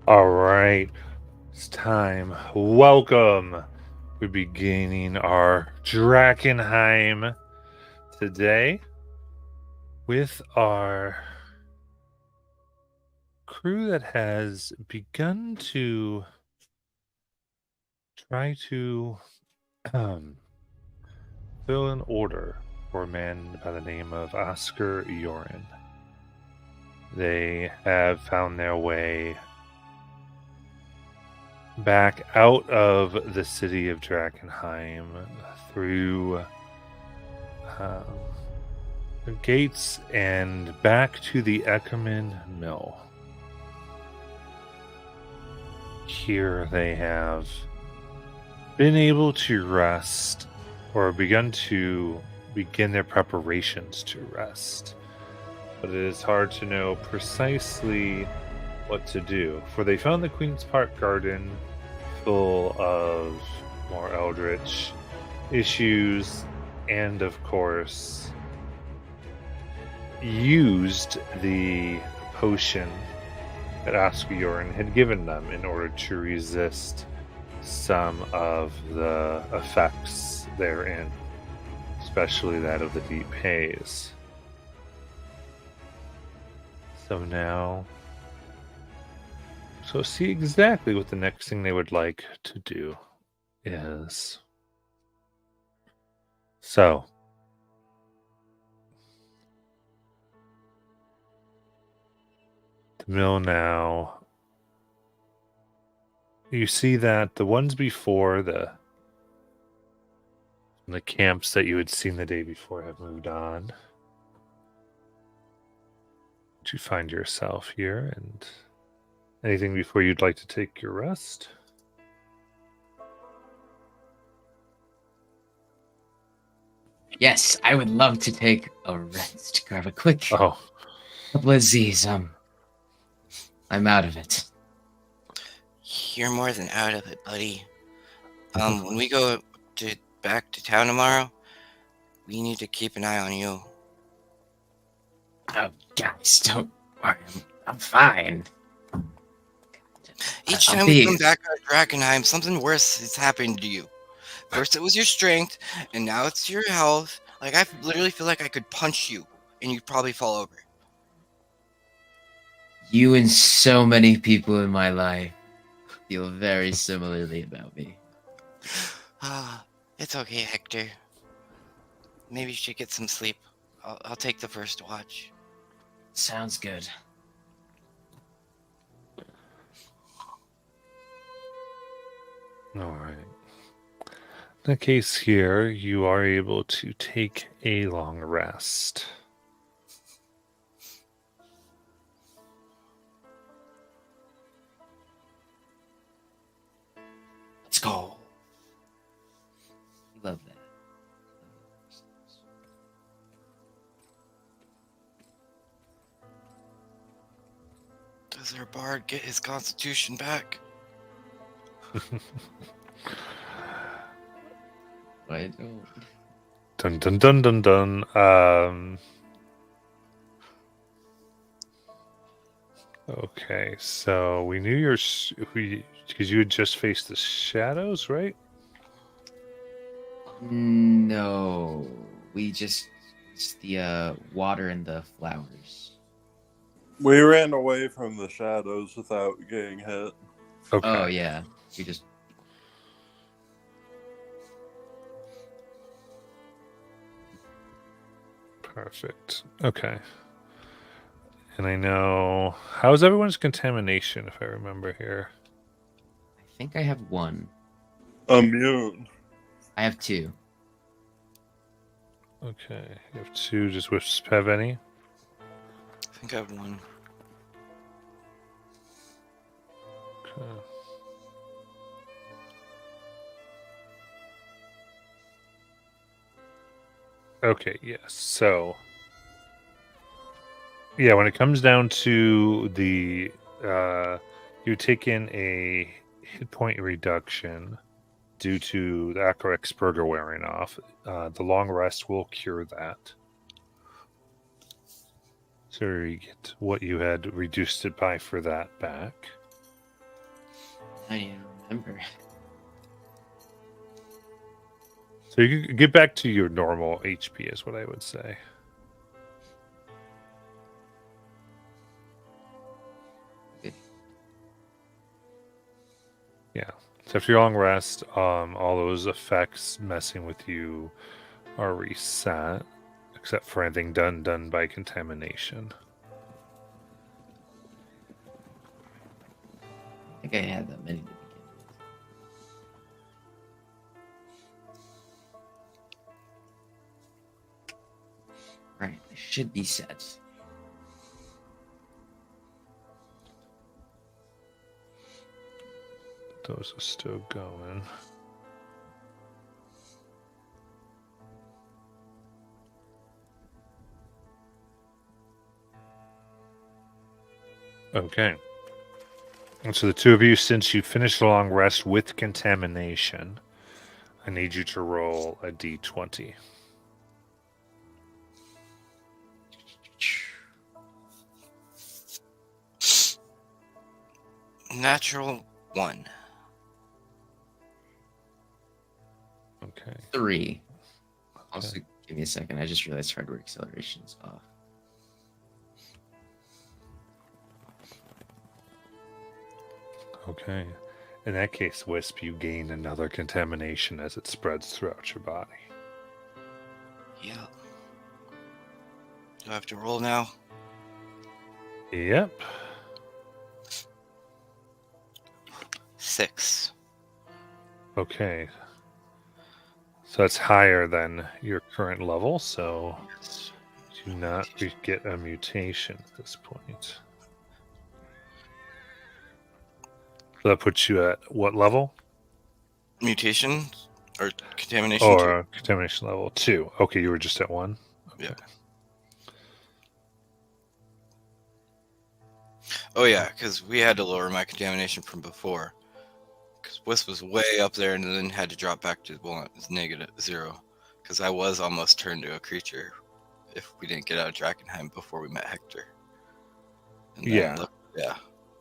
All right, it's time. Welcome. We're beginning our Drakkenheim today with our crew that has begun to try to um, fill an order for a man by the name of Oscar Yoren. They have found their way back out of the city of Drakkenheim through um, the gates and back to the Eckerman Mill. Here they have been able to rest or begin their preparations to rest. But it is hard to know precisely what to do, for they found the Queen's Park Garden full of more eldritch issues and, of course, used the potion that Askeorn had given them in order to resist some of the effects therein, especially that of the deep haze. So see exactly what the next thing they would like to do is. So, the mill now. You see that the ones before the camps that you had seen the day before have moved on. You find yourself here, and anything before you'd like to take your rest? Yes, I would love to take a rest. Grab a quick Oh, couple of Z's. I'm out of it. You're more than out of it, buddy. When we go back to town tomorrow, we need to keep an eye on you. Oh, guys, don't worry. I'm fine. Each I'll time we be. come back out of Drakkenheim, something worse has happened to you. First it was your strength, and now it's your health. Like, I literally feel like I could punch you, and you'd probably fall over. You and so many people in my life feel very similarly about me. It's okay, Hector. Maybe you should get some sleep. I'll take the first watch. Sounds good. all right. In the case here, you are able to take a long rest. Let's go. Love that. Does our bard get his constitution back? I don't. Dun dun dun dun dun. Okay, so we knew because you had just faced the shadows, right? No, it's the water and the flowers. We ran away from the shadows without getting hit. Okay. Oh yeah, we just. Perfect. Okay. And I know how's everyone's contamination, if I remember here. I think I have one. Immune. I have two. Okay, you have two. Does Wisp have any? I think I have one. Okay. Okay, yes. So, yeah, when it comes down to the, you take in a hit point reduction due to the Acrorex Burger wearing off. The long rest will cure that. So you get what you had reduced it by for that back. I need to remember. So you can get back to your normal HP is what I would say. Good. Yeah. So after your long rest, all those effects messing with you are reset, except for anything done by contamination. I think I had that many to begin with. Right, they should be set. Those are still going. Okay. And so the two of you, since you finished the long rest with contamination, I need you to roll a d20. Natural 1. Okay. 3. Also, give me a second. I just realized hardware acceleration is off. Okay. In that case, Wisp, you gain another contamination as it spreads throughout your body. Yeah. Do I have to roll now? Yep. 6. Okay. So that's higher than your current level, so do not get a mutation at this point. So that puts you at what level? Mutation or contamination? Or contamination level 2. Okay, you were just at 1? Okay. Yeah. Oh yeah, because we had to lower my contamination from before. Because Wisp was way up there and then had to drop back to -0. Because I was almost turned to a creature if we didn't get out of Drakkenheim before we met Hector. And then, Yeah. yeah.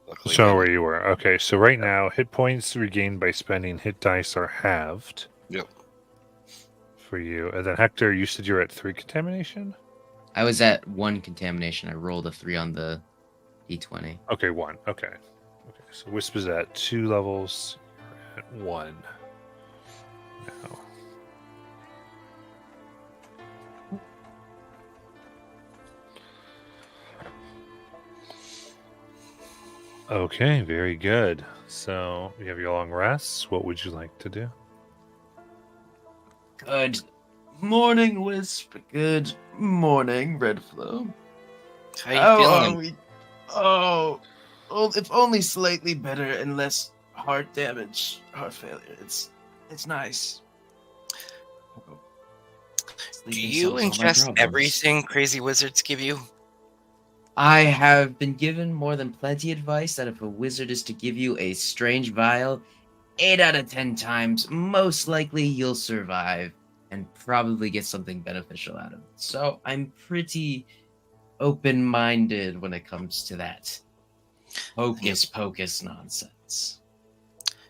Luckily, Just know we where you were. Okay, so right now, hit points regained by spending hit dice are halved. Yep. For you. And then Hector, you said you're at 3 contamination? I was at 1 contamination. I rolled a 3 on the d20. Okay, 1. Okay. Okay, so Wisp is at 2 levels. You're at 1. Now. Okay, very good. So you have your long rests. What would you like to do? Good morning, Wisp. Good morning, Redflow. How you How feeling? are we? Oh, if only slightly better and less heart damage, heart failure. It's nice. Do you ingest everything crazy wizards give you? I have been given more than plenty advice that if a wizard is to give you a strange vial, 8 out of 10 times, most likely you'll survive and probably get something beneficial out of it. So I'm pretty open-minded when it comes to that hocus pocus nonsense.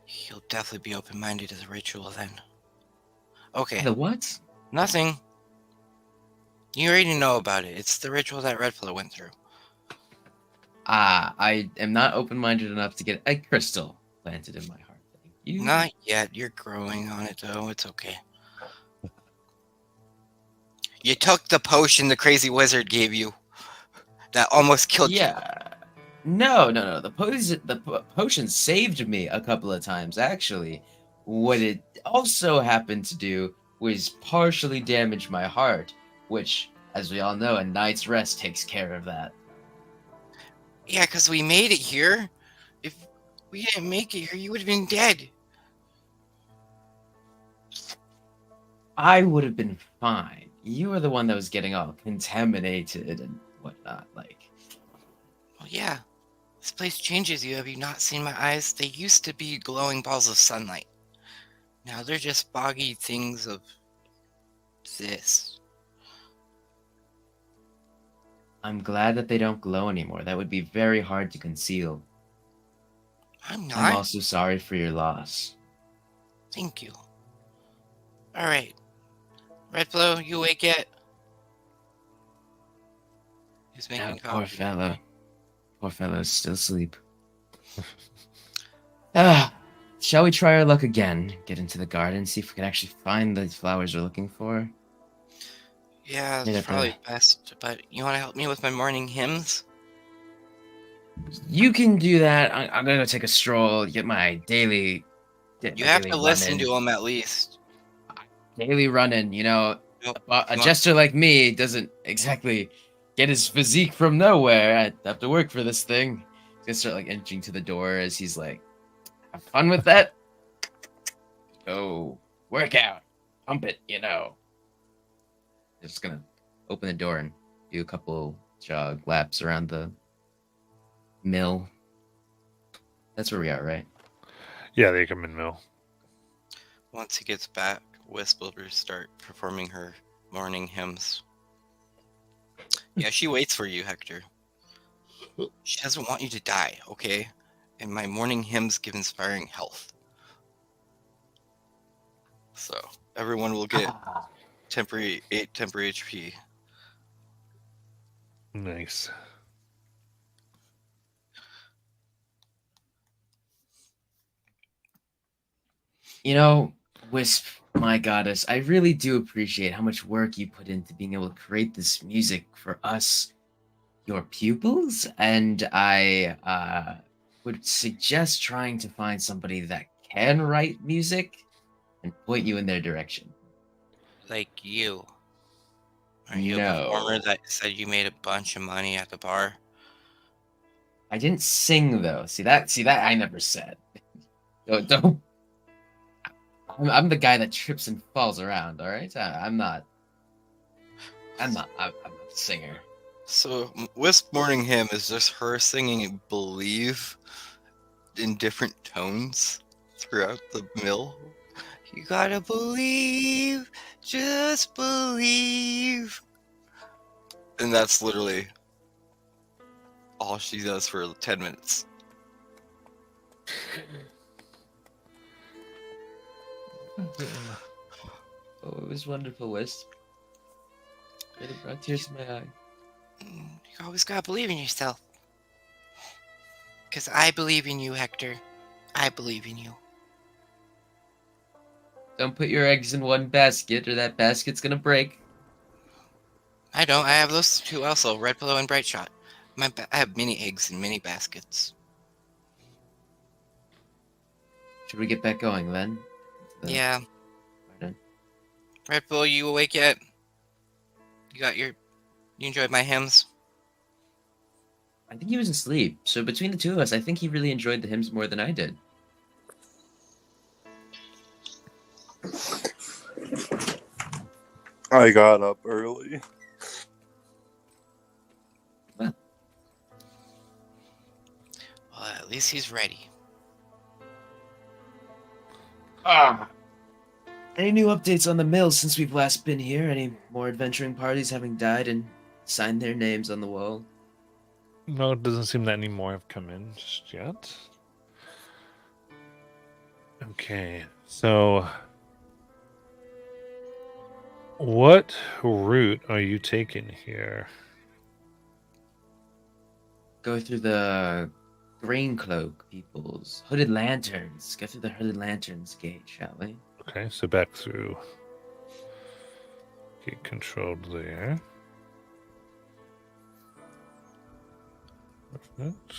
You'll definitely be open-minded to the ritual then. Okay. The what? Nothing. You already know about it. It's the ritual that Redflow went through. I am not open-minded enough to get a crystal planted in my heart. Thank you. Not yet. You're growing on it, though. It's okay. You took the potion the crazy wizard gave you. That almost killed you. Yeah. No. The potion saved me a couple of times, actually. What it also happened to do was partially damage my heart, which, as we all know, a night's rest takes care of that. Yeah, because we made it here. If we didn't make it here, you would have been dead. I would have been fine. You were the one that was getting all contaminated and whatnot, like. Well, yeah. This place changes you. Have you not seen my eyes? They used to be glowing balls of sunlight. Now they're just boggy things of this. I'm glad that they don't glow anymore. That would be very hard to conceal. I'm I'm not. also sorry for your loss. Thank you. All right. Red Blow, you awake yet? He's making Poor coffee. fella. Poor fellow's still asleep. Ah, shall we try our luck again? Get into the garden, see if we can actually find the flowers we're looking for? Yeah, Hit it's at the- probably best. But you want to help me with my morning hymns? You can do that. I'm gonna go take a stroll, get my daily, You have to listen run-in. to them at least. Daily run-in, you know, Nope. a You want- jester like me doesn't exactly get his physique from nowhere. I have to work for this thing. He's gonna start like inching to the door as he's like, have fun with that. Go work out, pump it, you know. Just gonna open the door and do a couple jog laps around the mill. That's where we are, right? Yeah, they come in mill. Once he gets back, Wisp will start performing her morning hymns. Yeah, she waits for you, Hector. She doesn't want you to die, okay? And my morning hymns give inspiring health. So everyone will get temporary 8 temporary HP. Nice. You know, Wisp, my goddess, I really do appreciate how much work you put into being able to create this music for us, your pupils, and I would suggest trying to find somebody that can write music and point you in their direction. Like you. Are you a performer No. that said you made a bunch of money at the bar? I didn't sing though. See that I never said. Don't I'm the guy that trips and falls around, all right? I'm a singer. So Wisp morning hymn is just her singing "Believe" in different tones throughout the mill. You gotta believe, just believe. And that's literally all she does for 10 minutes. Oh, it was wonderful, Wisp. Really brought tears to my eye. You always gotta believe in yourself. Because I believe in you, Hector. I believe in you. Don't put your eggs in one basket, or that basket's gonna break. I don't. I have those two also, Red Pillow and Bright Shot. I have many eggs in many baskets. Should we get back going then? Yeah. Garden? Red Pillow, you awake yet? You enjoyed my hymns? I think he was asleep. So between the two of us, I think he really enjoyed the hymns more than I did. I got up early. Well, at least he's ready. Any new updates on the mill since we've last been here? Any more adventuring parties having died and signed their names on the wall? No, it doesn't seem that any more have come in just yet. Okay, so what route are you taking here? Go through the Green Cloak people's Hooded Lanterns. Go through the Hooded Lanterns gate, shall we? Okay, so back through. Get controlled there. Perfect.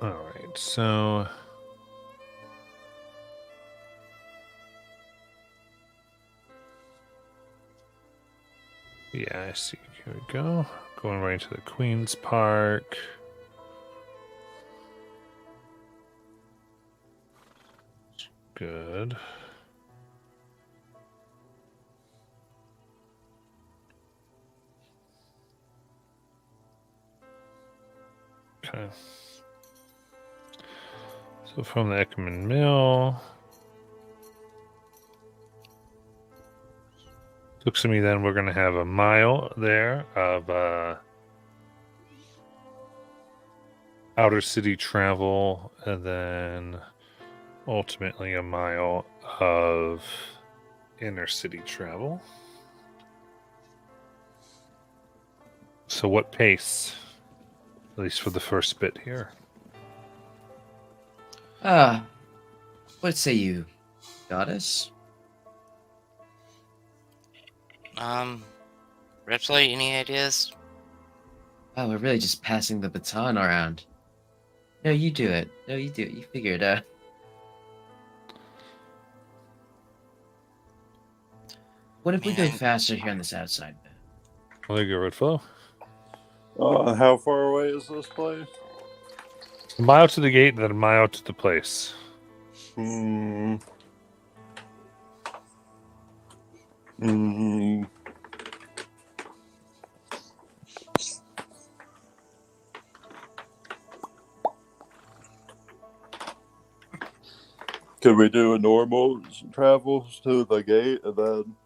All right, so yeah, I see. Here we go. Going right to the Queen's Park. Good. Okay. So from the Eckerman Mill. Looks to me then we're going to have a mile there of outer city travel, and then ultimately a mile of inner city travel. So what pace? At least for the first bit here. What say you, goddess? Reptile, any ideas? Oh, we're really just passing the baton around. No, you do it. No, you do it. You figure it out. What if we go Man. faster here on this outside bit? Well, there you go, Redfellow. How far away is this place? A mile to the gate, then a mile to the place. Hmm. Hmm. Could we do a normal travel to the gate and then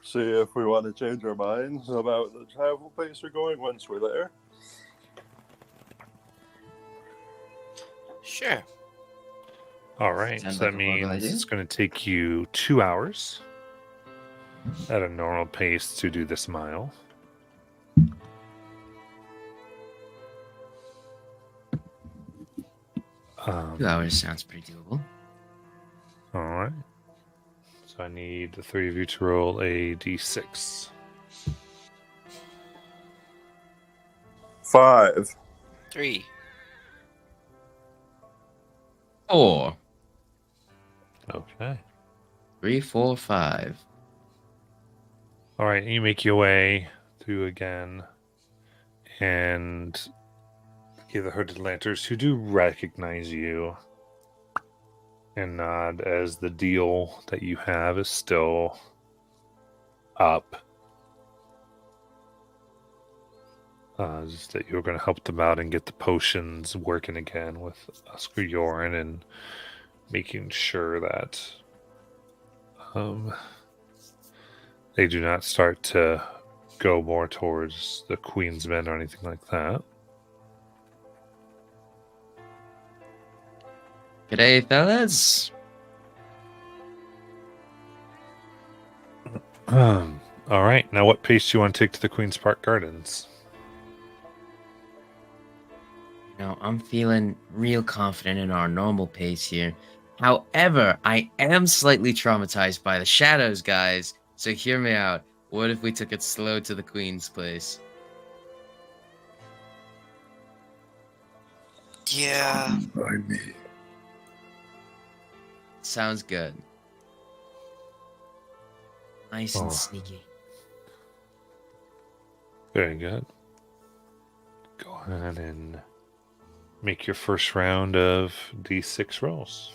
see if we want to change our minds about the travel pace we're going once we're there? Sure. All right, Sounds so like that a horrible means idea. it's going to take you 2 hours at a normal pace to do this mile. Um, 2 hours sounds pretty doable. All right. So I need the three of you to roll a d6. 5. 3. 4. Okay. 3, 4, 5. All right, you make your way through again, and the hooded lanterns who do recognize you and nod as the deal that you have is still up. Just that you're going to help them out and get the potions working again with Oscar Yorin and making sure that they do not start to go more towards the Queen's Men or anything like that. G'day, fellas. All right, now what pace do you want to take to the Queen's Park Gardens? Now, I'm feeling real confident in our normal pace here. However, I am slightly traumatized by the shadows, guys. So hear me out. What if we took it slow to the Queen's place? Yeah. By me. Sounds good. Nice Oh. and sneaky. Very good. Go ahead and make your first round of d6 rolls.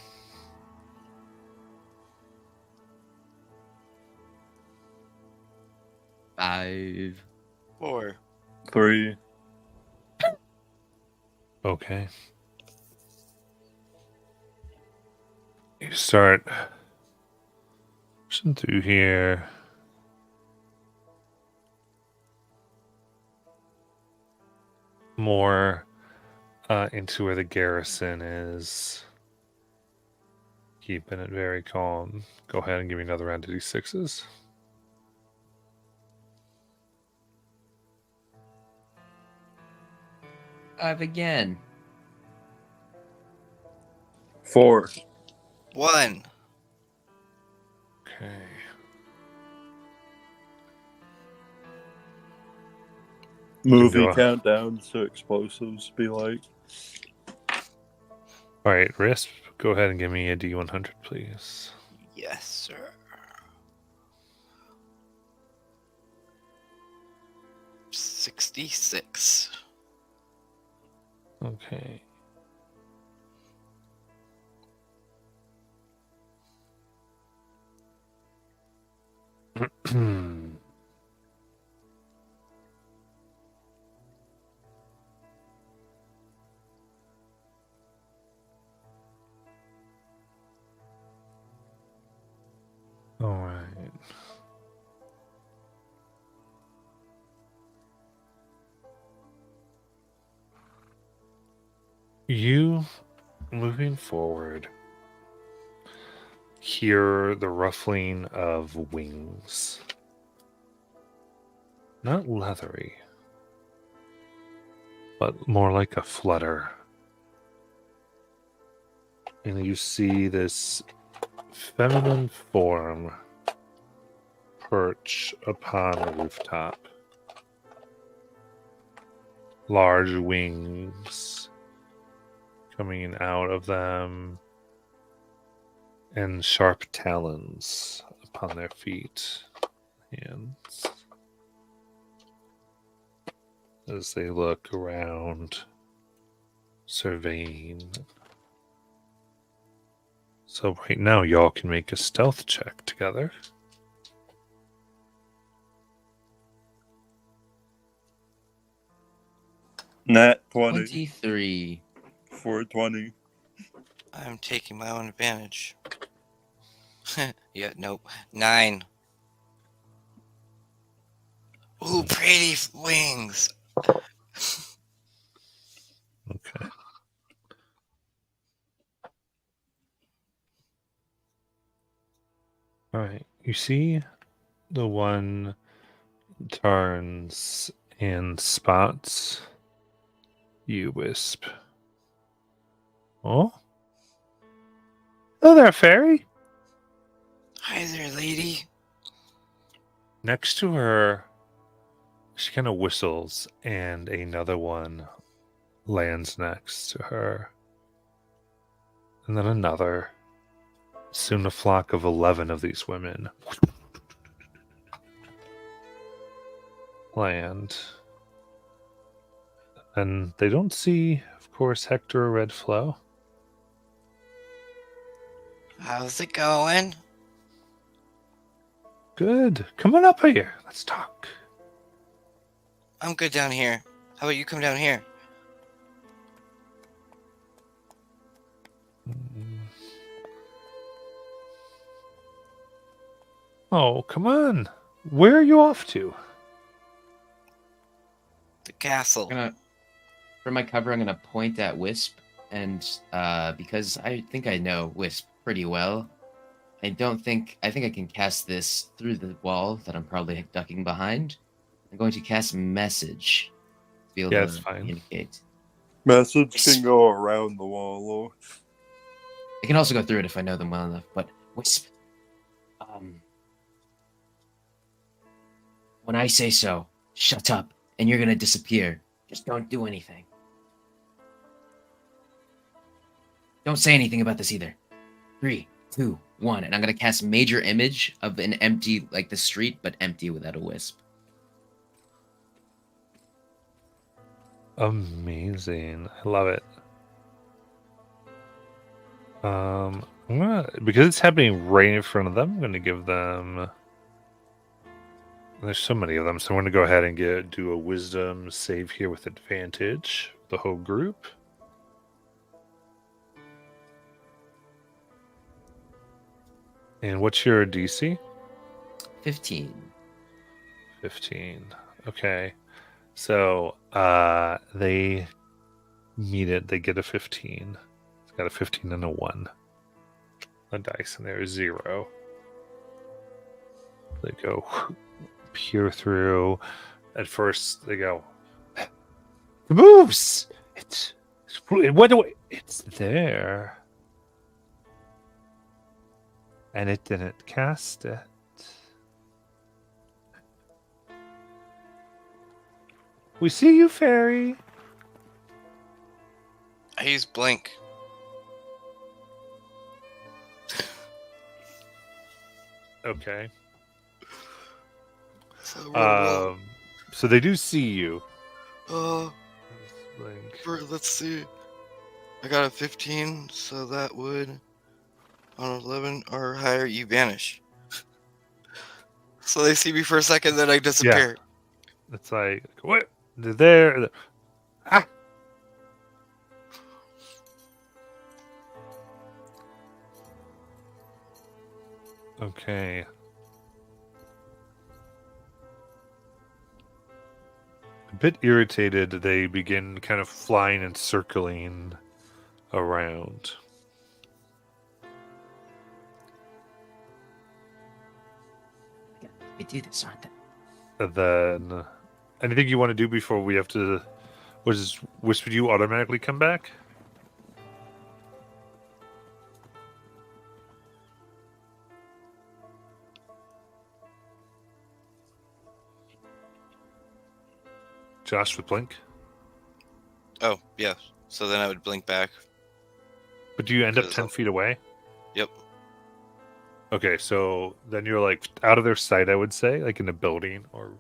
Five. 4. 3. Okay. You start pushing through here. More into where the garrison is. Keeping it very calm. Go ahead and give me another round of d6s. Five again. 4. 1. Okay. Movie Go. countdowns to explosives be like. All right, Risp, go ahead and give me a d100, please. Yes, sir. 66. Okay. All right. You, moving forward, hear the ruffling of wings. Not leathery, but more like a flutter. And you see this feminine form perch upon a rooftop. Large wings coming out of them, and sharp talons upon their feet, hands, as they look around, surveying. So right now, y'all can make a stealth check together. Nat 20. 23. 420. I'm taking my own advantage. Yeah, nope. 9. Ooh, pretty wings. Okay. All right. You see the one turns and spots you, Wisp. Oh? Oh there, fairy. Hi there, lady. Next to her, she kind of whistles, and another one lands next to her. And then another. Soon a flock of 11 of these women land. And they don't see, of course, Hector or Red Flow. How's it going? Good. Come on up here. Let's talk. I'm good down here. How about you come down here? Oh, come on. Where are you off to? The castle. For my cover, I'm gonna point at Wisp, and because I think I know Wisp pretty well, I think I can cast this through the wall that I'm probably ducking behind. I'm going to cast message to be able Yeah, to it's fine. communicate. Message can go around the wall, though. I can also go through it if I know them well enough. But Wisp, when I say so, shut up, and you're gonna disappear. Just don't do anything. Don't say anything about this either. 3, 2, 1, and I'm gonna cast major image of an empty, like the street, but empty without a Wisp. Amazing. I love it. Because it's happening right in front of them, I'm gonna give them. There's so many of them, so I'm gonna go ahead and do a wisdom save here with advantage. The whole group. And what's your DC? 15. 15. Okay. So they meet it. They get a 15. It's got a 15 and a 1. The dice, and there is 0. They go peer through. At first, they go, it moves. It's what do it's there, and it didn't cast it. We see you, fairy. I use blink. Okay. So, So they do see you. let's see. I got a 15, so that would, on 11 or higher, you vanish. So they see me for a second, then I disappear. It's like, what? They're there. Ah! Okay. A bit irritated, they begin kind of flying and circling around. We do this, aren't they? And then, anything you want to do before we have to? Was Whisper you automatically come back? Josh with Blink? Oh, yeah. So then I would blink back. But do you end up 'Cause 10 I'll- feet away? Yep. Okay, so then you're like out of their sight, I would say, like in a building or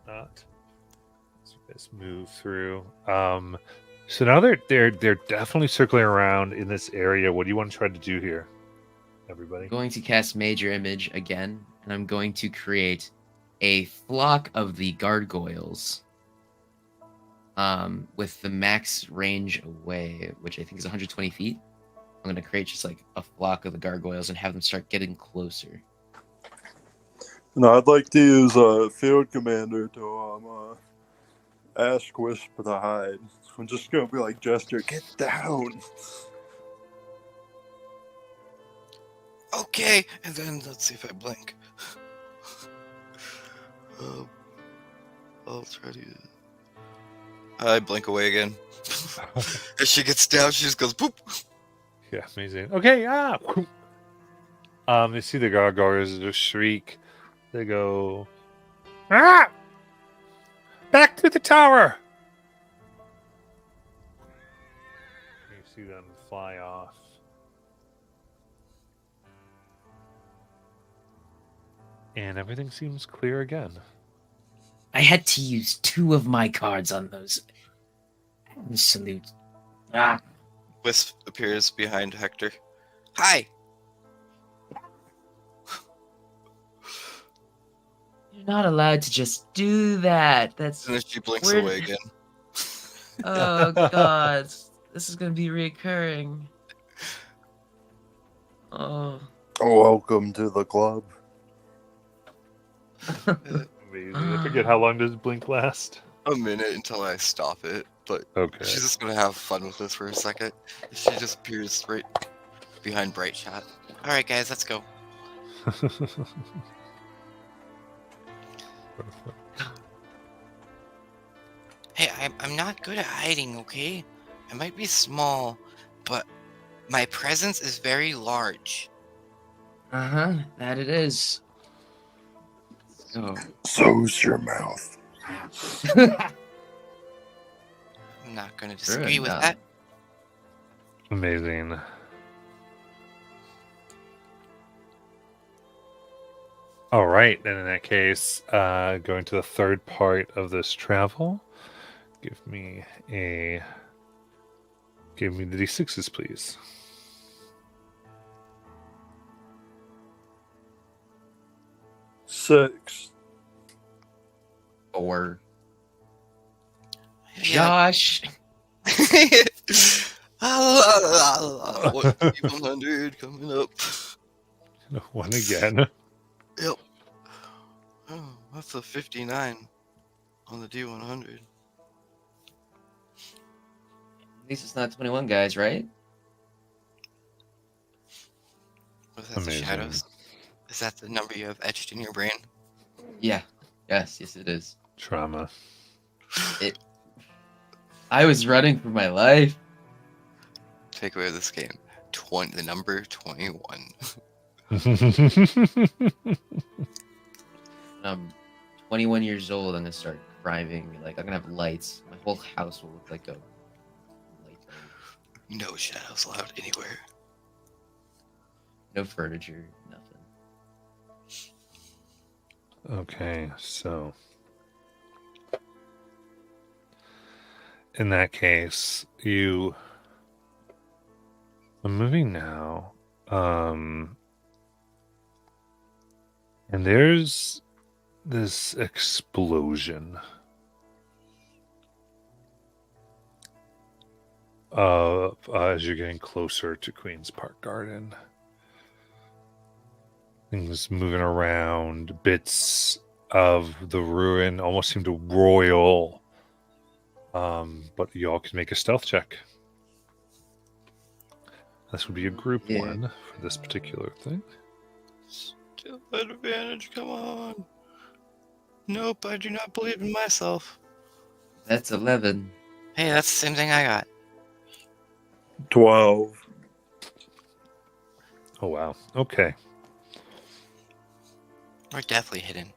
not. So you guys move through. So now they're definitely circling around in this area. What do you want to try to do here, everybody? I'm going to cast Major Image again, and I'm going to create a flock of the gargoyles. With the max range away, which I think is 120 feet. I'm gonna create just like a flock of the gargoyles and have them start getting closer. No, I'd like to use a field commander to ask Whisper to hide. I'm just gonna be like, Jester, get down. Okay, and then let's see if I blink. I'll try to. I blink away again. If she gets down, she just goes poop. Yeah, amazing. Okay, you see the gargoyles just shriek. They go, ah! Back to the tower! You see them fly off. And everything seems clear again. I had to use 2 of my cards on those. Salute. Ah, Wisp appears behind Hector. Hi. you're not allowed to just do that. That's And then she blinks Where- away again. oh god, this is gonna be reoccurring. Oh. Welcome to the club. Amazing. I forget how long does Blink last? A minute until I stop it, but Okay. she's just gonna have fun with this for a second. She just appears right behind Bright Shot. All right, guys, let's go. Hey, I'm not good at hiding, okay? I might be small, but my presence is very large. Uh-huh, that it is. So So's your mouth. I'm not gonna Sure disagree with enough. that. Amazing. All right, and in that case, going to the third part of this travel, give me the d6s, please. Six. 4. Yeah. Josh. What 100 coming up? One again. Yep. Oh, that's a 59 on the D100. At least it's not 21 guys, right? Was that the Amazing. shadows? Is that the number you have etched in your brain? Yeah. Yes, it is. Trauma. I was running for my life. Takeaway of this game: the number 21. I'm 21 years old. I'm gonna start driving. Like I'm gonna have lights. My whole house will look like a light. No shadows allowed anywhere. No furniture. Nothing. Okay, so in that case, I'm moving now. And there's this explosion as you're getting closer to Queen's Park Garden. Things moving around, bits of the ruin almost seem to roil. But you all can make a stealth check. This would be a group Yeah. one for this particular thing. Still advantage, come on. Nope, I do not believe in myself. That's 11. Hey, that's the same thing I got. 12. Oh wow. Okay. We're definitely hidden.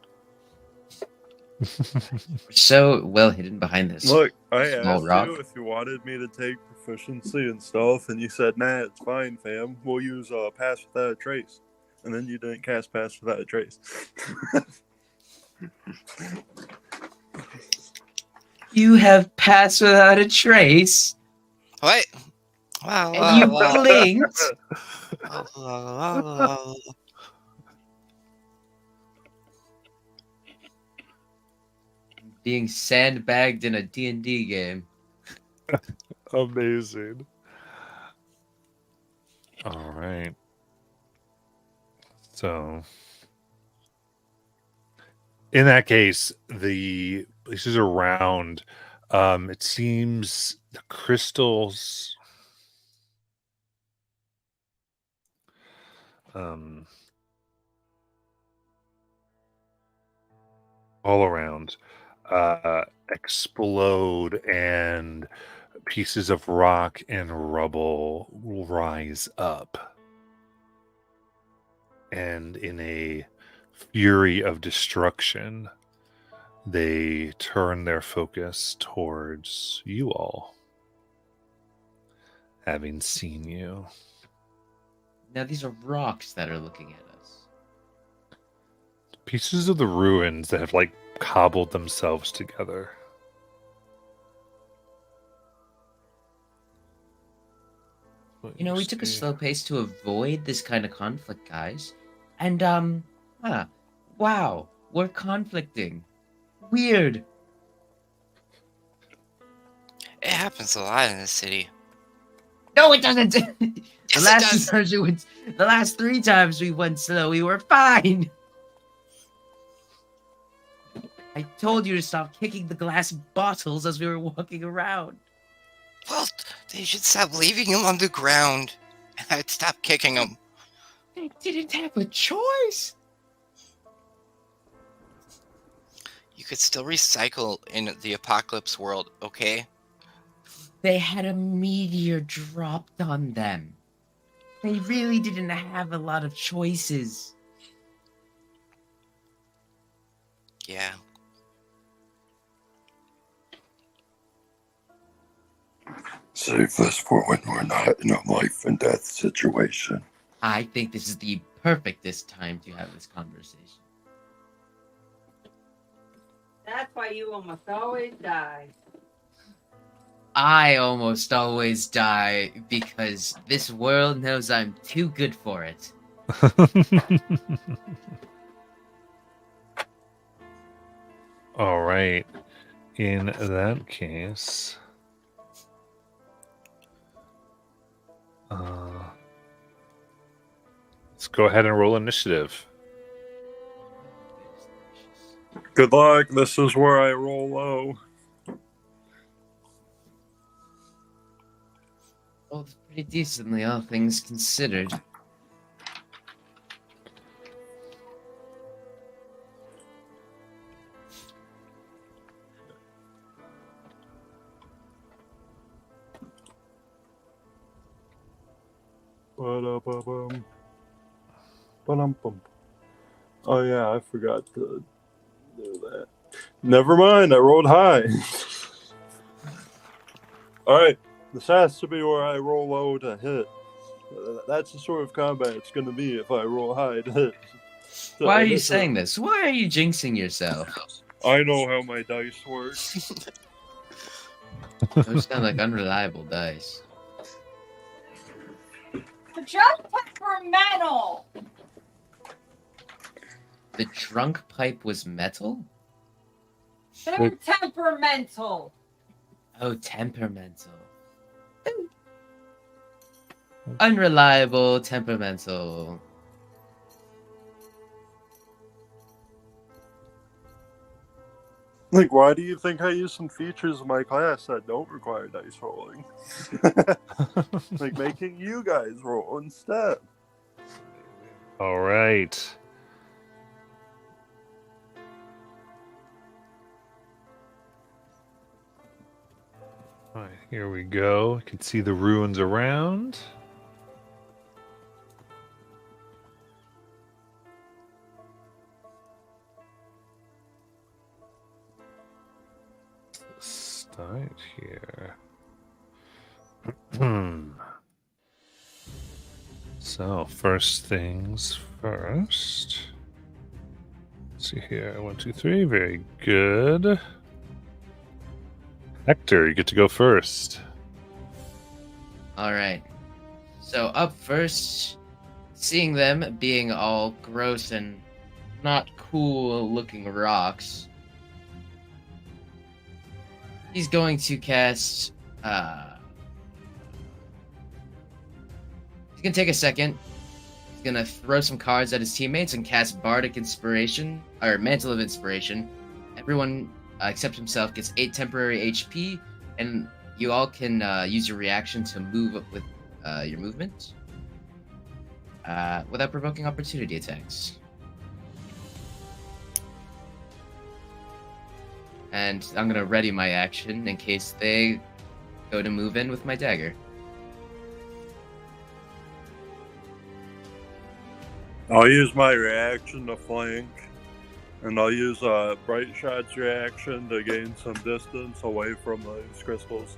We're so well hidden behind this. Look, I Small asked rock. you if you wanted me to take proficiency and stuff, and you said, nah, it's fine, fam. We'll use Pass Without a Trace. And then you didn't cast Pass Without a Trace. You have passed without a trace, What? Wow. and you blinked. Being sandbagged in a D&D game. Amazing. All right. So, in that case, the places around, it seems the crystals, all around, explode, and pieces of rock and rubble will rise up. And in a fury of destruction, they turn their focus towards you all, having seen you. Now these are rocks that are looking at us. Pieces of the ruins that have like cobbled themselves together. You know, we took a see. slow pace to avoid this kind of conflict, guys. And, wow, we're conflicting. Weird. It happens a lot in this city. No, it doesn't. Yes, it does. The last 3 times we went slow, we were fine. I told you to stop kicking the glass bottles as we were walking around. Well, they should stop leaving him on the ground. And I'd stop kicking him. They didn't have a choice. You could still recycle in the apocalypse world, okay? They had a meteor dropped on them. They really didn't have a lot of choices. Yeah. Save this for when we're not in a life and death situation. I think this is the perfectest time to have this conversation. That's why you almost always die. I almost always die because this world knows I'm too good for it. All right. In that case, let's go ahead and roll initiative. Good luck. This is where I roll low. Well, it's pretty decently, all things considered. Ba-da-ba-bum. Ba-dum-bum. Oh yeah, I forgot to do that. Never mind, I rolled high. Alright, this has to be where I roll low to hit. That's the sort of combat it's going to be if I roll high to hit. So Why are you saying this? Why are you jinxing yourself? I know how my dice work. Those sound like unreliable dice. Just temperamental. The drunk pipe was metal? They're temperamental. Oh, temperamental. Unreliable, temperamental. Like, why do you think I use some features of my class that don't require dice rolling? Like, making you guys roll instead. All right. All right, here we go. You can see the ruins around. Start here. So, first things first. Let's see here. 1, 2, 3. Very good. Hector, you get to go first. All right. So up first, seeing them being all gross and not cool looking rocks, he's going to cast. He's gonna take a second. He's gonna throw some cards at his teammates and cast Bardic Inspiration or Mantle of Inspiration. Everyone except himself gets 8 temporary HP, and you all can use your reaction to move with your movement without provoking opportunity attacks. And I'm gonna ready my action in case they go to move in with my dagger. I'll use my reaction to flank, and I'll use Bright Shot's reaction to gain some distance away from those crystals.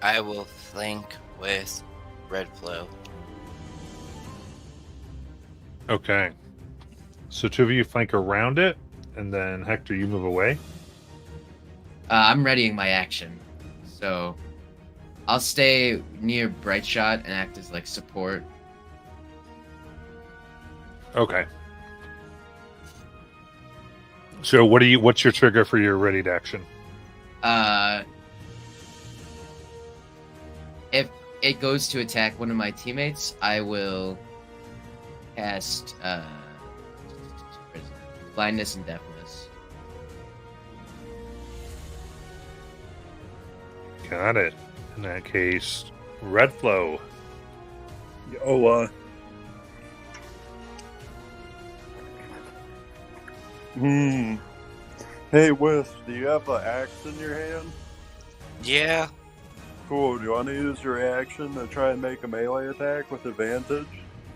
I will flank with Red Flow. Okay. So, two of you flank around it, and then Hector, you move away. I'm readying my action, so I'll stay near Bright Shot and act as like support. Okay. So, what's your trigger for your readied action? If it goes to attack one of my teammates, I will cast blindness and deafness. Got it. In that case, Red Flow. Oh, Hey, Wisp, do you have an axe in your hand? Yeah, Cool. Do you want to use your reaction to try and make a melee attack with advantage?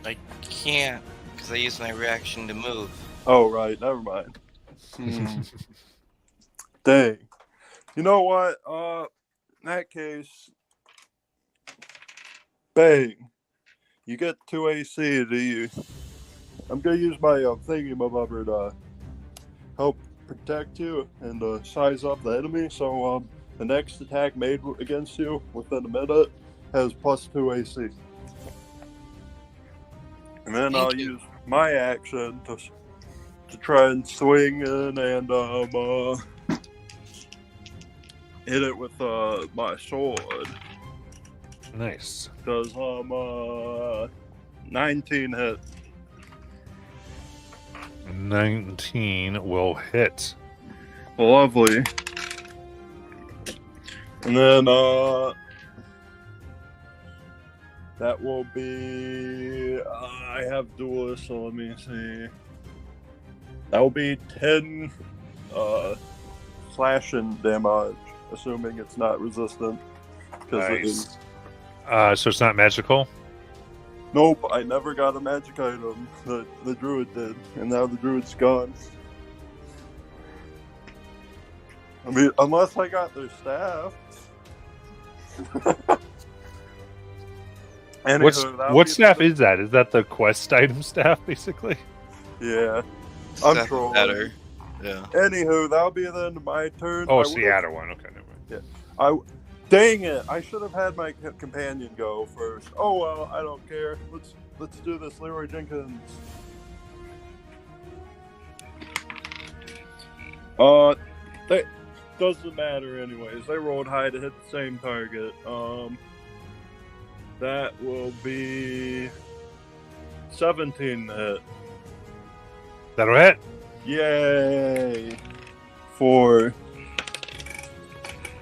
I can't because I use my reaction to move. Oh, right. Never mind. Dang. You know what? In that case, bang. You get 2 AC, do you? I'm going to use my thingy-mabobber to help protect you and size up the enemy. So, the next attack made against you within a minute has +2 AC. And then I'll use my action to try and swing in and hit it with my sword. Nice. Does 19 hit? 19 will hit. Lovely. And then that will be I have duelist, so let me see. That will be 10 slashing damage, assuming it's not resistant. Nice. So it's not magical? Nope, I never got a magic item. The druid did, and now the druid's gone. I mean, unless I got their staff. What staff is that? Is that the quest item staff, basically? Yeah. I'm That's trolling. better. Yeah. Anywho, that'll be the end of my turn. Oh, it's the adder one. Okay, never mind. Dang it! I should have had my companion go first. Oh well, I don't care. Let's do this, Leroy Jenkins. That doesn't matter anyways. They rolled high to hit the same target. That will be 17 to hit. That'll hit. Yay! 4.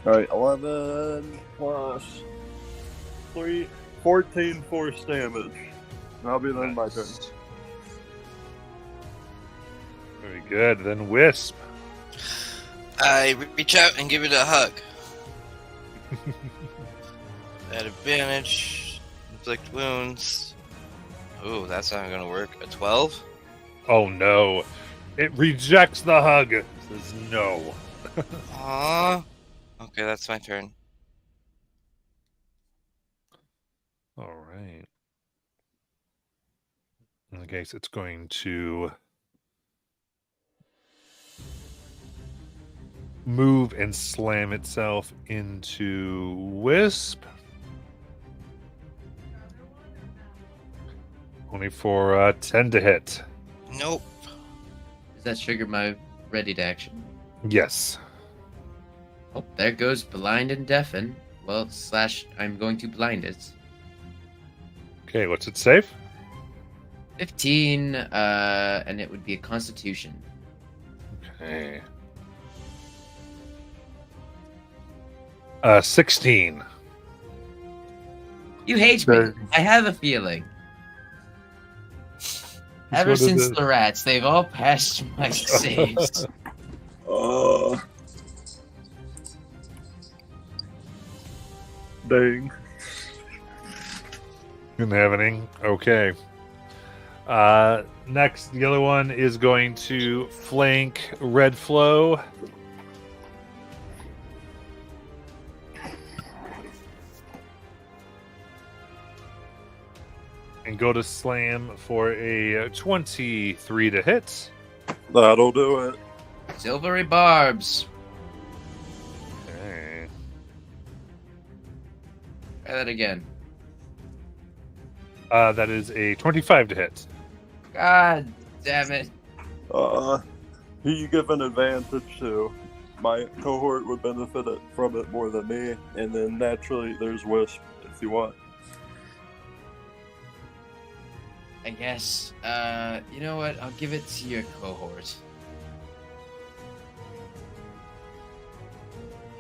Alright, 11 plus 3, 14 force damage. That'll be then my turn. Very good. Then Wisp. I reach out and give it a hug. At advantage, inflict wounds. Ooh, that's not gonna work. A 12? Oh no. It rejects the hug. It says no. Aww. Okay, that's my turn. All right. In that case, it's going to move and slam itself into Wisp. Only for 10 to hit. Nope. Does that trigger my ready to action? Yes. Oh, there goes blind and deafen. Well, / I'm going to blind it. Okay, what's it save? 15, and it would be a constitution. Okay. 16. You hate me. Okay. I have a feeling. Ever What is since it? the rats, they've all passed my saves. Dang. Didn't have any. Okay. Next, the other one is going to flank Red Flow. And go to slam for a 23 to hit. That'll do it. Silvery barbs. Okay. Try that again. That is a 25 to hit. God damn it. Who you give an advantage to? My cohort would benefit from it more than me, and then naturally there's Wisp if you want. I guess. You know what? I'll give it to your cohort.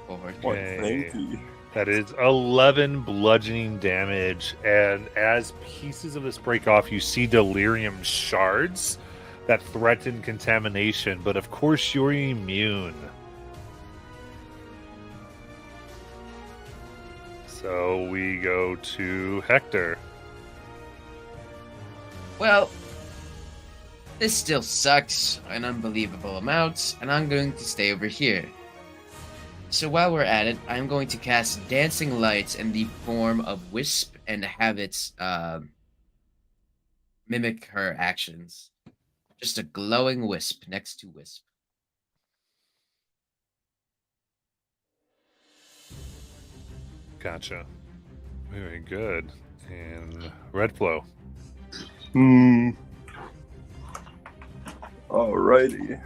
Cohort. Okay. Thank you. That is 11 bludgeoning damage, and as pieces of this break off, you see delirium shards that threaten contamination, but of course you're immune. So we go to Hector. Well, this still sucks an unbelievable amount, and I'm going to stay over here. So while we're at it, I'm going to cast Dancing Lights in the form of Wisp and have it mimic her actions. Just a glowing wisp next to Wisp. Gotcha. Very good. And Red Flow. Alrighty.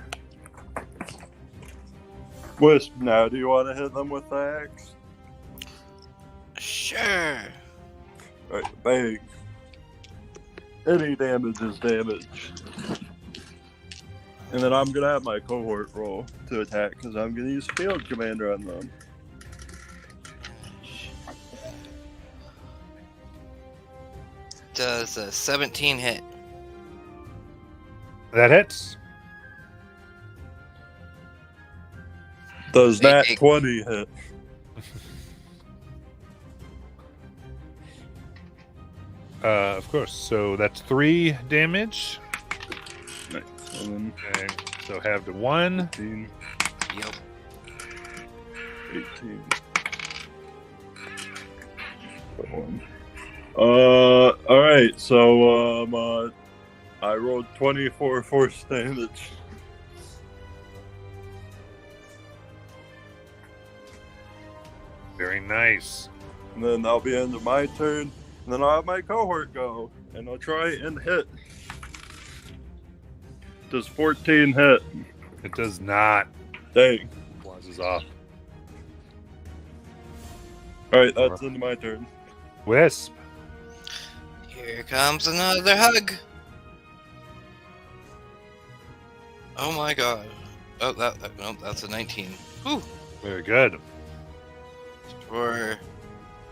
Wisp, now do you want to hit them with the axe? Sure. Alright, bang. Any damage is damage. And then I'm gonna have my cohort roll to attack because I'm gonna use Field Commander on them. Does a 17 hit? That hits. Does that Hey. 20 hit? Of course. So that's 3 damage. Nice. And Okay. So have the 1. 15, Yep. 18. That one. Alright, so, I rolled 24 force damage. Very nice. And then that'll be end of my turn. And then I'll have my cohort go. And I'll try and hit. Does 14 hit? It does not. Dang. Blazes off. Alright, that's into my turn. Wisp. Here comes another hug. Oh my god. Oh, no, that's a 19. Whew. Very good. For,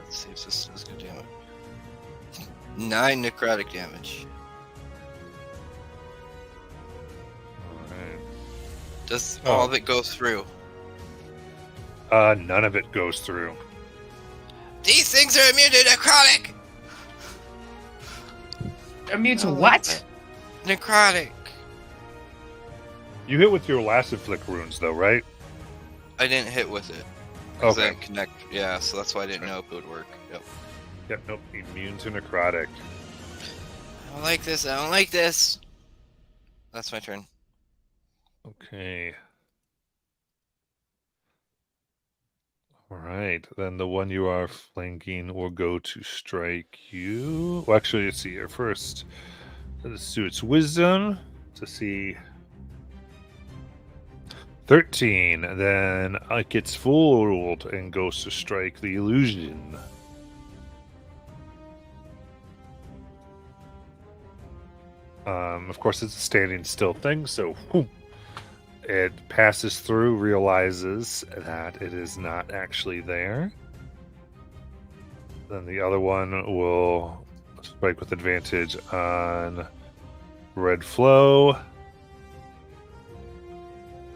let's see if this does good damage. 9 necrotic damage. Alright. Does Oh. all of it go through? None of it goes through. These things are immune to necrotic. Immune to Oh, what? Necrotic. You hit with your last inflict runes, though, right? I didn't hit with it. Because I Okay. didn't connect. Yeah, so that's why I didn't know if it would work. Yep. Yep. Nope. Immune to necrotic. I don't like this. I don't like this. That's my turn. Okay. All right. Then the one you are flanking will go to strike you. Well, actually, let's see here first. Let's do its wisdom to see. 13. Then it gets fooled and goes to strike the illusion. Of course, it's a standing still thing, so whoom, it passes through, realizes that it is not actually there. Then the other one will strike with advantage on Red Flow.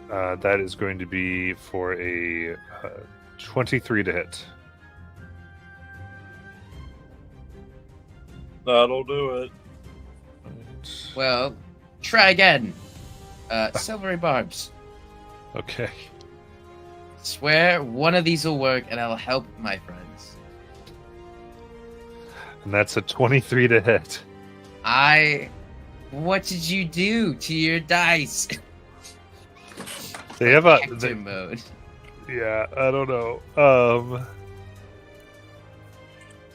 That is going to be for a 23 to hit. That'll do it. Right. Well, try again. Silvery barbs. Okay. Swear one of these will work, and I'll help my friends. And that's a 23 to hit. What did you do to your dice? They have a. Hector mode. Yeah, I don't know.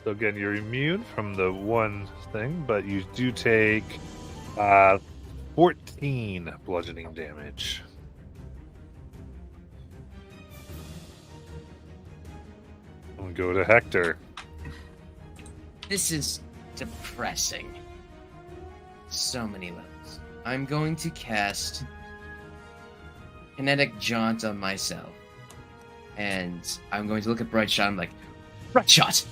So again, you're immune from the one thing, but you do take 14 bludgeoning damage. We'll go to Hector. This is depressing. So many levels. I'm going to cast Kinetic Jaunt on myself. And I'm going to look at Bright Shot. I'm like, Bright Shot,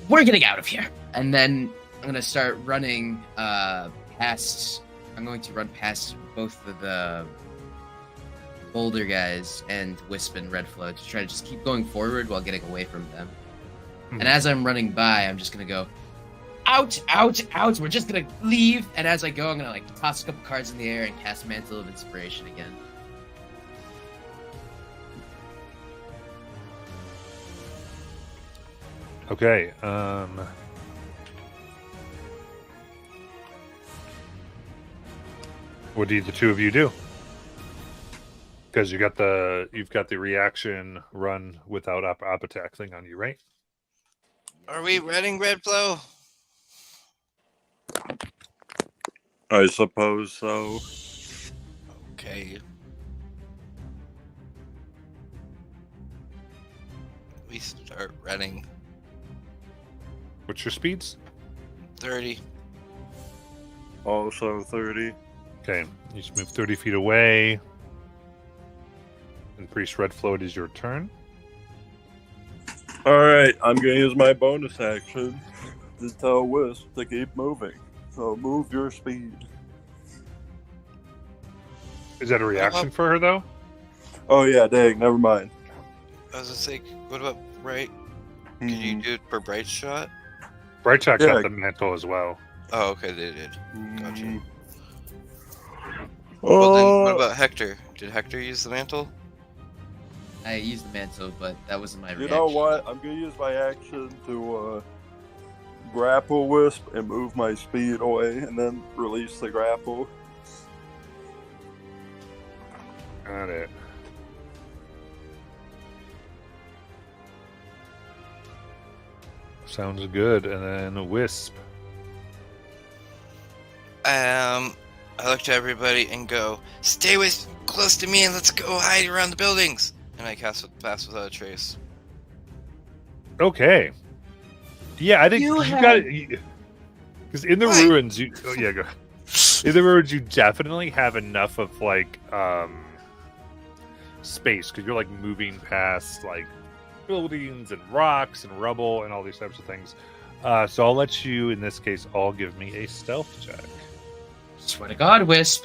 we're getting out of here. And then I'm going to start running past. I'm going to run past both of the boulder guys and Wisp and Red Flow to try to just keep going forward while getting away from them. And as I'm running by, I'm just going to go, out, out, out. We're just going to leave. And as I go, I'm going to toss a couple cards in the air and cast Mantle of Inspiration again. Okay. What do the two of you do? Because you've got the reaction run without up attack thing on you, right? Are we running, Red Flow? I suppose so. Okay. We start running. What's your speeds? 30. Also 30. Okay, you just move 30 feet away. And Priest Red Flow, it is your turn. Alright, I'm gonna use my bonus action to tell Wisp to keep moving. So move your speed. Is that a reaction for her, though? Oh yeah, dang, never mind. I was gonna say, what about Bright? Could you do it for Bright Shot? Bright Shot Yeah. got the mantle as well. Oh, okay, they did. Gotcha. Oh, Well, then, what about Hector? Did Hector use the mantle? I used the Mantle, but that wasn't my you reaction. know what? I'm gonna use my action to grapple Wisp and move my speed away, and then release the grapple. Got it. Sounds good. And then Wisp. I look to everybody and go, stay close to me and let's go hide around the buildings. And I cast Pass Without a Trace. Okay. Yeah, I think you got it. Because in the What? ruins, you. Oh, yeah, go. In other words, you definitely have enough of like space because you're like moving past like buildings and rocks and rubble and all these types of things. So I'll let you, in this case, all give me a stealth check. Swear to God, Wisp.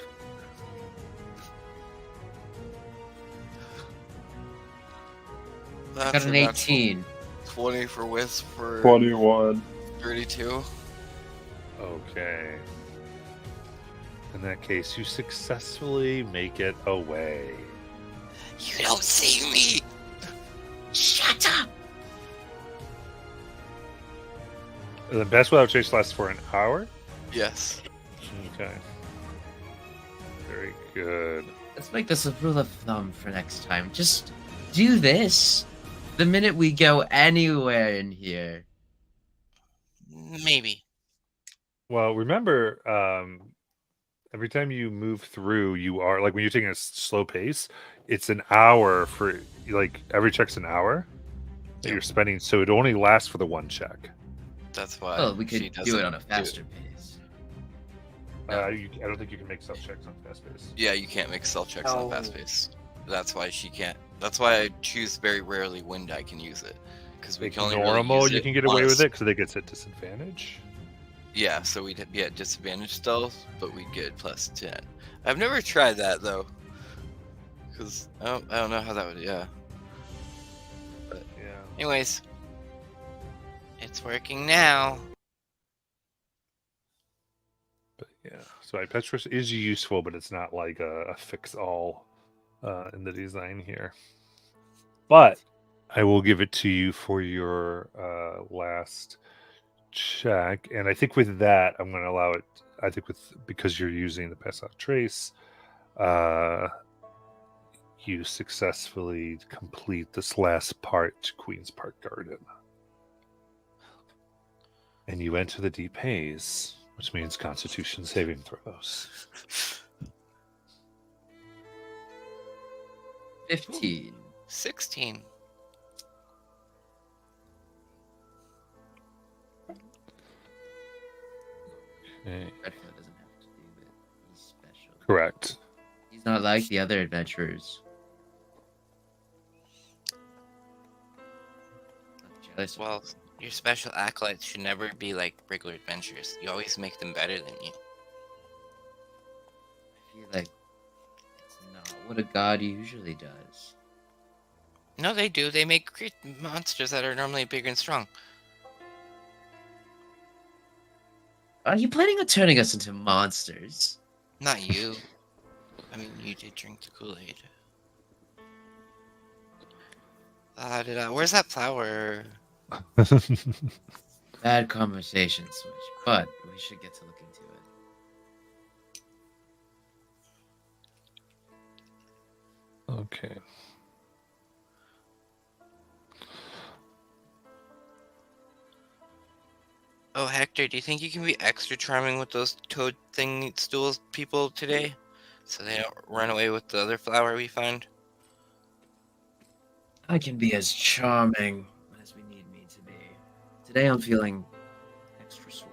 That's Got an a natural 18. 20 for Wisp for 21. 32. Okay. In that case, you successfully make it away. You don't see me. Shut up! The best without chase lasts for an hour? Yes. Okay. Very good. Let's make this a rule of thumb for next time. Just do this the minute we go anywhere in here. Maybe. Well, remember, every time you move through, you are like when you're taking a slow pace, it's an hour for like every check's an hour that you're spending, so it only lasts for the one check. That's why. Oh, we she could do it doesn't on a faster pace. I don't think you can make self checks on fast pace. Yeah, you can't make stealth checks on fast No. pace. That's why she can't. That's why I choose very rarely when I can use it. Because we Like can only normal, really use you it can get away once. with it because it gets at disadvantage. Yeah, so we'd be at disadvantage stealth, but we'd get plus 10. I've never tried that though. Because I don't know how that would, yeah. Yeah. Anyways, it's working now. But yeah, so Petrus is useful, but it's not like a fix-all in the design here. But I will give it to you for your last check, and I think with that, I'm going to allow it. I think because you're using the pass off trace, you successfully complete this last part to Queen's Park Garden, and you enter the deep haze, which means Constitution saving throws. 15. 16. Okay. Redfoot doesn't have to do it. He's special. Correct. He's not like the other adventurers. I'm jealous. Well, your special acolytes should never be like regular adventurers. You always make them better than you. I feel like it's not what a god usually does. No, they do. They make monsters that are normally bigger and strong. Are you planning on turning us into monsters? Not you. I mean, you did drink the Kool-Aid. Where's that flower? Bad conversation, Switch, but we should get to look into it. Okay. Oh, Hector, do you think you can be extra charming with those toad thing stools people today? So they don't run away with the other flower we find? I can be as charming as we need me to be. Today I'm feeling extra suave.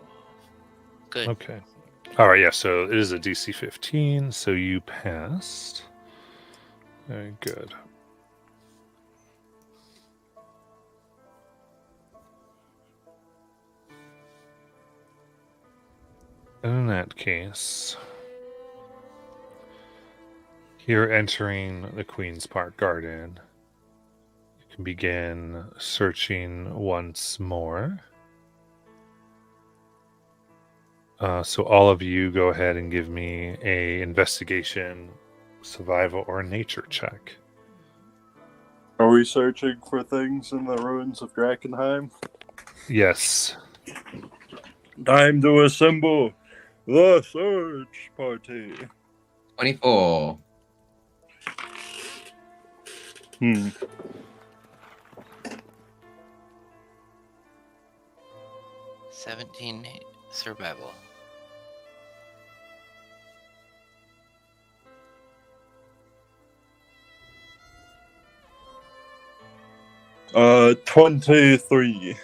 Good. Okay. All right. Yeah. So it is a DC 15. So you passed. Very good. In that case, here entering the Queen's Park Garden, you can begin searching once more. So all of you go ahead and give me a investigation, survival, or nature check. Are we searching for things in the ruins of Drakkenheim? Yes. Time to assemble the search party. 24. 17 survival. Uh, 23.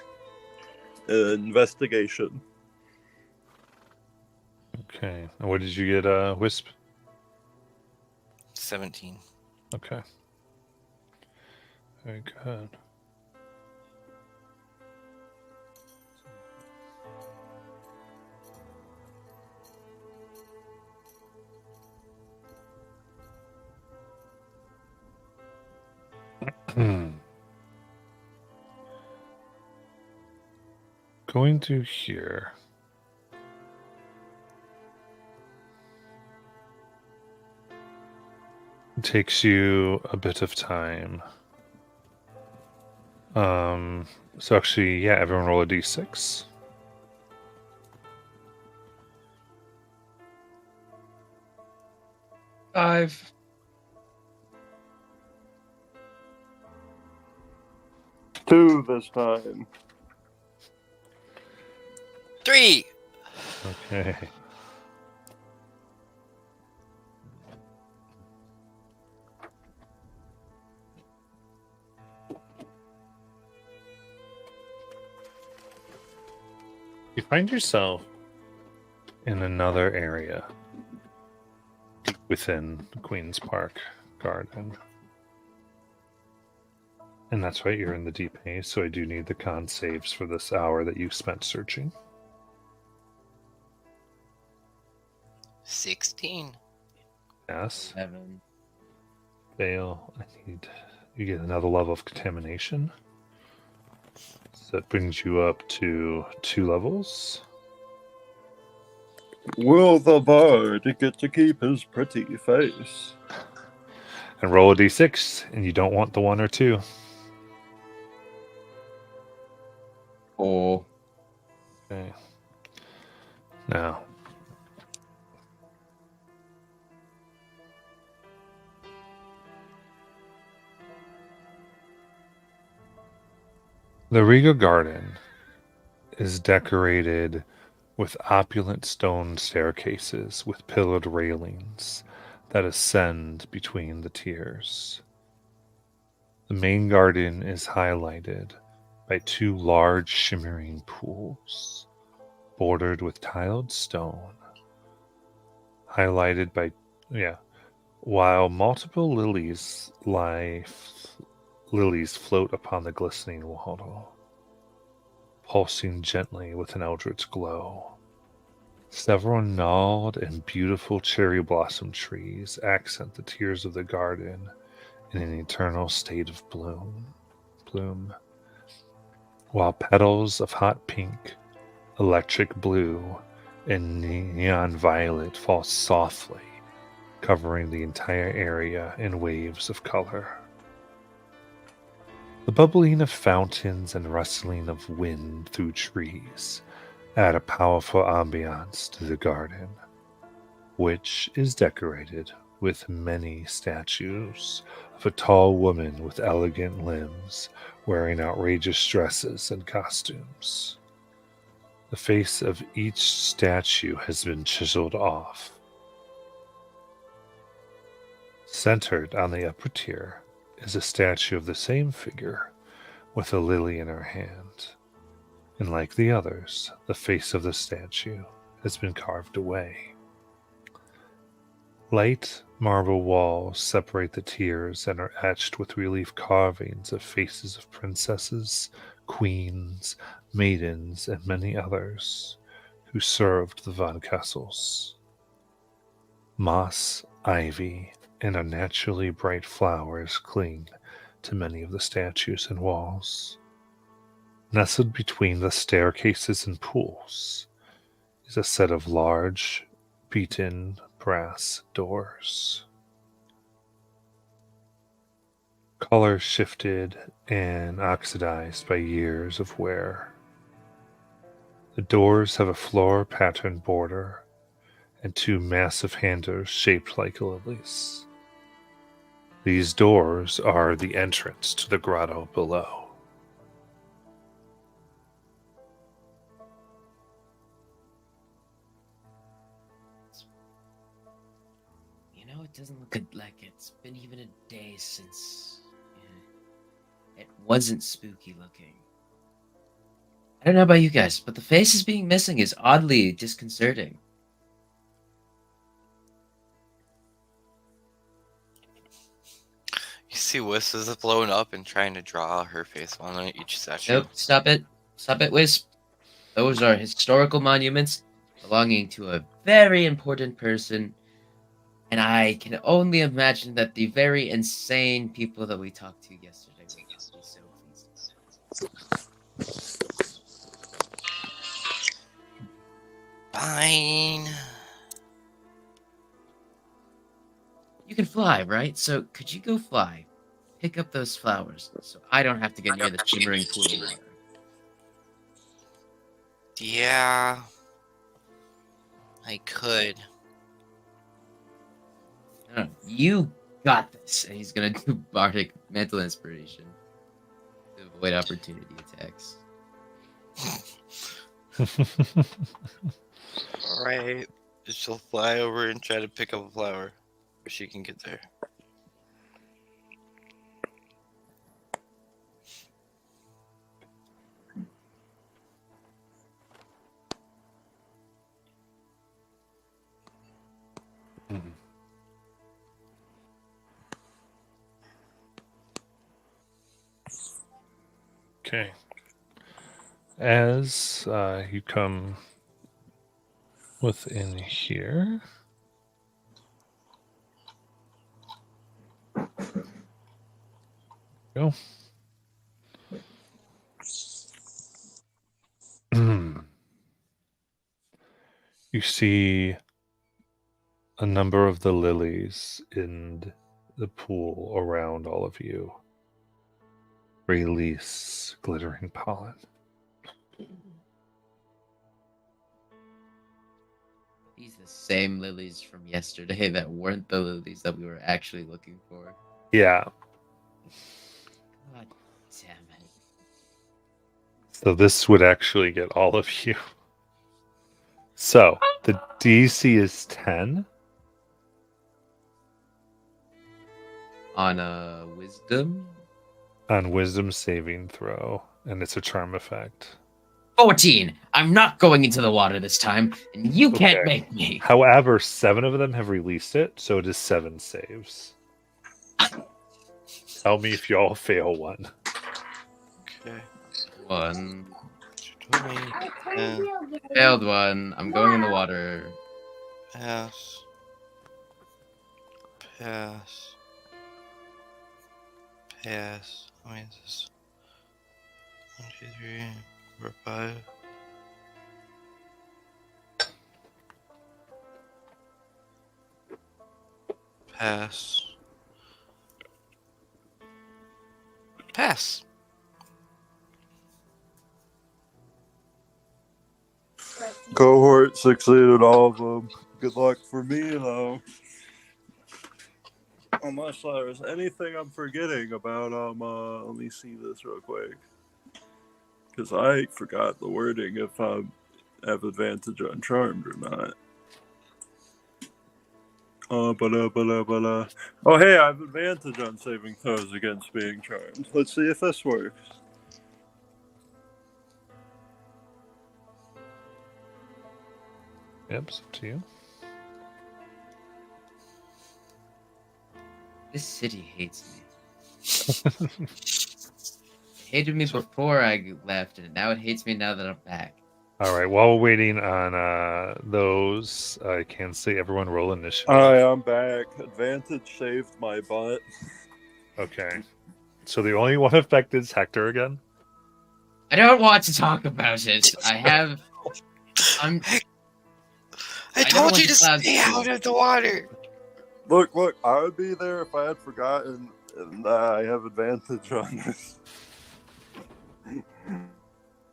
Investigation. Okay. And what did you get, Wisp? 17. Okay. Very good. Going through here. It takes you a bit of time. So actually, yeah, everyone roll a d6. 5. 2 this time. 3! Okay. You find yourself in another area within Queen's Park Garden. And that's right, you're in the deep haze, so I do need the con saves for this hour that you spent searching. 16. Yes. 7. Fail. I need you get another level of contamination. So that brings you up to 2 levels. Will the bard get to keep his pretty face? And roll a d6, and you don't want the 1 or 2. 4. Okay. Now. The Regal Garden is decorated with opulent stone staircases with pillared railings that ascend between the tiers. The main garden is highlighted by 2 large shimmering pools, bordered with tiled stone, highlighted by, while multiple lilies float upon the glistening water, pulsing gently with an eldritch glow. Several gnarled and beautiful cherry blossom trees accent the tiers of the garden in an eternal state of bloom, while petals of hot pink, electric blue, and neon violet fall softly, covering the entire area in waves of color. The bubbling of fountains and rustling of wind through trees add a powerful ambiance to the garden, which is decorated with many statues of a tall woman with elegant limbs wearing outrageous dresses and costumes. The face of each statue has been chiseled off. Centered on the upper tier is a statue of the same figure with a lily in her hand. And like the others, the face of the statue has been carved away. Light marble walls separate the tiers and are etched with relief carvings of faces of princesses, queens, maidens, and many others who served the Von Kessels. Moss, ivy, and unnaturally bright flowers cling to many of the statues and walls. Nestled between the staircases and pools is a set of large, beaten brass doors. Color shifted and oxidized by years of wear. The doors have a floral patterned border and 2 massive handles shaped like lilies. These doors are the entrance to the grotto below. It doesn't look like it's been even a day since it wasn't spooky looking. I don't know about you guys, but the faces being missing is oddly disconcerting. see Wisp is blowing up and trying to draw her face on each statue. Nope, stop it. Stop it, Wisp. Those are historical monuments belonging to a very important person. And I can only imagine that the very insane people that we talked to yesterday will not be so pleased. Fine. You can fly, right? So could you go fly? Pick up those flowers so I don't have to get near the shimmering pool of water. Yeah. I could. No, you got this. And he's gonna do bardic mental inspiration to avoid opportunity attacks. Alright. She'll fly over and try to pick up a flower. If she can get there. Mhm. Okay. As you come within here, go. You see a number of the lilies in the pool around all of you release glittering pollen. These are the same lilies from yesterday that weren't the lilies that we were actually looking for. Yeah. God damn it. So this would actually get all of you. So the DC is 10. On a wisdom? On wisdom saving throw, and it's a charm effect. 14! I'm not going into the water this time, and you can't Okay. make me! However, 7 of them have released it, so it is 7 saves. Tell me if y'all fail one. Okay. 1. 20. Failed 1. I'm going in the water. Pass. Pass. Pass. How many is this? 1, 2, 3, 4, 5. Pass. Pass. Cohort succeeded all of them. Good luck for me, though. Unless there's anything I'm forgetting about, let me see this real quick. Because I forgot the wording if I have advantage on Charmed or not. Oh, hey, I have advantage on saving throws against being charmed. Let's see if this works. Yep, it's up to you. This city hates me. It hated me before I left, and now it hates me now that I'm back. All right, while we're waiting on those, I can say everyone roll initiative. Hi, I'm back. Advantage saved my butt. Okay. So the only one affected is Hector again? I don't want to talk about it. I don't told want you the to clouds stay to- out of the water. Look, I would be there if I had forgotten, and I have advantage on this.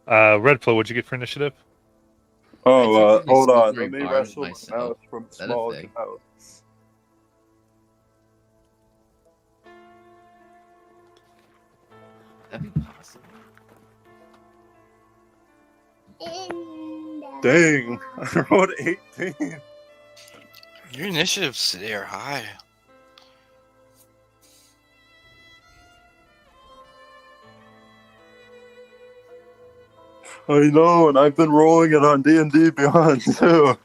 Redflow, what'd you get for initiative? Oh, technically hold on. silvering Let me bars wrestle my myself. mouse from Is that a small thing? cow. That'd be possible. Dang, I rolled 18. Your initiatives today are high. I know, and I've been rolling it on D&D Beyond, too.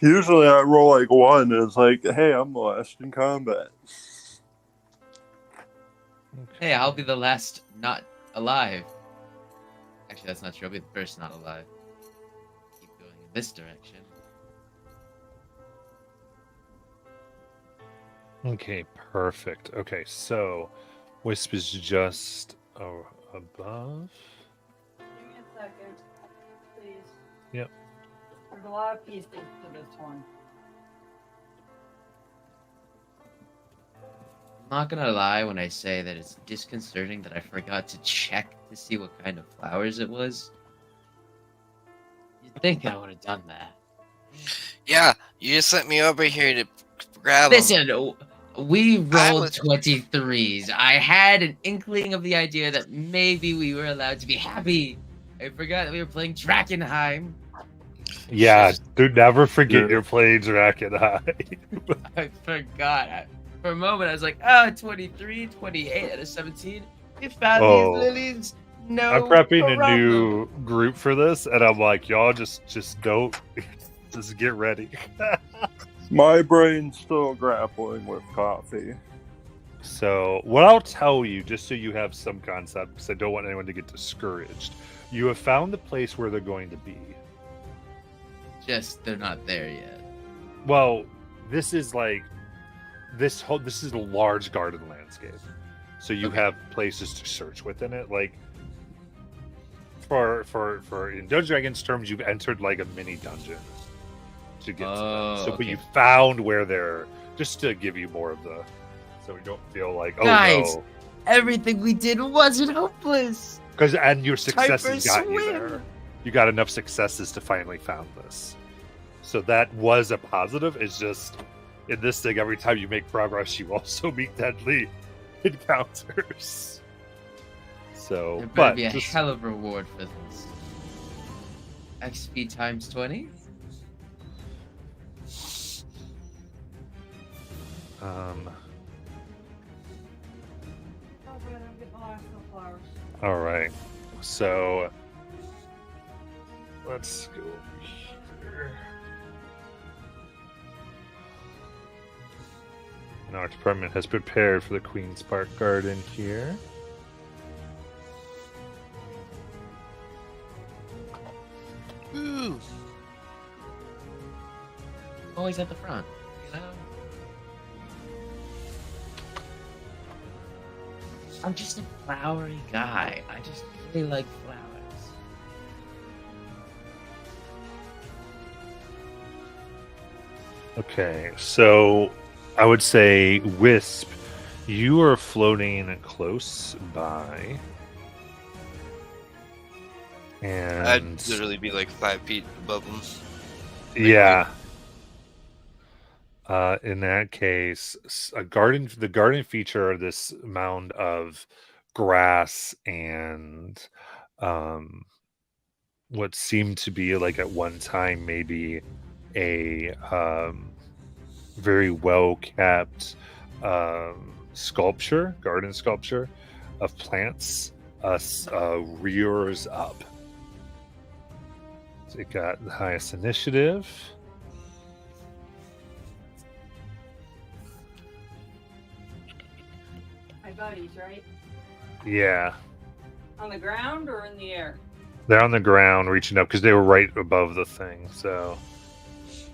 Usually I roll like 1, and it's like, hey, I'm the last in combat. Hey, I'll be the last not alive. Actually, that's not true. I'll be the first not alive. Keep going in this direction. Okay, perfect. Okay, so Wisp is just above. Give me a second, please. Yep. There's a lot of pieces to this one. I'm not gonna lie when I say that it's disconcerting that I forgot to check to see what kind of flowers it was. You'd think I would have done that. Yeah, you just sent me over here to grab 'em. Listen, we I rolled was- 23s. I had an inkling of the idea that maybe we were allowed to be happy. I forgot that we were playing Drakkenheim. Yeah, Just- dude, never forget Yeah. your playing Drakkenheim. I forgot. For a moment, I was like, oh, 23, 28 out of 17. We found Oh. these lilies. No I'm prepping a problem. new group for this, and I'm like, y'all just don't, just get ready. My brain's still grappling with coffee. So, what I'll tell you, just so you have some concept, because I don't want anyone to get discouraged, you have found the place where they're going to be. Just, they're not there yet. Well, this is like this is a large garden landscape, so you Okay. have places to search within it. Like for in Dungeons & Dragons terms, you've entered like a mini dungeon to get to them. So, but okay. you found where they're, just to give you more of the, so we don't feel like, oh Guys. no, Everything we did wasn't hopeless. because and your Time for a successes got you swim. there. You got enough successes to finally found this. So that was a positive. It's just in this thing, every time you make progress, you also meet deadly encounters. So, There better but be a just, hell of a reward for this. XP times 20? um, Oh, good, I'm getting the last of the flowers. all right. So let's go over here. And our department has prepared for the Queen's Park Garden here. Ooh. Always at the front, you know? I'm just a flowery guy. I just really like flowers. Okay, so I would say Wisp, you are floating close by. And I'd literally be like 5 feet above them. yeah. In that case, the garden feature this mound of grass and what seemed to be like at one time maybe a very well kept garden sculpture of plants rears up. So it got the highest initiative. My buddies, right? Yeah, On the ground or in the air? they're on the ground reaching up because they were right above the thing. So,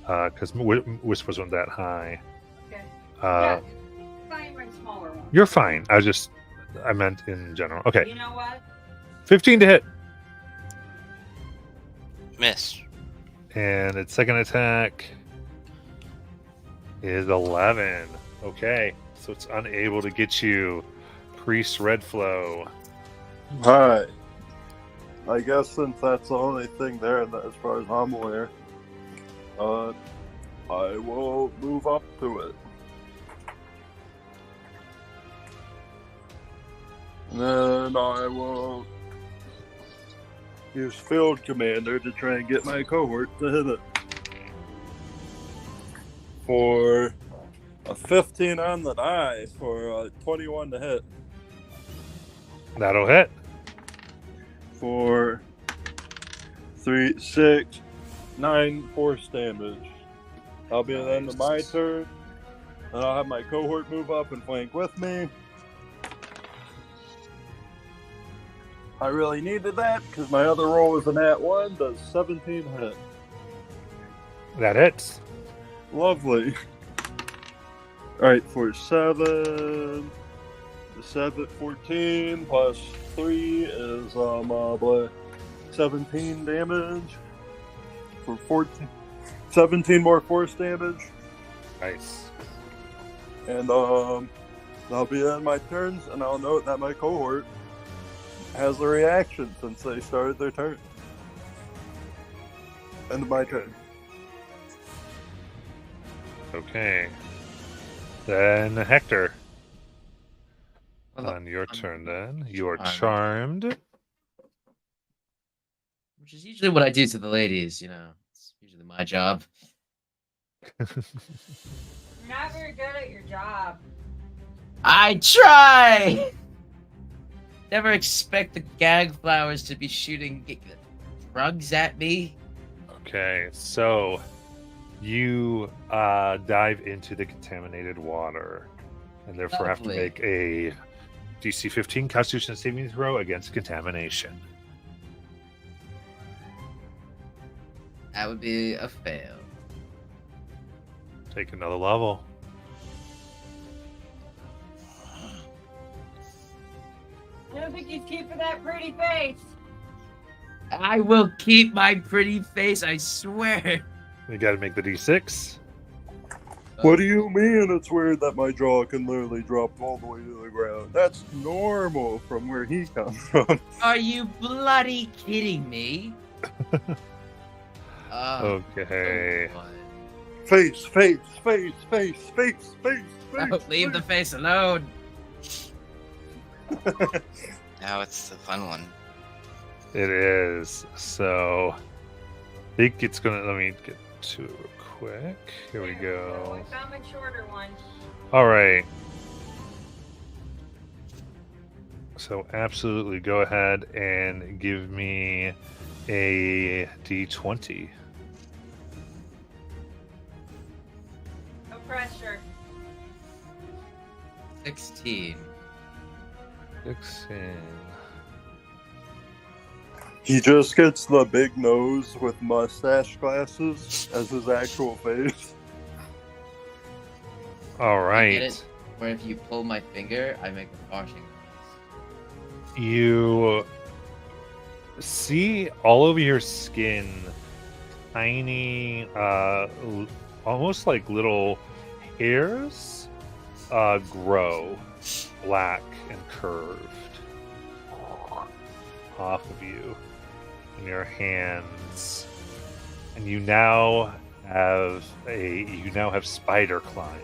because Wisp wasn't that high. Okay. Uh, Yeah, find my smaller one. You're fine. I meant in general. Okay, You know what? 15 to hit, Miss. and its second attack is 11. Okay, so it's unable to get you. Priest Redflow. Hi. I guess since that's the only thing there, that as far as I'm aware, I will move up to it. And then I will use Field Commander to try and get my cohort to hit it. For a 15 on the die for a 21 to hit. That'll hit. For 3, 6, 9 force damage. I'll be at the end of my turn. And I'll have my cohort move up and flank with me. I really needed that because my other roll was a nat 1. Does 17 hit? That hits. Lovely. Alright, for 7. 14 plus 3 is 17 damage. For 17 more force damage. Nice. And I'll be in my turns, and I'll note that my cohort has a reaction since they started their turn. End of my turn. Okay. Then Hector. Well, On your I'm turn, then. You are charmed. charmed. Which is usually what I do to the ladies, It's usually my job. You're not very good at your job. I try! Never expect the gag flowers to be shooting drugs at me. Okay, so you dive into the contaminated water and therefore have to Lovely. make a DC 15 Constitution saving throw against contamination. That would be a fail. Take another level. I don't think he's keeping that pretty face. I will keep my pretty face, I swear. You got to make the D6. What do you mean it's weird that my jaw can literally drop all the way to the ground? That's normal from where he comes from. Are you bloody kidding me? Okay. Oh, Face. leave the face alone. Now it's the fun one. It is. So, I think it's going to. Let me get to it real quick. Here we go. We found a shorter one. All right. So, absolutely go ahead and give me a D20. No pressure. 16. 16. He just gets the big nose with mustache glasses as his actual face. All I get right. it? Where if you pull my finger, I make a washing noise. You see all over your skin tiny, almost like little hairs grow, black and curved off of you in your hands, and you now have spider climb.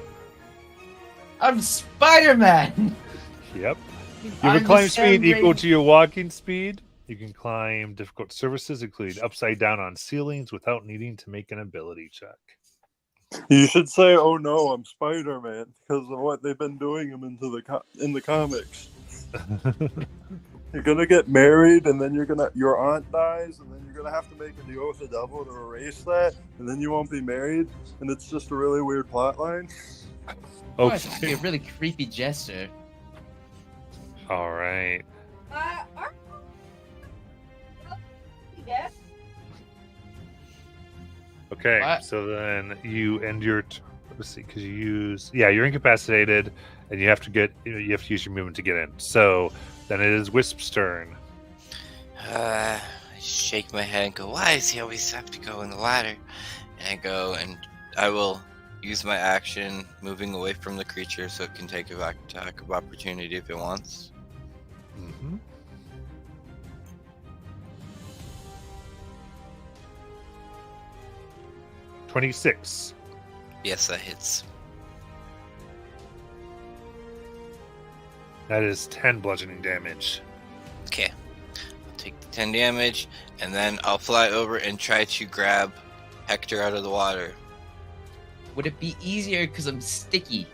I'm Spider-Man! Yep. You have I'm a the climb speed Sam equal Raimi- to your walking speed. You can climb difficult surfaces, including upside down on ceilings, without needing to make an ability check. You should say, "Oh no, I'm Spider-Man," because of what they've been doing him in the comics. You're gonna get married, and then your aunt dies, and then you're gonna have to make a deal with the devil to erase that, and then you won't be married, and it's just a really weird plot line. Oh, it's gonna be a Okay. really creepy gesture. All right. Are yes. Okay. What? So then you end your. Let's see, because you're incapacitated, and you have to use your movement to get in. So then it is Wisp's turn. I shake my head and go, why does he always have to go in the ladder? And I go and I will use my action moving away from the creature so it can take a back attack of opportunity if it wants. Mm-hmm. $26. Yes, that hits. That is 10 bludgeoning damage. Okay. I'll take the 10 damage and then I'll fly over and try to grab Hector out of the water. Would it be easier because I'm sticky?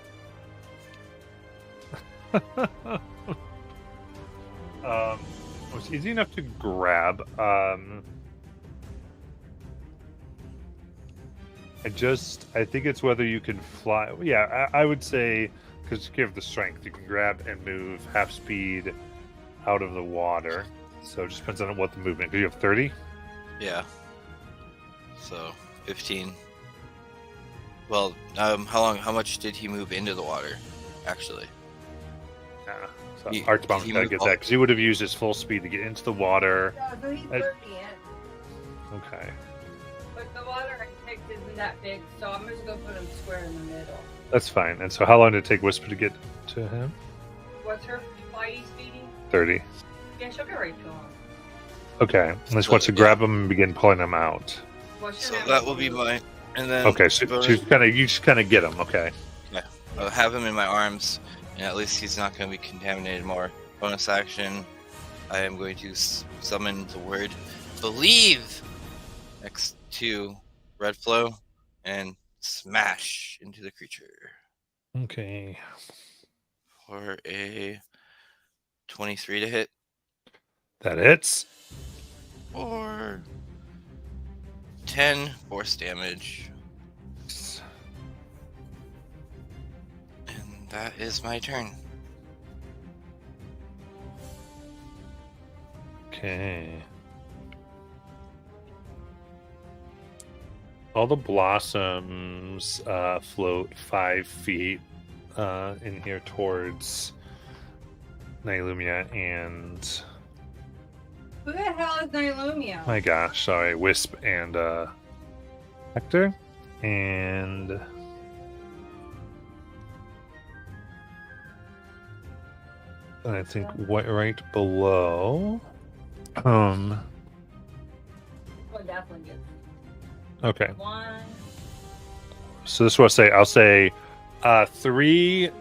It's easy enough to grab. I think it's whether you can fly. Yeah, I would say, because you have the strength, you can grab and move half speed out of the water. So it just depends on what the movement. Do you have 30? Yeah. So 15. Well, how much did he move into the water, actually? Yeah. So He- Archbound he gotta moved get all- that because he would have used his full speed to get into the water. Yeah, so he's I- 30 in. Okay. But the water I picked isn't that big, so I'm just gonna put him square in the middle. That's fine. And so how long did it take Whisper to get to him? What's her flighty speedy? 30. Yeah, she'll get right to him. Okay. Unless wants to grab him and begin pulling him out. Well, she So doesn't that have will to be move. mine. And then Okay, so you just kind of get him. Okay. I'll have him in my arms, and at least he's not going to be contaminated more. Bonus action, I am going to summon the word believe next to Red Flow and smash into the creature Okay. for a 23 to hit That hits. or 10 force damage. And that is my turn. Okay. All the blossoms float 5 feet in here towards Nylumia and Who the hell is Nylumia? my gosh, sorry, Wisp and Hector. And I think right below. Well, definitely gets Okay. one. So this is what I'll say 3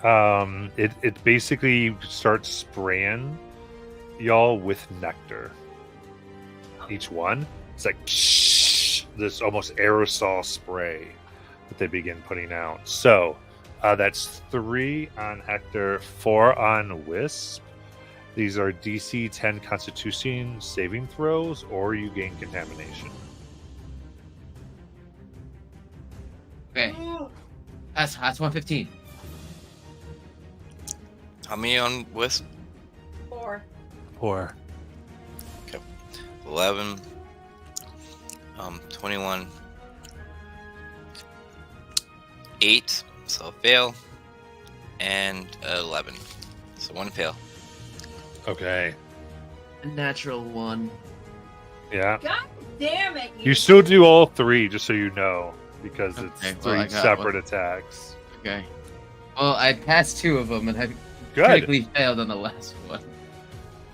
it basically starts spraying y'all with nectar. Each one. It's like this almost aerosol spray that they begin putting out. So that's 3 on Hector, 4 on Wisp. These are DC 10 Constitution saving throws, or you gain contamination. Okay. That's 115. How many on Wisp? 4. 4. 11, 21, 8, so fail, and 11, so 1 fail. Okay. A natural 1. Yeah. God damn it! You still do all 3, just so you know, because it's Okay, 3 well, I got separate one. attacks. Okay. Well, I passed 2 of them and I Good. critically failed on the last one.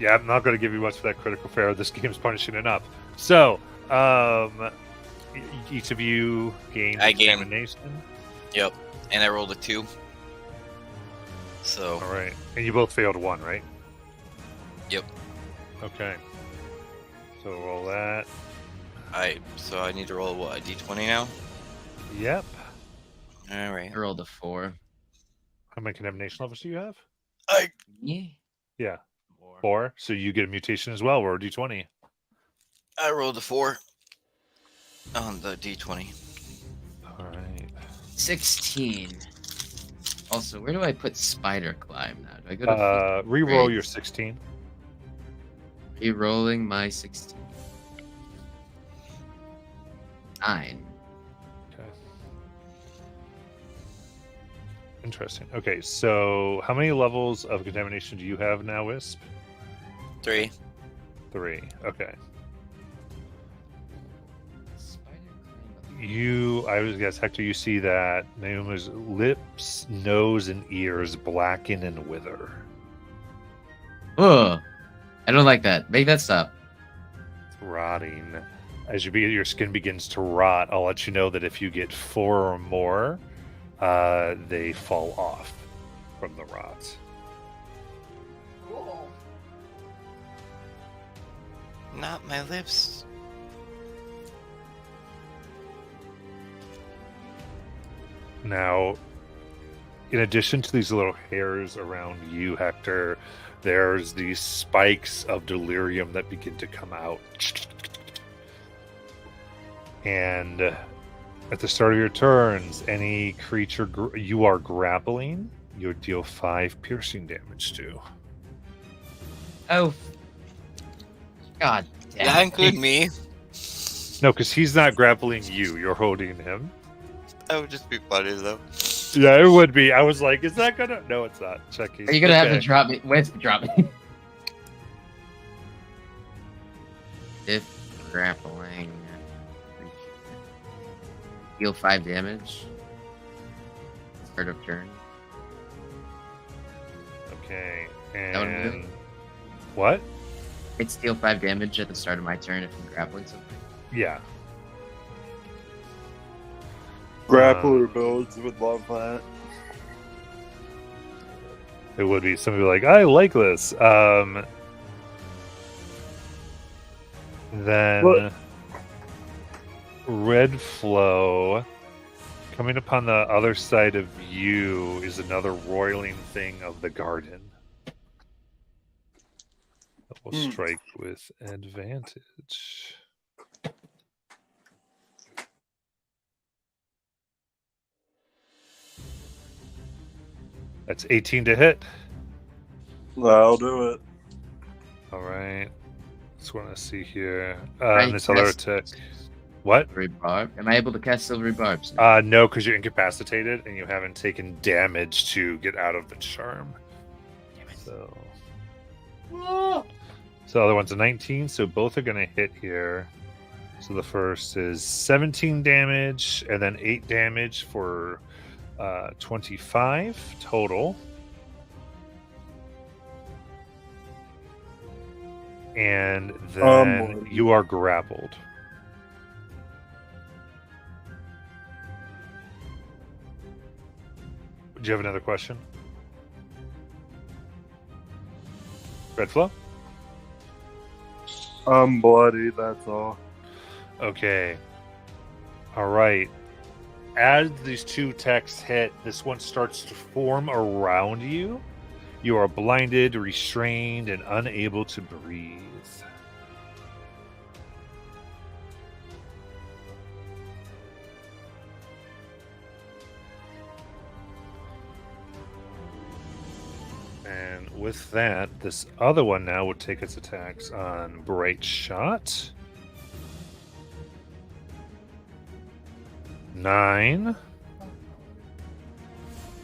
Yeah, I'm not going to give you much for that critical fail. This game's punishing enough. So, each of you gain I gain. contamination. Yep, and I rolled a 2. So, All right, and you both failed 1, right? Yep. Okay. So roll that. I need to roll what, a d20 now? Yep. Alright. I rolled a 4. How many contamination levels do you have? Yeah. Yeah, 4. So you get a mutation as well, or a d20. I rolled a 4 on the d20. All right. 16. Also, where do I put spider climb now? Do I go to Reroll Great. your 16. re-rolling my 16? 9. Okay. Interesting. Okay, so how many levels of contamination do you have now, Wisp? 3. 3. Okay. Spider climb. I was guess, Hector, you see that Nauma's lips, nose, and ears blacken and wither. Ugh. I don't like that. Make that stop. Rotting. As your skin begins to rot, I'll let you know that if you get 4 or more, they fall off from the rot. Cool. Not my lips. Now, in addition to these little hairs around you, Hector, there's these spikes of delirium that begin to come out. And At the start of your turns, any creature you are grappling, you would deal 5 piercing damage to. Oh, God damn. That include me? No, because he's not grappling you. You're holding him. That would just be funny though. Yeah, it would be. I was like, is that gonna? No, it's not. Checking. Are you gonna have to Okay. drop me? Wait, drop me. If grappling, deal 5 damage. Start of turn. Okay. That would do And what? It's deal 5 damage at the start of my turn if I'm grappling something. Yeah. Grappler builds would love that. It would be somebody like, I like this. Then What? Red Flow coming upon the other side of you is another roiling thing of the garden. That will strike with advantage. That's 18 to hit. I'll do it. All right. Just want to see here. Right, This other yes. attack. What? Silvery barb. Am I able to cast silvery barbs? No, because you're incapacitated and you haven't taken damage to get out of the charm. Damn it. So the other one's a 19, so both are going to hit here. So the first is 17 damage, and then 8 damage for 25 total. And then you are grappled. Do you have another question? Red Flow? I'm bloody, that's all. Okay. All right. As these two texts hit, this one starts to form around you. You are blinded, restrained, and unable to breathe. And with that, this other one now would take its attacks on Bright Shot. 9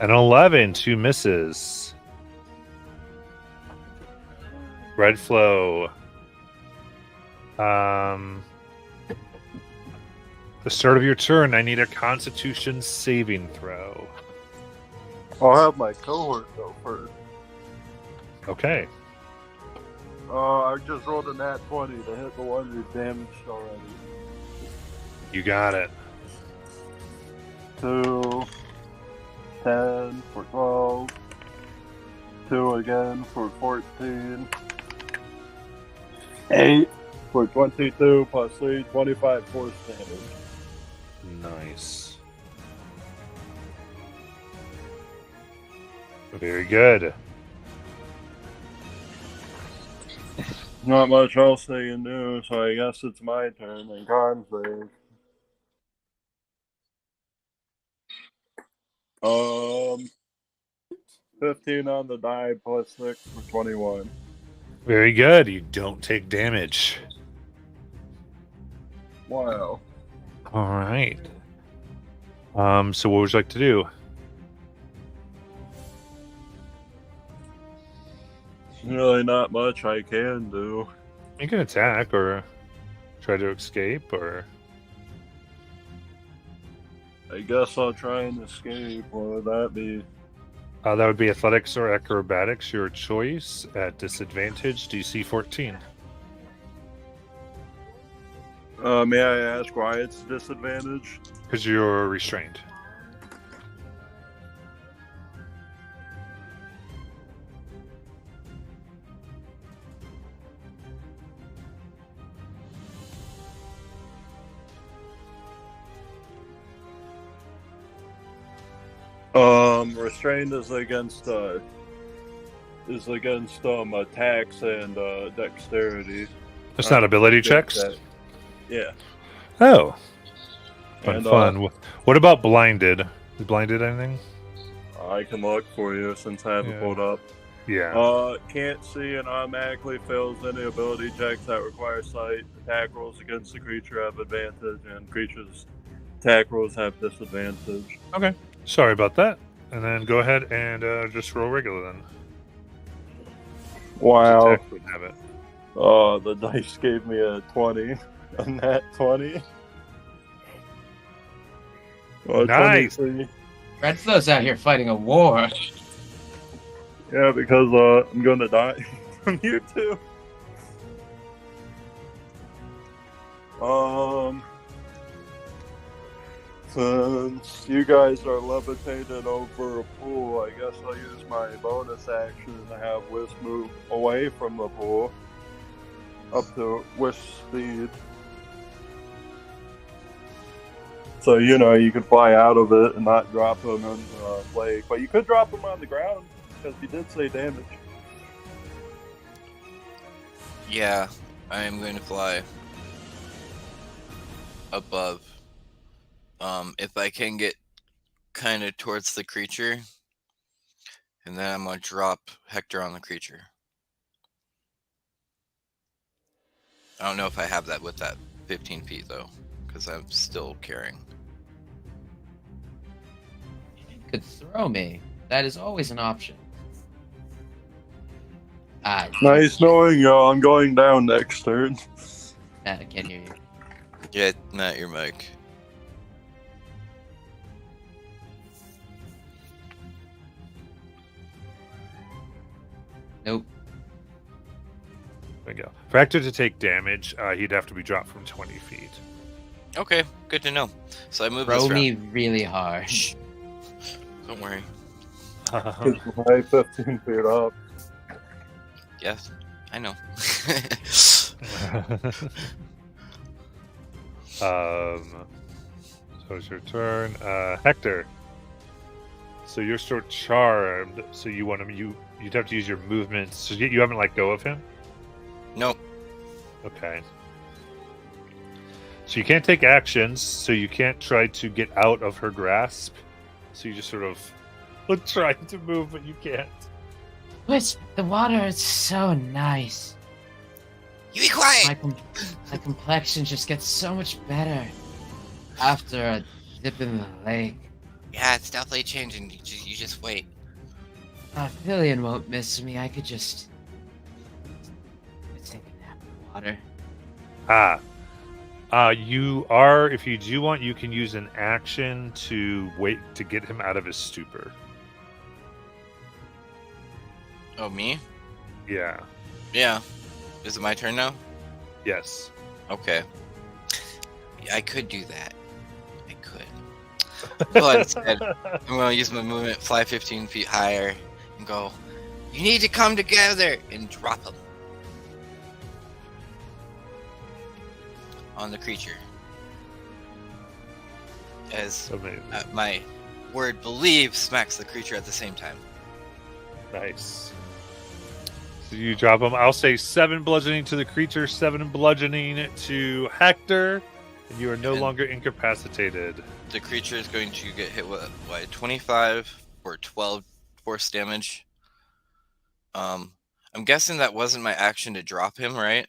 and 11, 2 misses. Red Flow. The start of your turn, I need a Constitution saving throw. I'll have my cohort go first. Okay. I just rolled a nat 20 to hit the one who's damaged already. You got it. 2, 10 for 12, 2 again for 14, 8 for 22 plus 3, 25 force damage. Nice. Very good. Not much else they can do, so I guess it's my turn and con save. 15 on the die plus 6 for 21. Very good. You don't take damage. Wow. All right. So what would you like to do? Really not much I can do. You can attack or try to escape or... I guess I'll try and escape. What would that be? that would be athletics or acrobatics, your choice, at disadvantage, DC 14. May I ask why it's disadvantage? Because you're restrained. Restrained is against attacks and dexterity. It's not ability checks? Yeah. Oh. Fun, And, fun. What about blinded? Is blinded anything? I can look for you since I have it Yeah. pulled up. Yeah. Can't see and automatically fails any ability checks that require sight. Attack rolls against the creature have advantage, and creatures' attack rolls have disadvantage. Okay. Sorry about that. And then go ahead and just roll regular then. Wow. Attack would have it. The dice gave me a 20. A nat 20. Nice. 23. Redflow's out here fighting a war. Yeah, because I'm gonna die from you too. Since you guys are levitated over a pool, I guess I'll use my bonus action to have Wisp move away from the pool up to Wisp speed. So, you know, you could fly out of it and not drop him in the lake. But you could drop him on the ground, because he did say damage. Yeah, I am going to fly above. If I can get kind of towards the creature, and then I'm going to drop Hector on the creature. I don't know if I have that with that 15 feet, though, because I'm still carrying. You could throw me. That is always an option. Nice knowing you. I'm going down next turn. I can't hear you. Yeah, not your mic. Nope. There we go. For Hector to take damage, he'd have to be dropped from 20 feet. Okay, good to know. So I move Throw this me round. really hard. Shh. Don't worry. It's right 15 feet up. Yes, I know. So it's your turn. Hector. So you're still charmed, so you want him, you'd have to use your movement. So you haven't let go of him? Nope. Okay. So you can't take actions, so you can't try to get out of her grasp. So you just sort of try to move, but you can't. Wisp, the water is so nice. You be quiet! My complexion just gets so much better after a dip in the lake. Yeah, it's definitely changing. You just wait. Villian won't miss me. I could just take a nap in the water. You are, if you do want, you can use an action to wait to get him out of his stupor. Oh, me? Yeah. Yeah. Is it my turn now? Yes. Okay. I could do that. I could. But instead, I'm going to use my movement, fly 15 feet higher, and go, you need to come together, and drop him on the creature. As Amazing. my word believe smacks the creature at the same time. Nice. So you drop him. I'll say 7 bludgeoning to the creature, 7 bludgeoning to Hector, and you are no And- longer incapacitated. The creature is going to get hit with 25 or 12 force damage. I'm guessing that wasn't my action to drop him, right?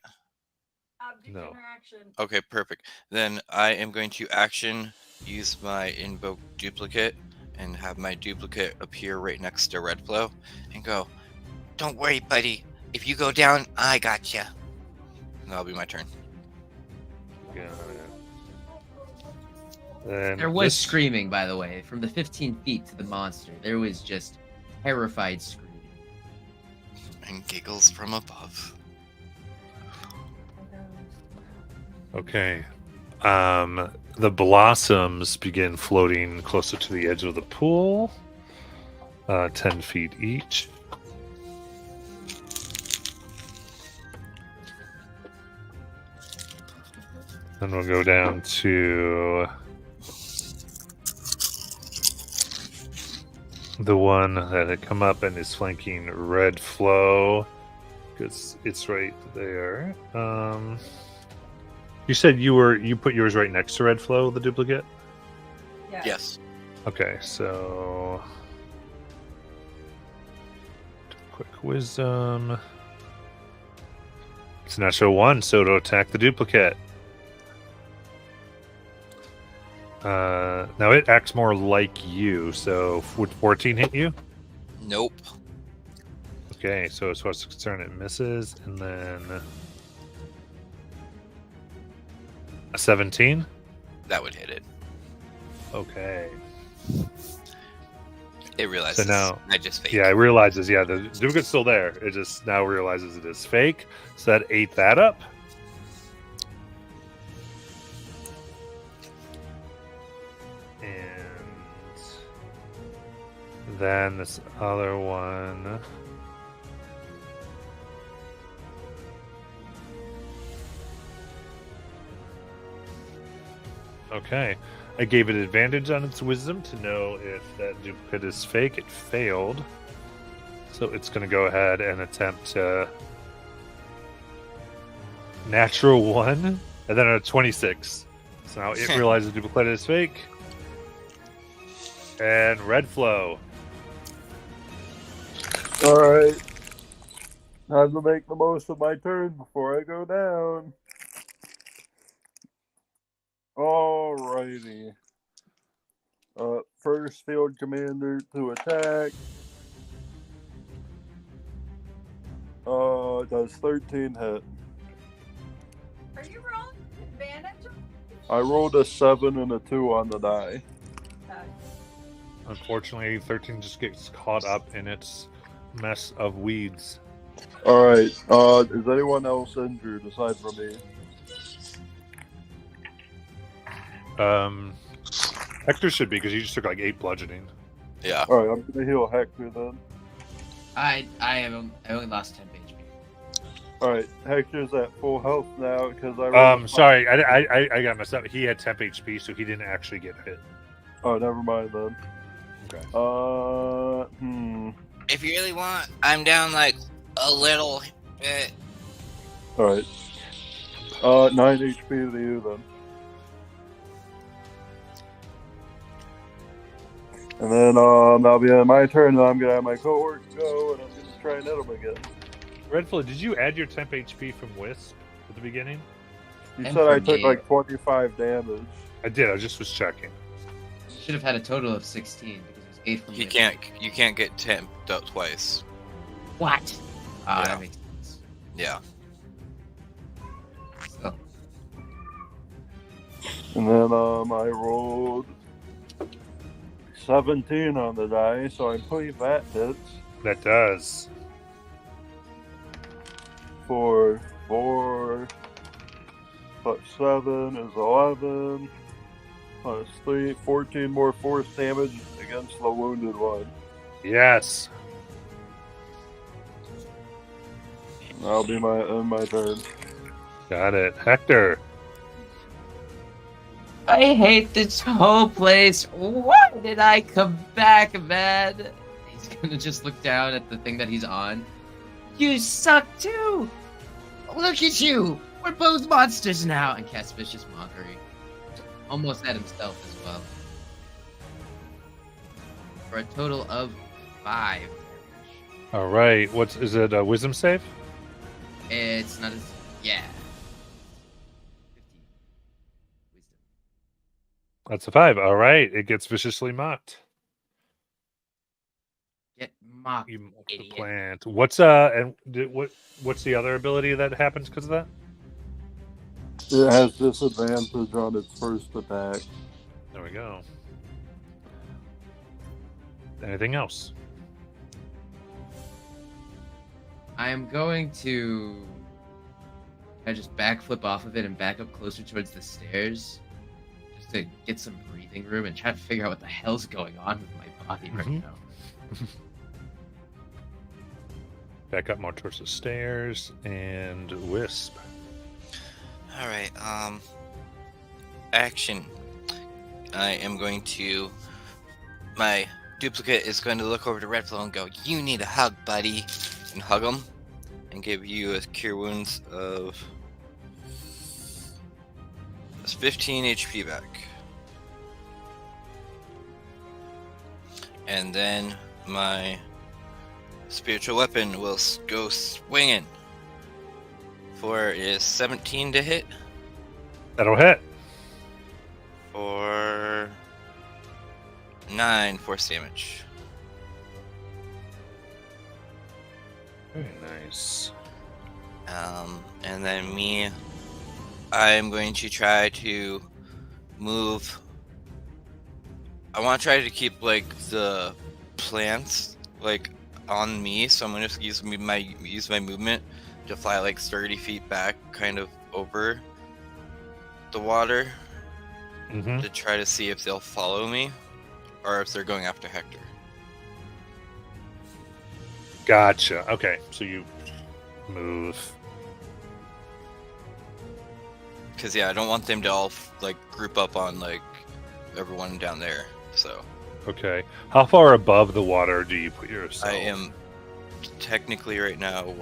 Object No. interaction. Okay, perfect. Then I am going to action use my invoke duplicate and have my duplicate appear right next to Redflow and go, don't worry, buddy. If you go down, I got you. And that'll be my turn. Yeah. And There was this- screaming, by the way, from the 15 feet to the monster. There was just terrified screaming. And giggles from above. Okay. The blossoms begin floating closer to the edge of the pool. 10 feet each. Then we'll go down to the one that had come up and is flanking Red Flow, because it's right there. You said you put yours right next to Red Flow, the duplicate? Yeah. Yes. Okay, so quick wisdom. It's an natural 1, so it'll attack the duplicate. Now it acts more like you, so would 14 hit you? Nope. Okay, so as far as concerned, it misses, and then a 17. That would hit it. Okay, It realizes. now- I just fake. yeah, it realizes. Yeah, the duplicate's still there. It just now realizes it is fake. So that ate that up. And then this other one. Okay. I gave it advantage on its wisdom to know if that duplicate is fake. It failed. So it's going to go ahead and attempt natural 1 and then a 26. So now it realizes the duplicate is fake. And red flow. Alright. Time to make the most of my turn before I go down. Alrighty. First field commander to attack. Does 13 hit. Are you rolling advantage? I rolled a 7 and a 2 on the die. Unfortunately, 13 just gets caught up in its mess of weeds. Alright, is anyone else injured aside from me? Hector should be because he just took like 8 bludgeoning. Yeah. Alright, I'm gonna heal Hector then. I only lost 10 HP. Alright, Hector's at full health now because I rolled Sorry, I got messed up. He had temp HP, so he didn't actually get hit. Oh, never mind then. Okay. If you really want, I'm down like a little bit. Alright. 9 HP to you then. And then that'll be my turn, and I'm gonna have my cohort go, and I'm gonna try and hit him again. Redflow, did you add your temp HP from Wisp at the beginning? You And said I for took me. like 25 damage. I did. I just was checking. Should have had a total of 16 because it was 8 from You me. can't get temped up twice. What? Yeah. That makes sense. Yeah. So, And then I rolled 17 on the die, so I believe that hits That does. for 4 plus 7 is 11 plus 3, 14 more force damage against the wounded one. Yes. That'll be my turn. Got it. Hector. I hate this whole place. Why did I come back, man? He's gonna just look down at the thing that he's on. You suck too! Look at you! We're both monsters now! And cast vicious mockery. Almost at himself as well. For a total of 5 damage. All right. Is it a wisdom save? It's not as. Yeah. 50 wisdom. That's a 5. All right. It gets viciously mocked. Get mocked. You mock the idiot. plant. What's the other ability that happens because of that? It has disadvantage on its first attack. There we go. Anything else? I am going to just backflip off of it and back up closer towards the stairs, just to get some breathing room and try to figure out what the hell's going on with my body right Mhm. now. Back up more towards the stairs and Wisp. All right. Action. I am going to. My duplicate is going to look over to Redflow and go, "You need a hug, buddy," and hug him, and give you a cure wounds of. That's 15 HP back. And then my spiritual weapon will go swinging. For is 17 to hit. That'll hit. For 9 force damage. Very nice. And then I'm going to try to move. I want to try to keep like the plants like on me, so I'm going to use my movement to fly like 30 feet back, kind of over the water, to try to see if they'll follow me or if they're going after Hector. Gotcha. Okay, so you move. Because I don't want them to all like group up on like everyone down there. So Okay. How far above the water do you put yourself? I am technically right now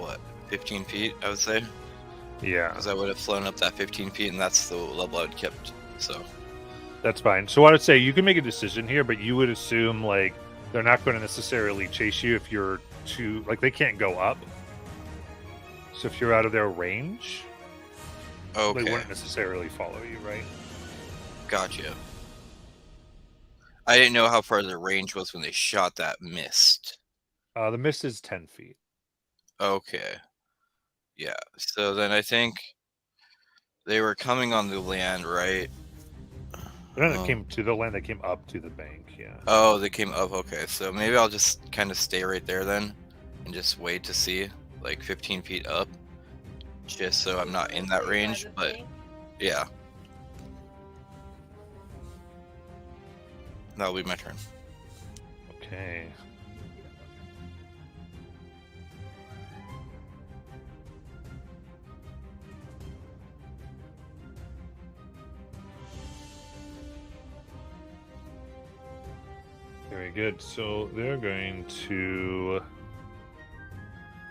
15 feet, I would say. Yeah. Because I would have flown up that 15 feet, and that's the level I'd kept. So That's fine. So I would say you can make a decision here, but you would assume like they're not going to necessarily chase you if you're too like they can't go up. So if you're out of their range, they wouldn't necessarily follow you, right? Gotcha. I didn't know how far their range was when they shot that mist. The mist is 10 feet. Okay. Yeah. So then I think they were coming on the land, right? They didn't came to the land, they came up to the bank, yeah. Oh, they came up. Okay, so maybe I'll just kind of stay right there then and just wait to see, like 15 feet up, just so I'm not in that range. But yeah, that'll be my turn. Okay. Very good. So they're going to,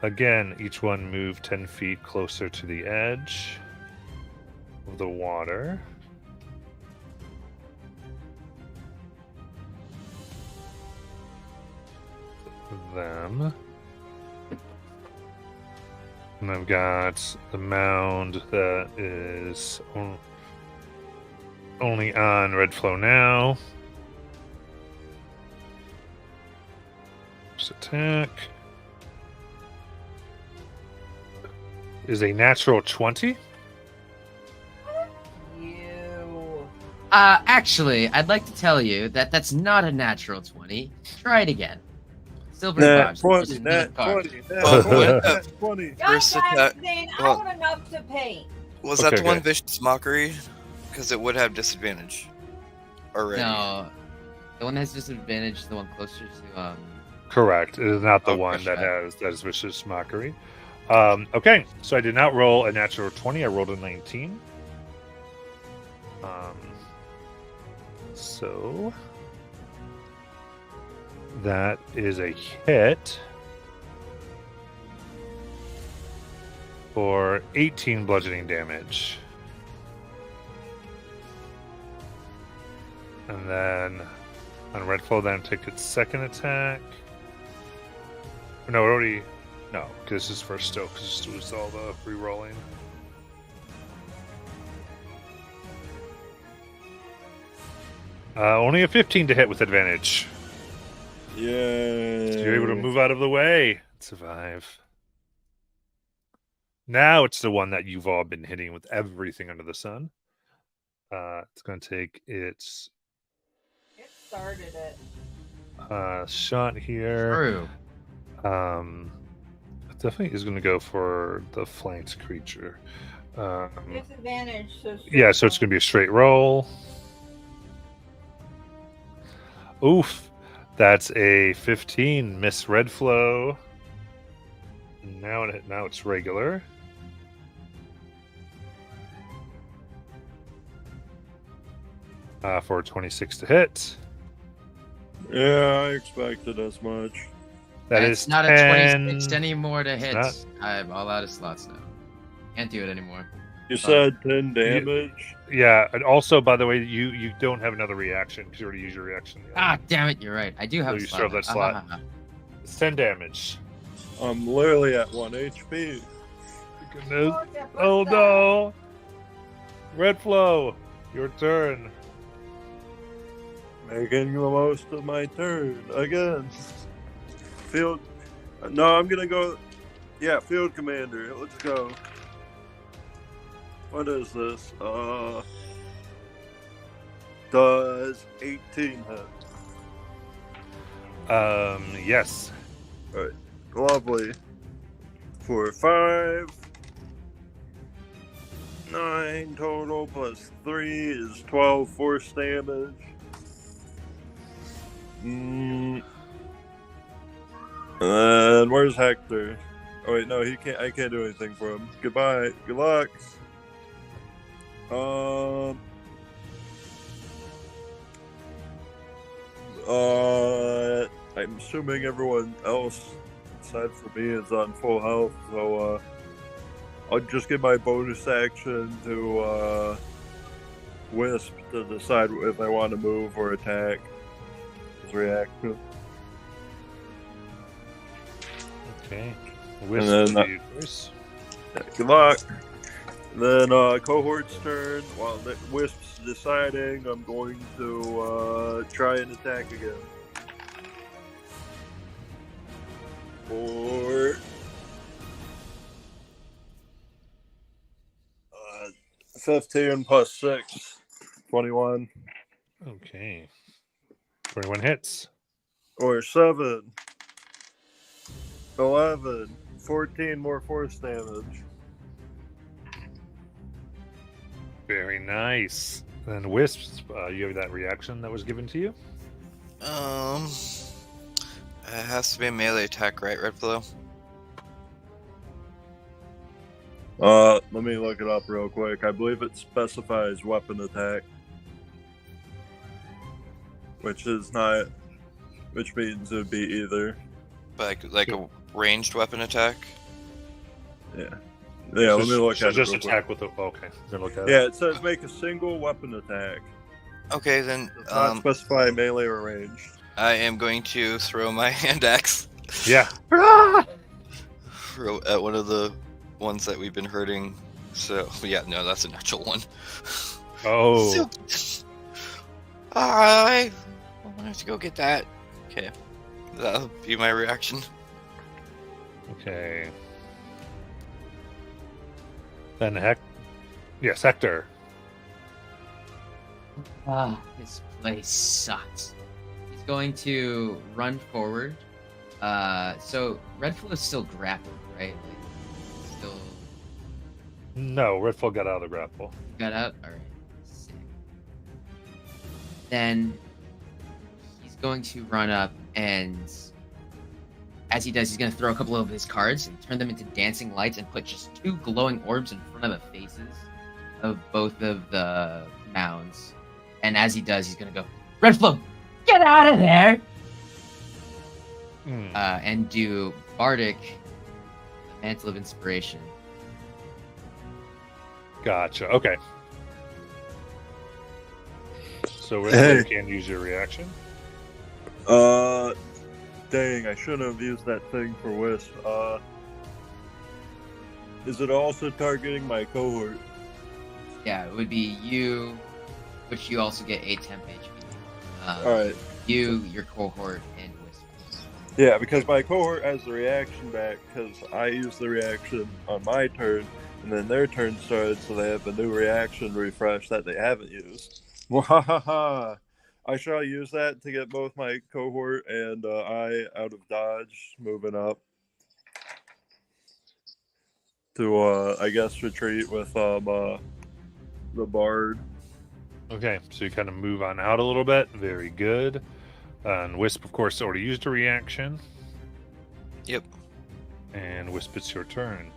again, each one move 10 feet closer to the edge of the water. Them. And I've got the mound that is only on red flow now. First attack is a natural 20. Actually, I'd like to tell you that that's not a natural 20. Try it again. Silver Nat Fox. 20, Nat 20, Oh, Nat 20. God First damn attack- it, Zane, I well- want enough to paint. Was that Okay, the one good. vicious mockery? Because it would have disadvantage already. No, the one that has disadvantage is the one closer to Correct. It is not the Okay. one that is vicious mockery. Okay, so I did not roll a natural 20. I rolled a 19. So that is a hit for 18 bludgeoning damage. And then on red flow, then take its second attack. No, it already. No, because this is first still, because it was all the re-rolling. Only a 15 to hit with advantage. Yeah. So you're able to move out of the way and survive. Now it's the one that you've all been hitting with everything under the sun. It's going to take its It started it. shot here. True. It definitely is going to go for the flanked creature. Disadvantage, so Yeah, so it's going to be a straight roll. Oof. That's a 15. Miss red flow. Now it's regular. For 26 to hit. Yeah, I expected as much. That's Is not 10. a 26 anymore to hit. not. I'm all out of slots now. Can't do it anymore. You said 10 damage. Yeah, and also, by the way, you don't have another reaction because you already used your reaction. Damn it, you're right. I do have So a you slot. still have that slot. It's 10 damage. I'm literally at 1 HP. Goodness. Oh no! Red Flow, your turn. Making the most of my turn again. Field. No, I'm gonna go. Yeah, Field Commander. Let's go. What is this? Does 18 hit? Yes. Alright, lovely. For 5. 9 total plus 3 is 12 force damage. And where's Hector? Oh wait, no, he can't. I can't do anything for him. Goodbye. Good luck. I'm assuming everyone else, aside from me, is on full health. So I'll just get my bonus action to Wisp to decide if I want to move or attack. His reaction. Okay. Wisp And then, you first. Good luck. Then cohort's turn. While the Wisp's deciding, I'm going to try and attack again. For 15 plus 6, 21. Okay. 21 hits. Or 7, 11, 14 more force damage. Very nice. Then Wisps, you have that reaction that was given to you? It has to be a melee attack, right, Red Flow? Let me look it up real quick. I believe it specifies weapon attack. Which means it would be either. Like a ranged weapon attack? Yeah. Yeah, let me look at it. Just real attack quick. with the. Okay. Then look at Yeah, it says make a single weapon attack. Okay, then Does not specify melee or ranged. I am going to throw my hand axe Yeah. at one of the ones that we've been hurting. So, yeah, no, that's a natural one. Oh. I have to go get that. Okay, that'll be my reaction. Okay. Then Hector. This place sucks. He's going to run forward. So Redflow is still grappled, right? Like, still No, Redfall got out of the grapple. got out. All right. Sick. Then he's going to run up, and as he does, he's going to throw a couple of his cards and turn them into dancing lights and put just 2 glowing orbs in front of the faces of both of the mounds. And as he does, he's going to go, Redflow, get out of there! And do Bardic, the Mantle of Inspiration. Gotcha. Okay. So Redfall can use your reaction. Dang, I shouldn't have used that thing for Wisp. Is it also targeting my cohort? Yeah, it would be you, which you also get a temp HP. Alright. You, your cohort, and Wisp. Yeah, because my cohort has the reaction back, because I used the reaction on my turn, and then their turn started, so they have a new reaction refresh that they haven't used. Mwahaha! I shall use that to get both my cohort and I out of dodge, moving up to, I guess, retreat with the bard. Okay, so you kind of move on out a little bit. Very good. And Wisp, of course, already used a reaction. Yep. And Wisp, it's your turn.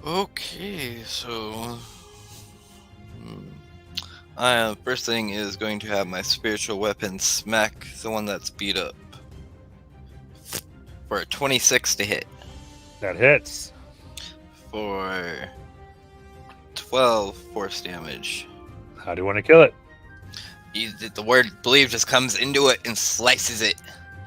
Okay, so first thing is going to have my spiritual weapon smack the one that's beat up for a 26 to hit. That hits. For 12 force damage. How do you want to kill it? The word believe just comes into it and slices it.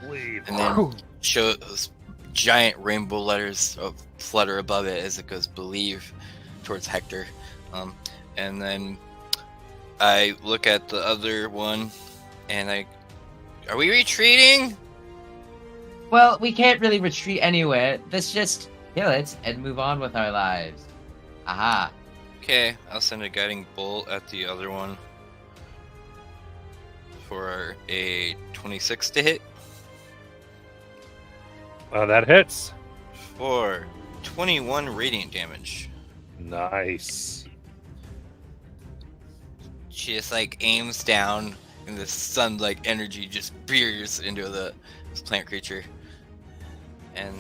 Bleed. And then shows giant rainbow letters flutter above it as it goes believe towards Hector. And then I look at the other one and are we retreating? Well, we can't really retreat anywhere. Let's just kill it and move on with our lives. Aha. Okay, I'll send a guiding bolt at the other one for a 26 to hit. That hits. For 21 radiant damage. Nice. She just aims down and the sun energy just beers into this plant creature. And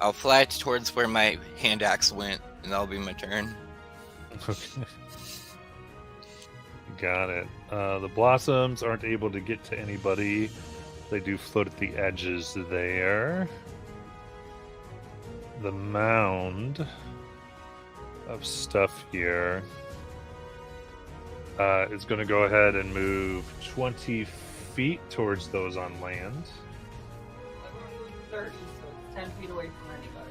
I'll fly towards where my hand axe went, and that'll be my turn. Okay. Got it. The blossoms aren't able to get to anybody. They do float at the edges there. The mound of stuff here is going to go ahead and move 20 feet towards those on land. Everyone moves 30, so it's 10 feet away from anybody.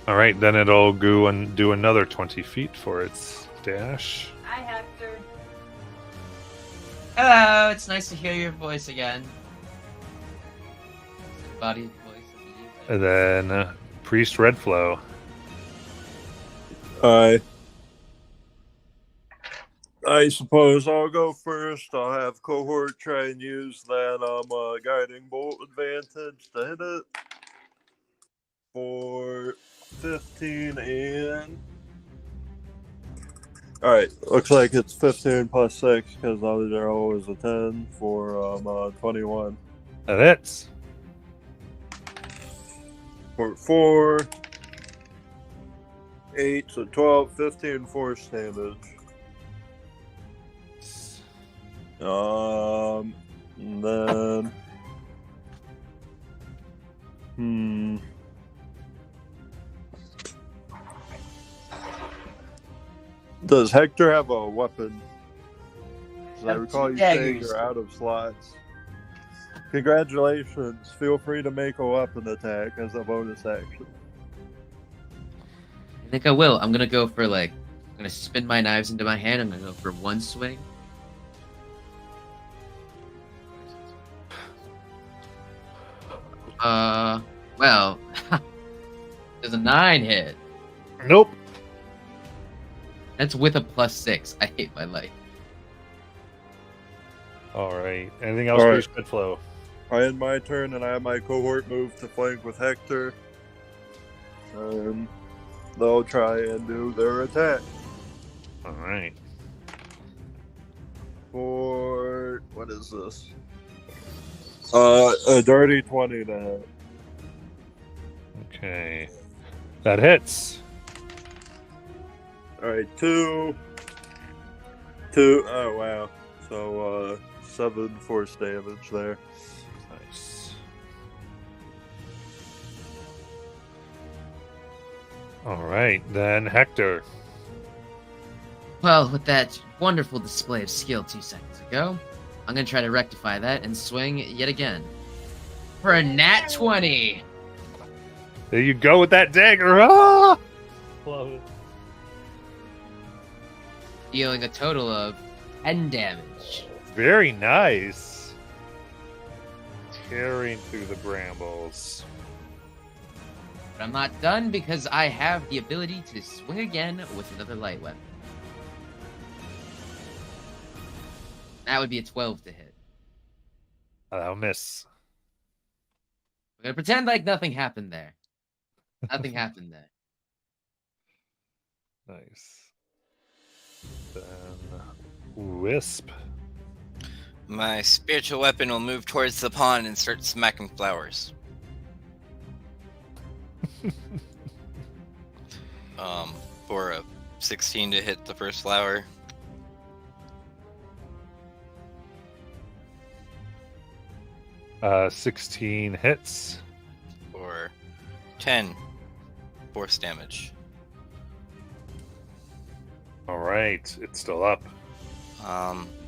All right, then it'll go and do another 20 feet for its dash. Hi, Hector. Hello, it's nice to hear your voice again. Body voice of the user. And then Priest Redflow. I suppose I'll go first. I'll have cohort try and use that guiding bolt advantage to hit it for 15 and. Alright, looks like it's 15 plus 6 because the other zero is a 10 for 21. That hits. For 4, 8, so 12, 15 force damage. And then. Does Hector have a weapon? As I recall you saying you're out of slots. Congratulations. Feel free to make a weapon attack as a bonus action. I think I will. I'm gonna go for I'm gonna spin my knives into my hand. I'm gonna go for one swing. Well, there's a 9 hit. Nope. That's with a +6. I hate my life. All right. Anything else, All right. Priest Redflow? I end my turn and I have my cohort move to flank with Hector. And they'll try and do their attack. All right. For what is this? A dirty 20 to hit. Okay. That hits. Alright, 2. Oh wow. So 7 force damage there. Nice. All right, then Hector. Well, with that wonderful display of skill 2 seconds ago, I'm gonna try to rectify that and swing yet again for a nat 20. There you go with that dagger. Ah! Love it. Dealing a total of 10 damage. Very nice. Tearing through the brambles. But I'm not done because I have the ability to swing again with another light weapon. That would be a 12 to hit. I'll miss. We're gonna pretend like nothing happened there. Nothing happened there. Nice. Then Wisp. My spiritual weapon will move towards the pond and start smacking flowers. For a 16 to hit the first flower. Uh, 16 hits. For 10 force damage. All right, it's still up.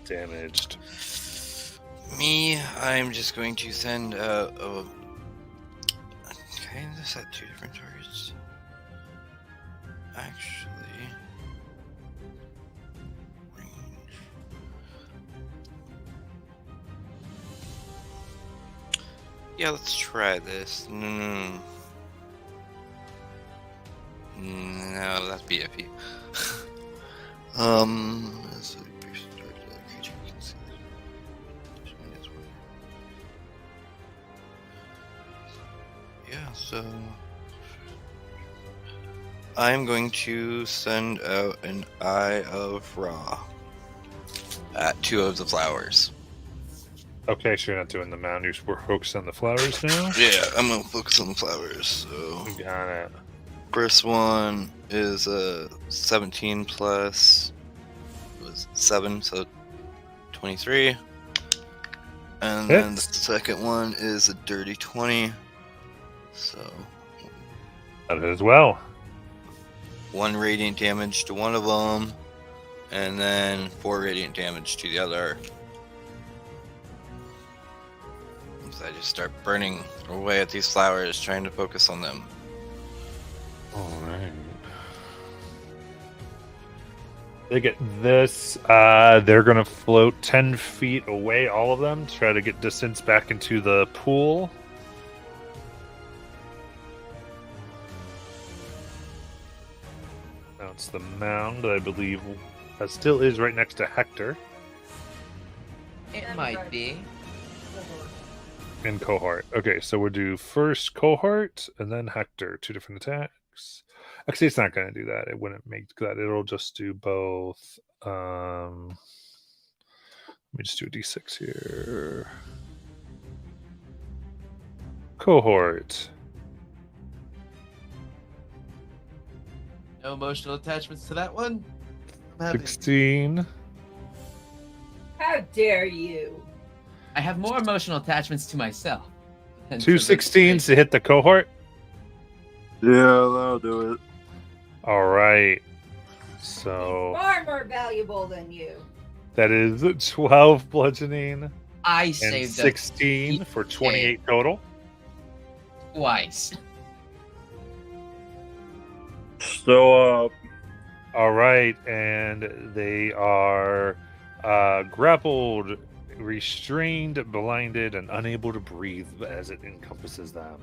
Damaged. Me, I'm just going to send okay, this had 2 different targets. Actually, range. Yeah, let's try this. No, that's BFE. That's a piercing target to other creature you can see. Yeah, so I'm going to send out an Eye of Ra at 2 of the flowers. Okay, so you're not doing the mound. We're focused on the flowers now. Yeah, I'm gonna focus on the flowers. So Got it. first one is a 17 plus was 7, so 23. And then the Hits. second one is a dirty 20. So That as well. 1 radiant damage to one of them, and then 4 radiant damage to the other. So I just start burning away at these flowers, trying to focus on them. All right. They get this. They're going to float 10 feet away, all of them, try to get distance back into the pool. Now it's the mound, I believe, that still is right next to Hector It might be. and Cohort. Okay, so we'll do first Cohort and then Hector. 2 different attacks. Actually, it's not going to do that. It wouldn't make that. It'll just do both. Let me just do a d6 here. Cohort. No emotional attachments to that one. I'm happy. 16. How dare you? I have more emotional attachments to myself. than 2 to the 16s to hit the Cohort. Yeah, that'll do it. All right. He's So far more valuable than you. that is 12 bludgeoning I and saved 16 for 28 total. twice. Still up. All right, and they are grappled, restrained, blinded, and unable to breathe as it encompasses them.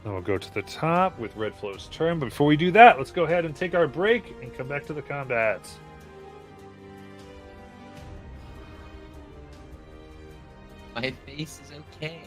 And we'll go to the top with Red Flow's turn. But before we do that, let's go ahead and take our break and come back to the combat. My face is okay.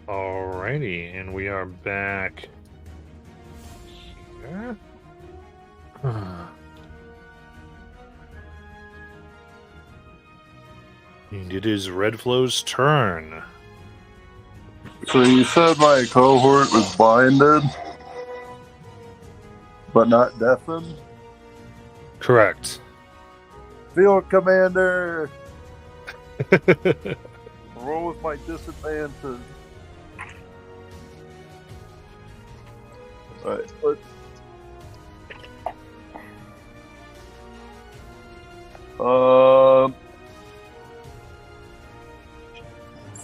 Alrighty, and we are back here. And it is Redflow's turn. So you said my cohort was blinded, but not deafened? Correct. Field Commander! Roll with my disadvantage. Alright, let's...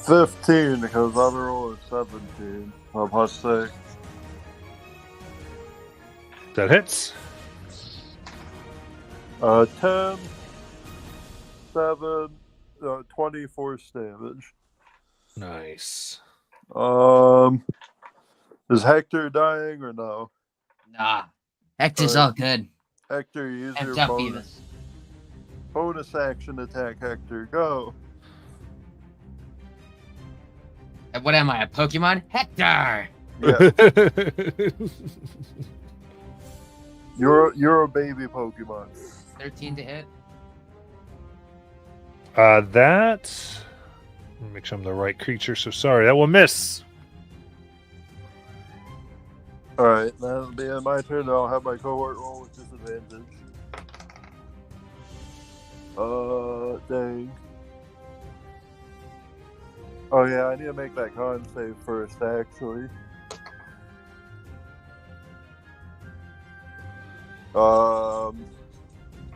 15, because I'm rolling 17. I'm plus 6. That hits. 10, 7, 20 force damage. Nice. Is Hector dying or no? Nah. Hector's Alright. all good. Hector, use And your tough even. bonus action attack, Hector. Go. And what am I, a Pokemon? Hector! Yeah, you're a baby Pokemon. 13 to hit. That. Make sure I'm the right creature. So sorry, that will miss. Alright, that'll be my turn. I'll have my cohort roll with disadvantage. Dang. Oh yeah, I need to make that con save first, actually.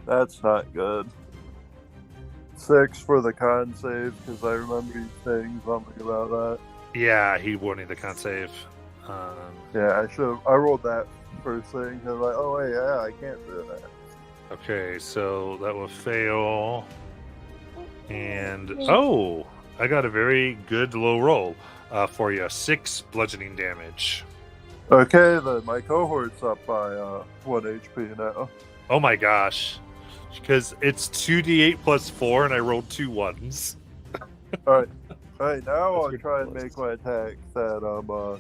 That's not good. 6 for the con save, because I remember you saying something about that. Yeah, he wanted the con save. Yeah, I rolled that first thing, because oh wait, yeah, I can't do that. Okay, so that will fail. And oh, I got a very good low roll for you. 6 bludgeoning damage. Okay, then my cohort's up by 1 HP now. Oh my gosh. Because it's 2d8 plus 4, and I rolled 2 ones. Alright, now I'll good try and plus. make my attack that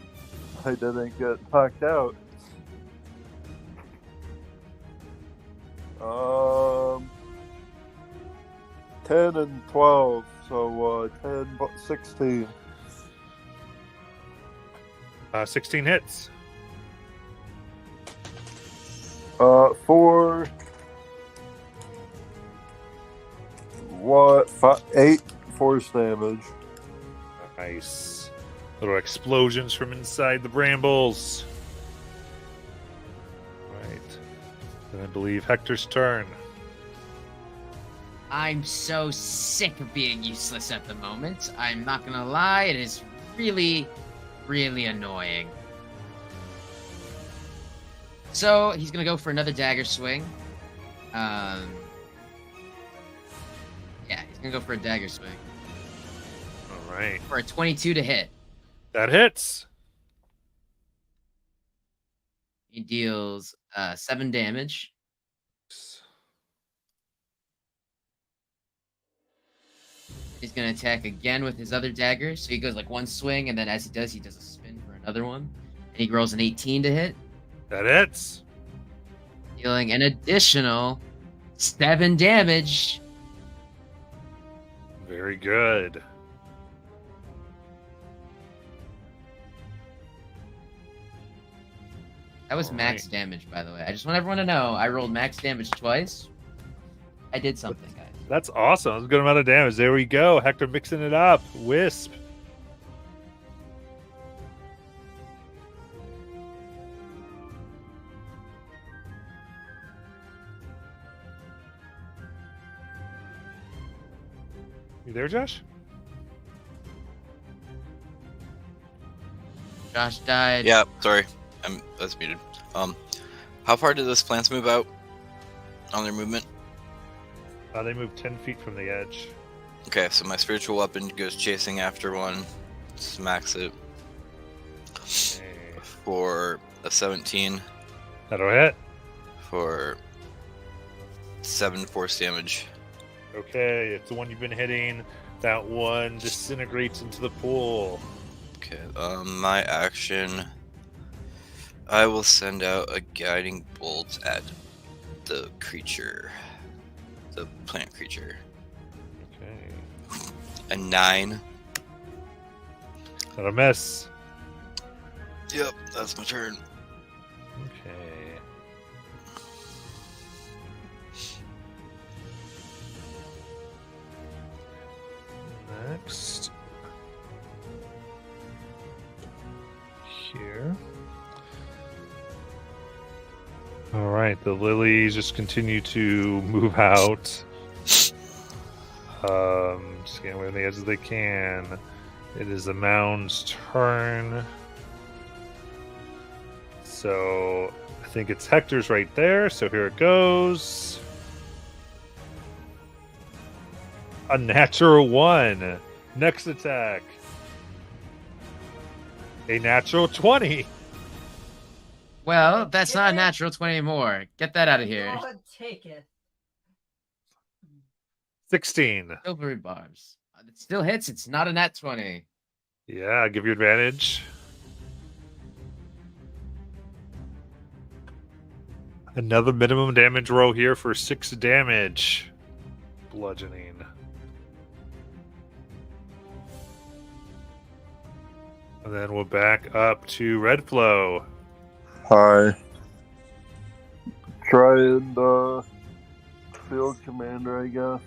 I didn't get knocked out. 10 and 12, so 10, 16. 16 hits. 4, 8 force damage. Nice. Little explosions from inside the brambles. Right. Then I believe Hector's turn. I'm so sick of being useless at the moment. I'm not gonna lie, it is really, really annoying. So he's gonna go for another dagger swing. Yeah, he's gonna go for a dagger swing. All right. For a 22 to hit. That hits. He deals 7 damage. He's gonna attack again with his other dagger. So he goes like one swing, and then as he does a spin for another one. And he rolls an 18 to hit, That hits. dealing an additional 7 damage. Very good. That was All max right. damage, by the way. I just want everyone to know I rolled max damage twice. I did something, guys. That's awesome. That's a good amount of damage. There we go. Hector mixing it up. Wisp. You there, Josh? Josh died. Yeah, sorry, I was muted. How far did those plants move out on their movement? They move 10 feet from the edge. Okay, so my spiritual weapon goes chasing after one, smacks it Okay. for a 17 That'll hit. for 7 force damage. Okay, it's the one you've been hitting. That one disintegrates into the pool. Okay, my action. I will send out a guiding bolt at the creature. The plant creature. Okay. A 9. Not a miss. Yep, that's my turn. Okay. Next. Here. All right, the lilies just continue to move out. Just getting away from the edge as they can. It is the mound's turn. So I think it's Hector's right there. So here it goes. A natural 1. Next attack. A natural 20. Well, that's not a natural 20 anymore. Get that out of here. God, take it. 16. Silvery barbs. It still hits. It's not a nat 20. Yeah, I'll give you advantage. Another minimum damage roll here for 6 damage. Bludgeoning. And then we'll back up to Redflow. Hi. Try and field commander, I guess.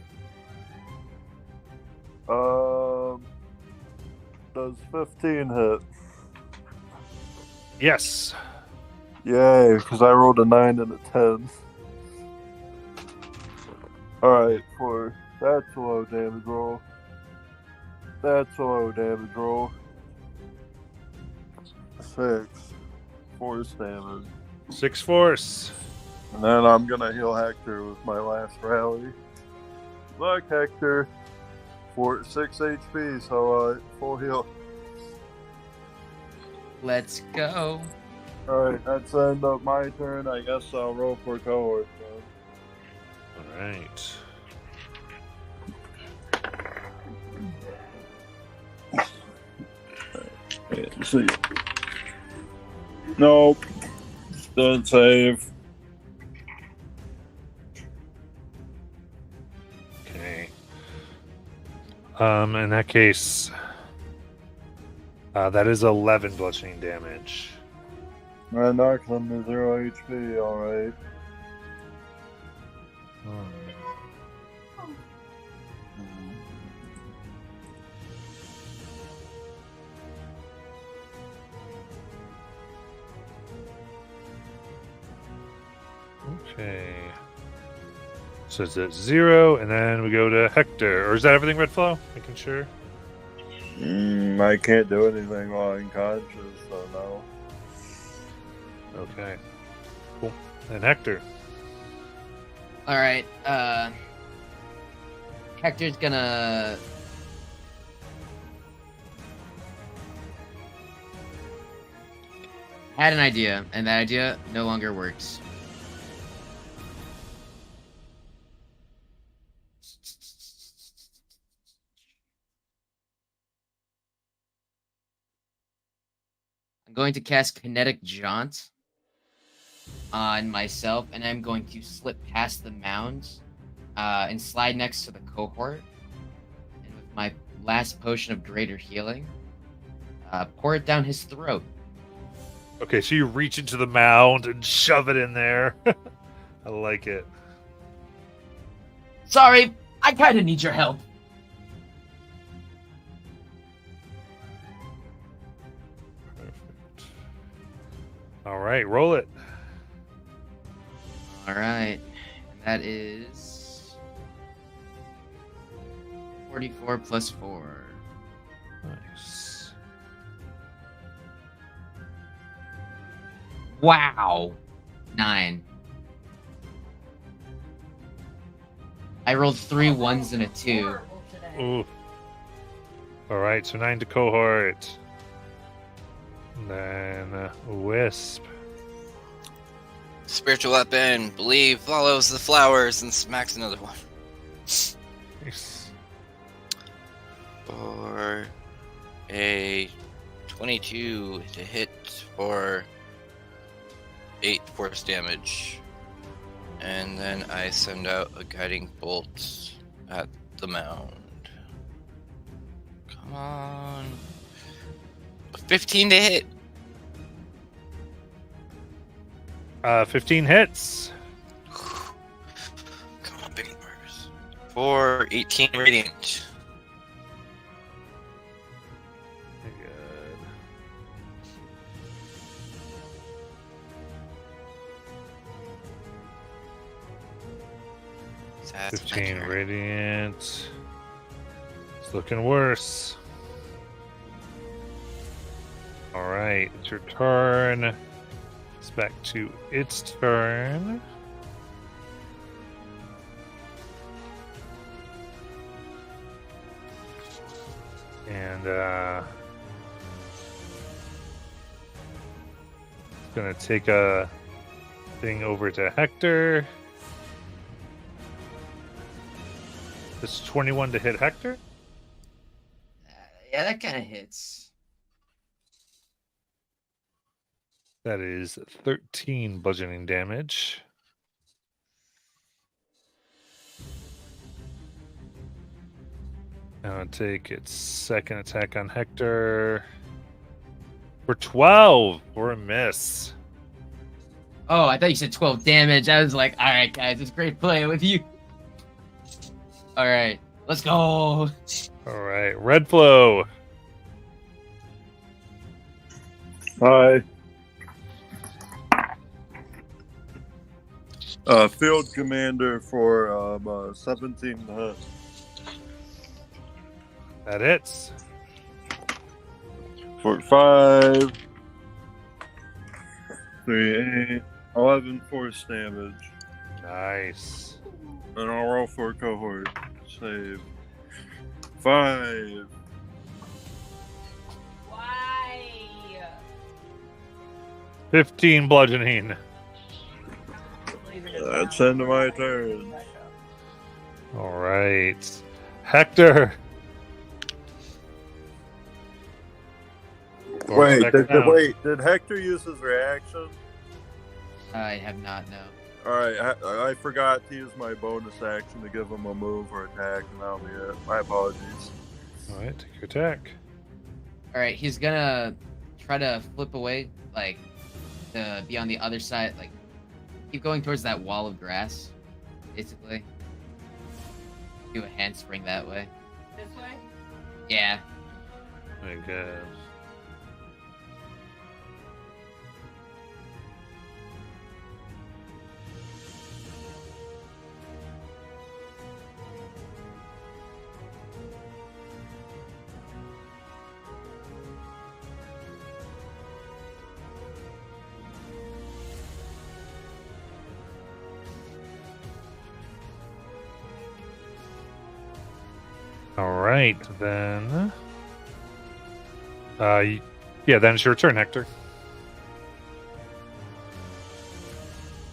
Does 15 hit? Yes. Yay, because I rolled a 9 and a 10. Alright, that's a low damage roll. That's a low damage roll. 6 force damage. 6 force. And then I'm gonna heal Hector with my last rally. Look, Hector. 6 HP, so full heal. Let's go. Alright, that's the end of my turn. I guess I'll roll for cohort. All right. Let's see. Nope. Doesn't save. Okay. In that case, that is 11 bludgeoning damage. I knocked him to 0 HP, alright. Okay. So it's at 0, and then we go to Hector. Or is that everything, Redflow? Making sure. I can't do anything while unconscious, so no. Okay. Cool. And Hector. All right. Hector's gonna had an idea, and that idea no longer works. I'm going to cast Kinetic Jaunt on myself, and I'm going to slip past the mound and slide next to the cohort. And with my last potion of greater healing, pour it down his throat. Okay, so you reach into the mound and shove it in there. I like it. Sorry, I kind of need your help. Perfect. All right, roll it. All right, that is 44 plus 4. Nice. Wow. 9. I rolled 3 1s and a 2. Horrible today. Ooh. All right, so 9 to cohort. And then Wisp. Spiritual weapon, believe, follows the flowers, and smacks another one. Nice. For a 22 to hit for 8 force damage. And then I send out a guiding bolt at the mound. Come on. 15 to hit. 15 hits. Come on, big numbers. For 18 radiant. Good. That's my 15 turn. radiant. It's looking worse. All right, it's your turn. It's back to its turn. And it's gonna take a thing over to Hector. This 21 to hit Hector. Yeah, that kind of hits. That is 13 bludgeoning damage. Now take its second attack on Hector for 12 for a miss. Oh, I thought you said 12 damage. I was like, all right, guys, it's great playing with you. All right, let's go. All right, Red Flow. Hi. Field commander for 17 to hit. That hits. For 5, 3, 8, 11 force damage. Nice. And I'll roll for a cohort. Save. 5. Why? 15 bludgeoning. That's end of my turn. All right, Hector. Wait, Back down. did Hector use his reaction? I have not, no. Alright, I forgot to use my bonus action to give him a move or attack, and that'll be it. My apologies. All right, take your attack. All right, he's gonna try to flip away, like, to be on the other side, like, keep going towards that wall of grass, basically. Do a handspring that way. This way? Yeah. I guess. All right, then. Yeah, then it's your turn, Hector.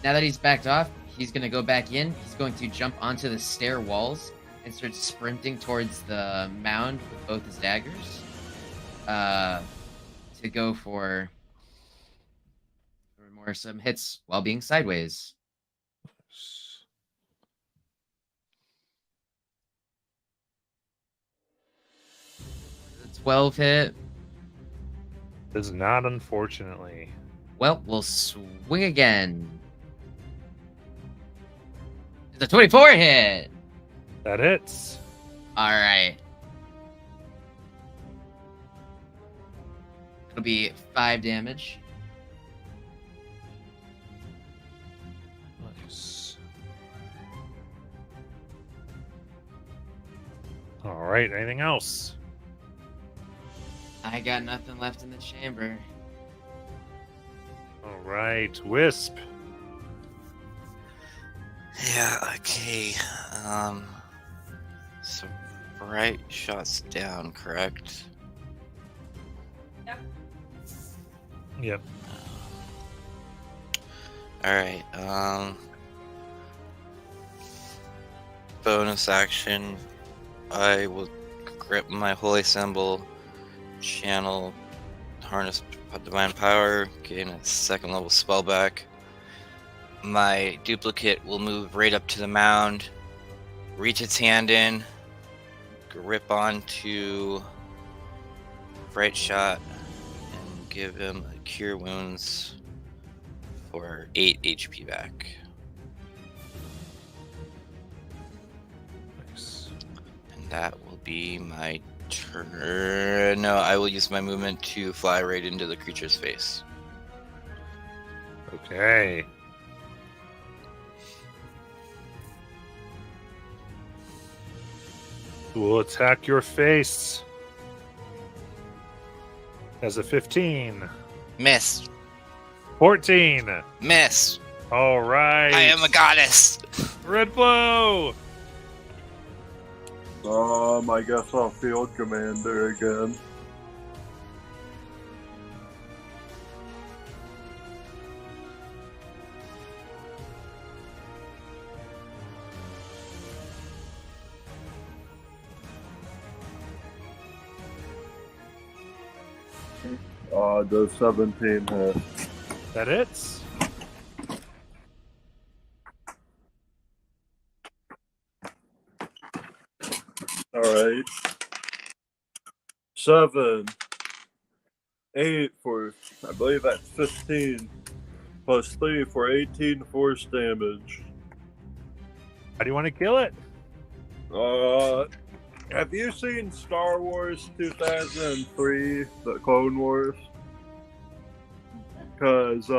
Now that he's backed off, he's gonna go back in. He's going to jump onto the stair walls and start sprinting towards the mound with both his daggers. To go for some hits while being sideways. The 12 hit. Does not, unfortunately. Well, we'll swing again. The 24 hit. That hits. All right. It'll be 5 damage. Nice. All right, anything else? I got nothing left in the chamber. All right, Wisp. Yeah, okay. So bright shots down, correct? Yep. Yep. Alright, bonus action. I will grip my holy symbol, channel harness divine power, gain a 2nd level spell back. My duplicate will move right up to the mound, reach its hand in, grip onto Bright Shot, and give him a cure wounds for 8 HP back. Nice. And that will be my turn. No, I will use my movement to fly right into the creature's face. Okay. Will attack your face. As a 15. Miss. 14. Miss. All right. I am a goddess. Red blow. I guess I'll field commander again. Does 17 hit? That hits. Alright. 7. 8 for, I believe that's 15. Plus 3 for 18 force damage. How do you want to kill it? Have you seen Star Wars 2003, The Clone Wars? Because,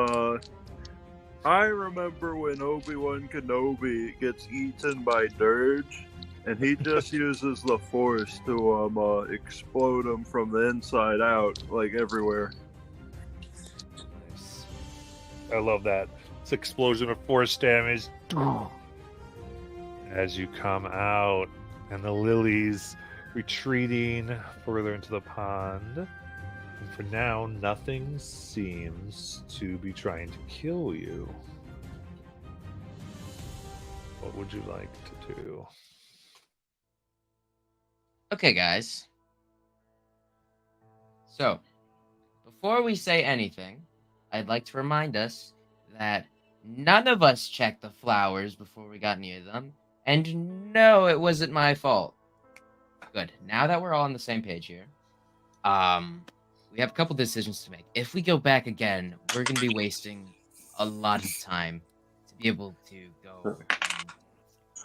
I remember when Obi-Wan Kenobi gets eaten by Dirge, and he just uses the Force to, explode him from the inside out, like, everywhere. Nice. I love that. It's explosion of force damage. As you come out, and the lilies retreating further into the pond. And for now, nothing seems to be trying to kill you. What would you like to do? Okay, guys. So, before we say anything, I'd like to remind us that none of us checked the flowers before we got near them, and no, it wasn't my fault. Good. Now that we're all on the same page here, we have a couple decisions to make. If we go back again, we're going to be wasting a lot of time to be able to go and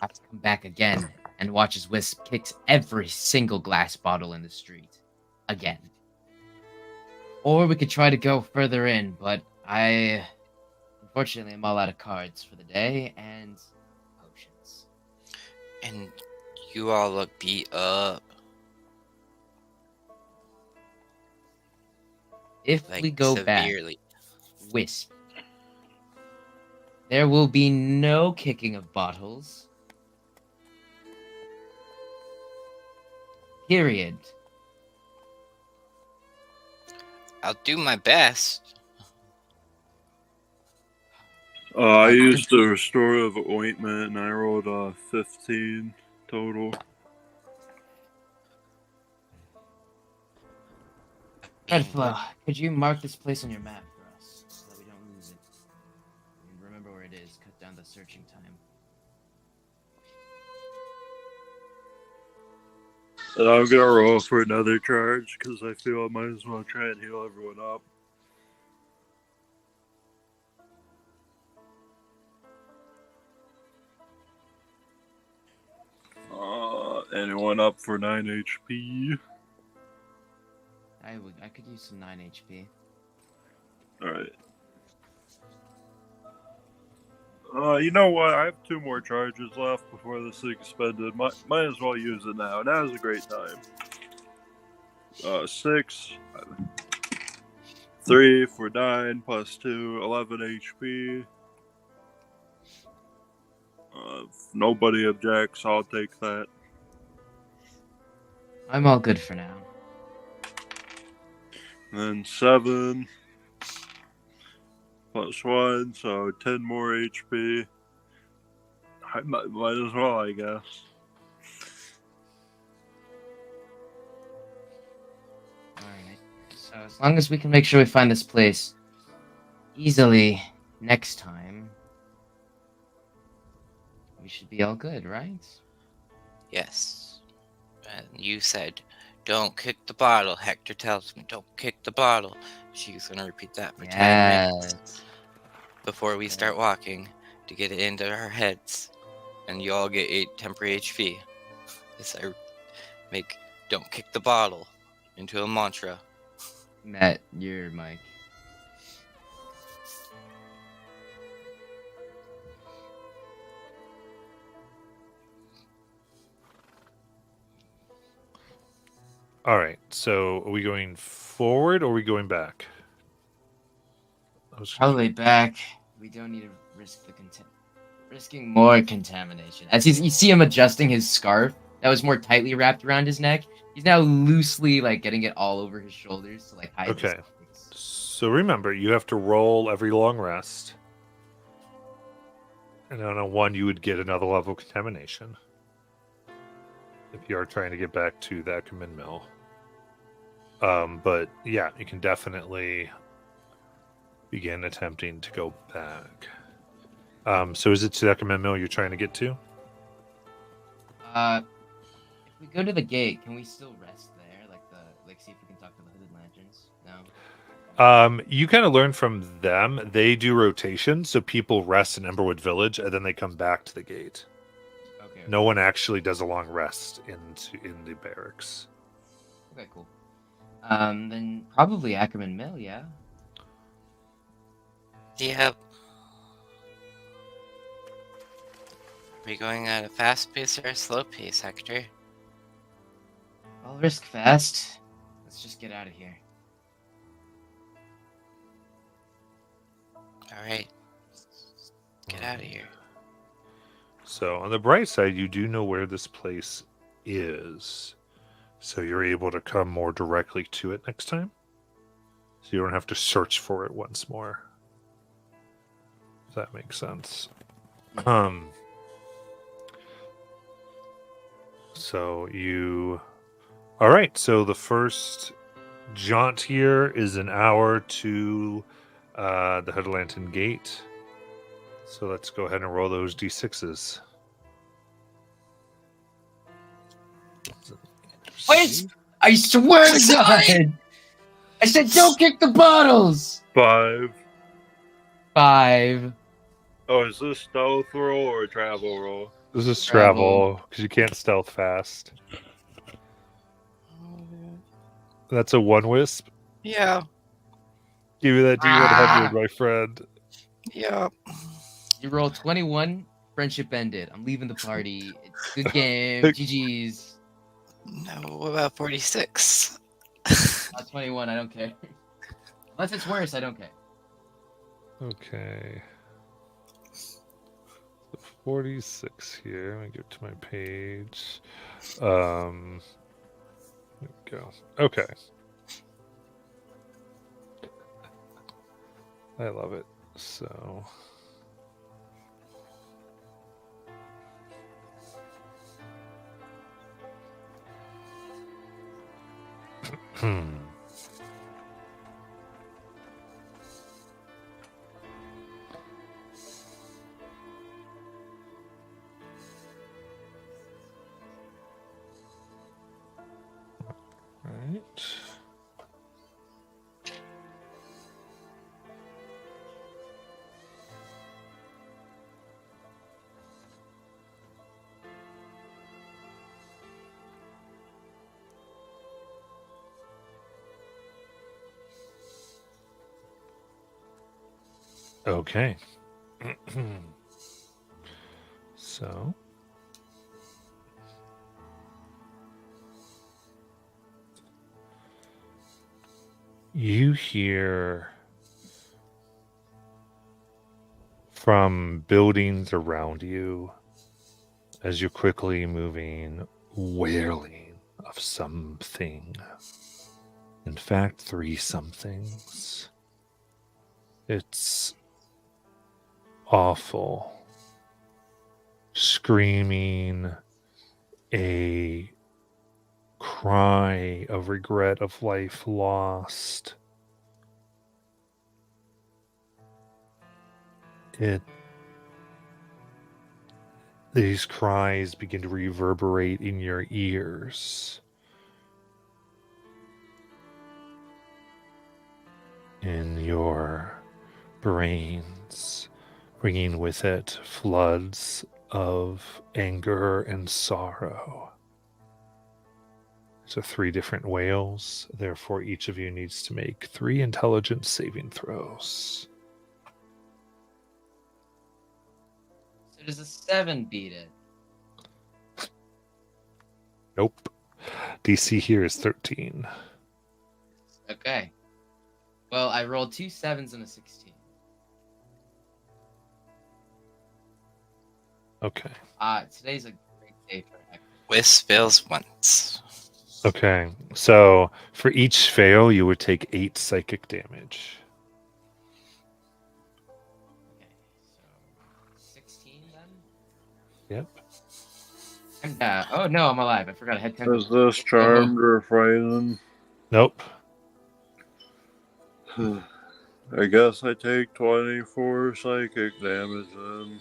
have to come back again and watch as Wisp kicks every single glass bottle in the street again. Or we could try to go further in, but unfortunately, I'm all out of cards for the day and potions. And you all look beat up. If Like, we go severely. back, Wisp, there will be no kicking of bottles. Period. I'll do my best. I used the restorative ointment and I rolled 15 total. Redflow, could you mark this place on your map for us so that we don't lose it? And remember where it is, cut down the searching time. And I'm gonna roll for another charge because I feel I might as well try and heal everyone up. Anyone up for 9 HP? I could use some 9 HP. Alright. You know what? I have 2 more charges left before this thing's expended. Might as well use it now. Now is a great time. 6. 3 for 9 plus 2, 11 HP. If nobody objects, I'll take that. I'm all good for now. And then 7 plus 1, so 10 more HP. I might as well, I guess. Alright, so So as long as we can make sure we find this place easily next time, we should be all good, right? Yes. And you said, don't kick the bottle. Hector tells me, don't kick the bottle. She's going to repeat that for 10 minutes Yes. before we start walking to get it into our heads. And you all get 8 temporary HP. As I make don't kick the bottle into a mantra. Matt, your mic. All right. So are we going forward or are we going back? Probably back. We don't need to risk the risking more contamination. As you see him adjusting his scarf that was more tightly wrapped around his neck, he's now loosely like getting it all over his shoulders to like hide. Okay. His face. So remember, you have to roll every long rest. And on a 1, you would get another level of contamination. If you are trying to get back to that Ackerman Mill. But yeah, you can definitely begin attempting to go back. So is it to that Ackerman Mill you're trying to get to? If we go to the gate, can we still rest there? Like see if we can talk to the hooded lanterns? No. You kind of learn from them. They do rotations, so people rest in Emberwood Village and then they come back to the gate. Okay. No one actually does a long rest in the barracks. Okay, cool. Then probably Ackerman Mill, yeah. Yep. Are we going at a fast pace or a slow pace, Hector? I'll risk fast. Let's just get out of here. Alright. Get out of here. So on the bright side, you do know where this place is. So you're able to come more directly to it next time. So you don't have to search for it once more. If that makes sense. So you... Alright, so the first jaunt here is an hour to the Hood Lantern Gate. So let's go ahead and roll those d6s. Wait! I swear to God! I said don't kick the bottles! 5. 5. Oh, is this stealth roll or a travel roll? This is Travel. travel, because you can't stealth fast. That's a 1 wisp. Yeah. Give me that D100, my friend. Yeah. You roll 21, friendship ended. I'm leaving the party. It's good game. GG's. No, what about 46? Not 21, I don't care. Unless it's worse, I don't care. Okay. So 46 here. Let me get to my page. There we go. Okay. I love it. So... Right. Okay. So you hear from buildings around you as you're quickly moving, wailing of something. In fact, 3 somethings. It's awful. Screaming, a cry of regret of life lost. These cries begin to reverberate in your ears. In your brains, bringing with it floods of anger and sorrow. So 3 different whales. Therefore, each of you needs to make 3 intelligence saving throws. So does a 7 beat it? Nope. DC here is 13. Okay. Well, I rolled 2 7s and a 16. Okay. Today's a great day for heck. Whis fails once. Okay. So for each fail, you would take 8 psychic damage. Okay, so 16 then? Yep. Oh no, I'm alive. I forgot I had 10. Is this charmed or frightened? Nope. I guess I take 24 psychic damage then.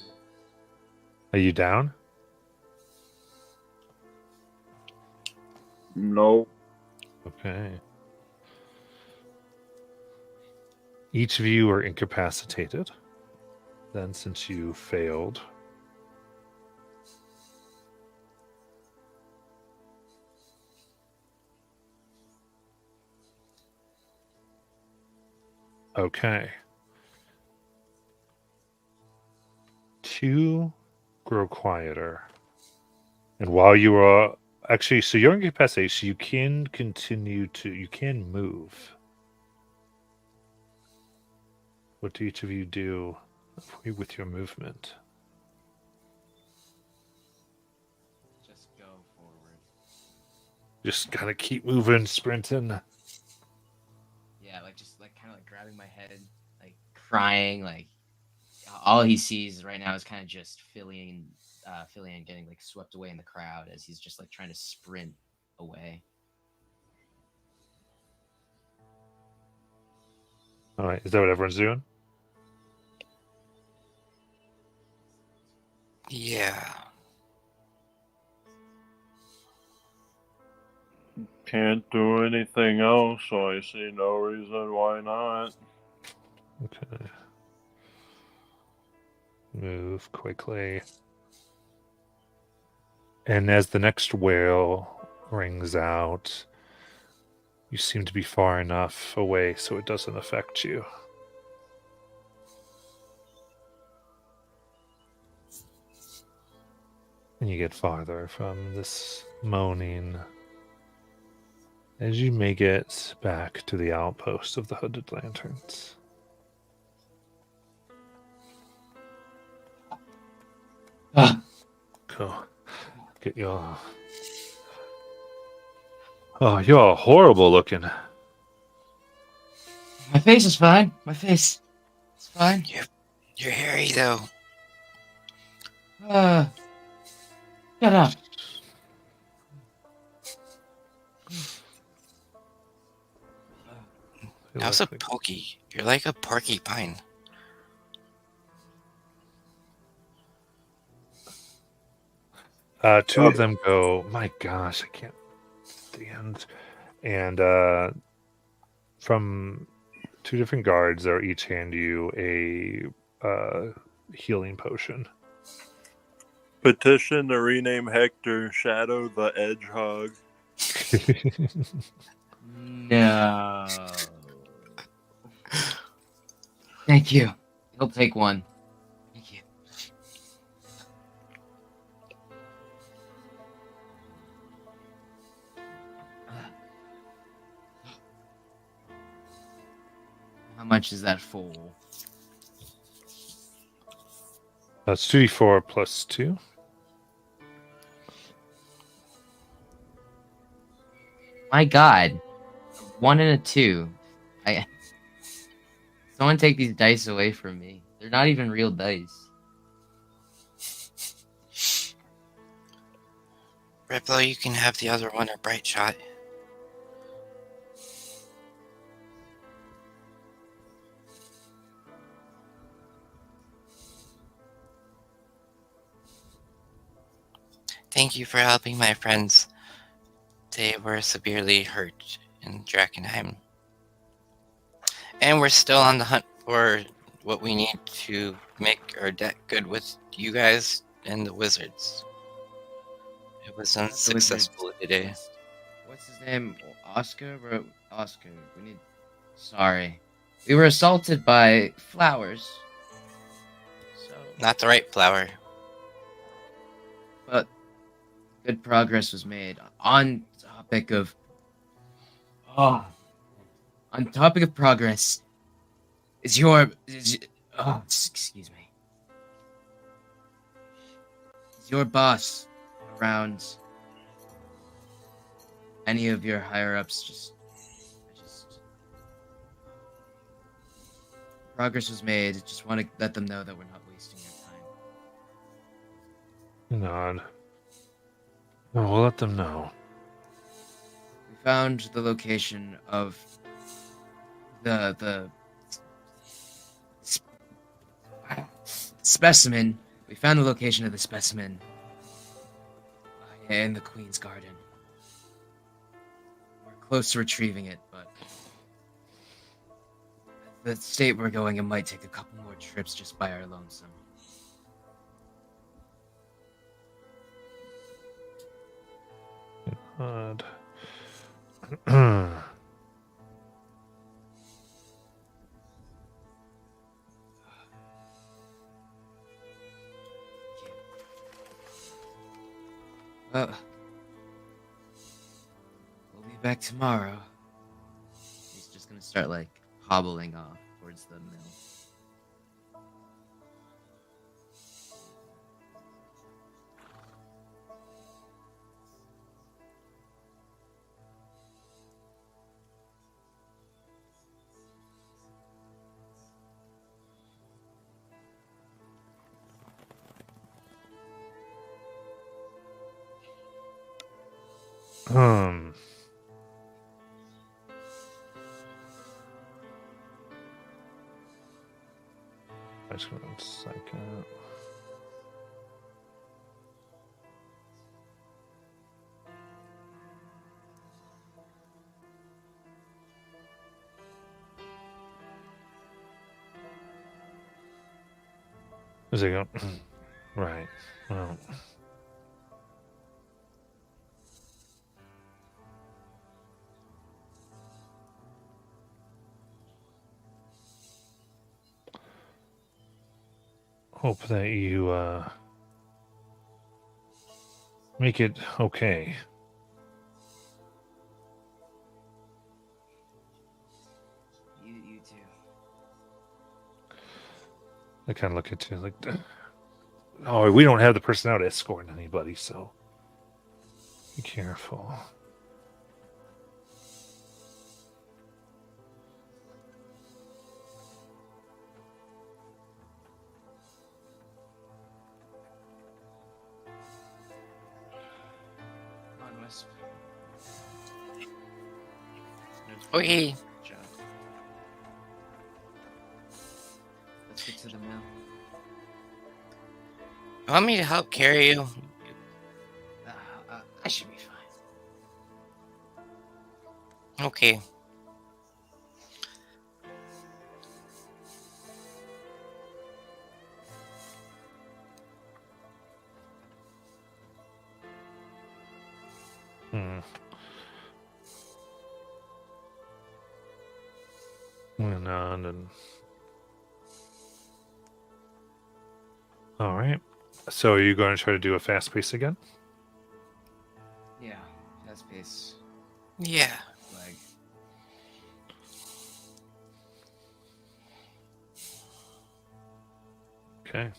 Are you down? Nope. Okay. Each of you are incapacitated. Then, since you failed. Okay. 2 grow quieter. And while you are actually, so you're incapacitated, so you can you can move. What do each of you do with your movement? Just go forward. Just gotta keep moving, sprinting. Yeah, just kind of grabbing my head, crying. All he sees right now is kind of just Philly and getting swept away in the crowd as he's just trying to sprint away. All right, is that what everyone's doing? Yeah. Can't do anything else, so I see no reason why not. Okay. Move quickly. And as the next wail rings out, you seem to be far enough away so it doesn't affect you. And you get farther from this moaning as you make it back to the outpost of the Hooded Lanterns. Cool. Get your... Oh, you're horrible looking. My face is fine. My face is fine. You're hairy though. Shut up. How's a pokey? You're like a porcupine. Two of them go, my gosh, I can't stand. And from 2 different guards, they'll each hand you a healing potion. Petition to rename Hector Shadow the Edgehog. No. Thank you. He'll take one. Thank you. How much is that for? That's 2d4 plus 2. My God. 1 and a 2. Someone take these dice away from me. They're not even real dice. Riplo, you can have the other one, or Bright Shot. Thank you for helping my friends. They were severely hurt in Drakkenheim. And we're still on the hunt for what we need to make our debt good with you guys and the wizards. It was Not the wizards. unsuccessful today. What's his name? Oscar? Oscar. We need. Sorry. We were assaulted by flowers. So. Not the right flower. But good progress was made. On topic of. Oh. On topic of progress. Is your. Excuse me. Is your boss around any of your higher ups? Just progress was made. Just want to let them know that we're not wasting your time. Nod. No, we'll let them know. We found the location of the specimen. We found the location of the specimen in the Queen's Garden. We're close to retrieving it, but the state we're going, it might take a couple more trips just by our lonesome. Nod. Well, we'll be back tomorrow. He's just gonna start like hobbling off towards the mill. Um. Just 1 second. There you go. Right. Well. Hope that you make it okay. You too. I kind of look at you like, oh, we don't have the personality to escort anybody, so be careful. Come on, Wisp. Okay. Good job. Let's get to the mill. You want me to help carry you? I should be fine. Okay. Went on and all right. So are you going to try to do a fast pace again? Yeah, fast pace. Yeah. Flag. Okay.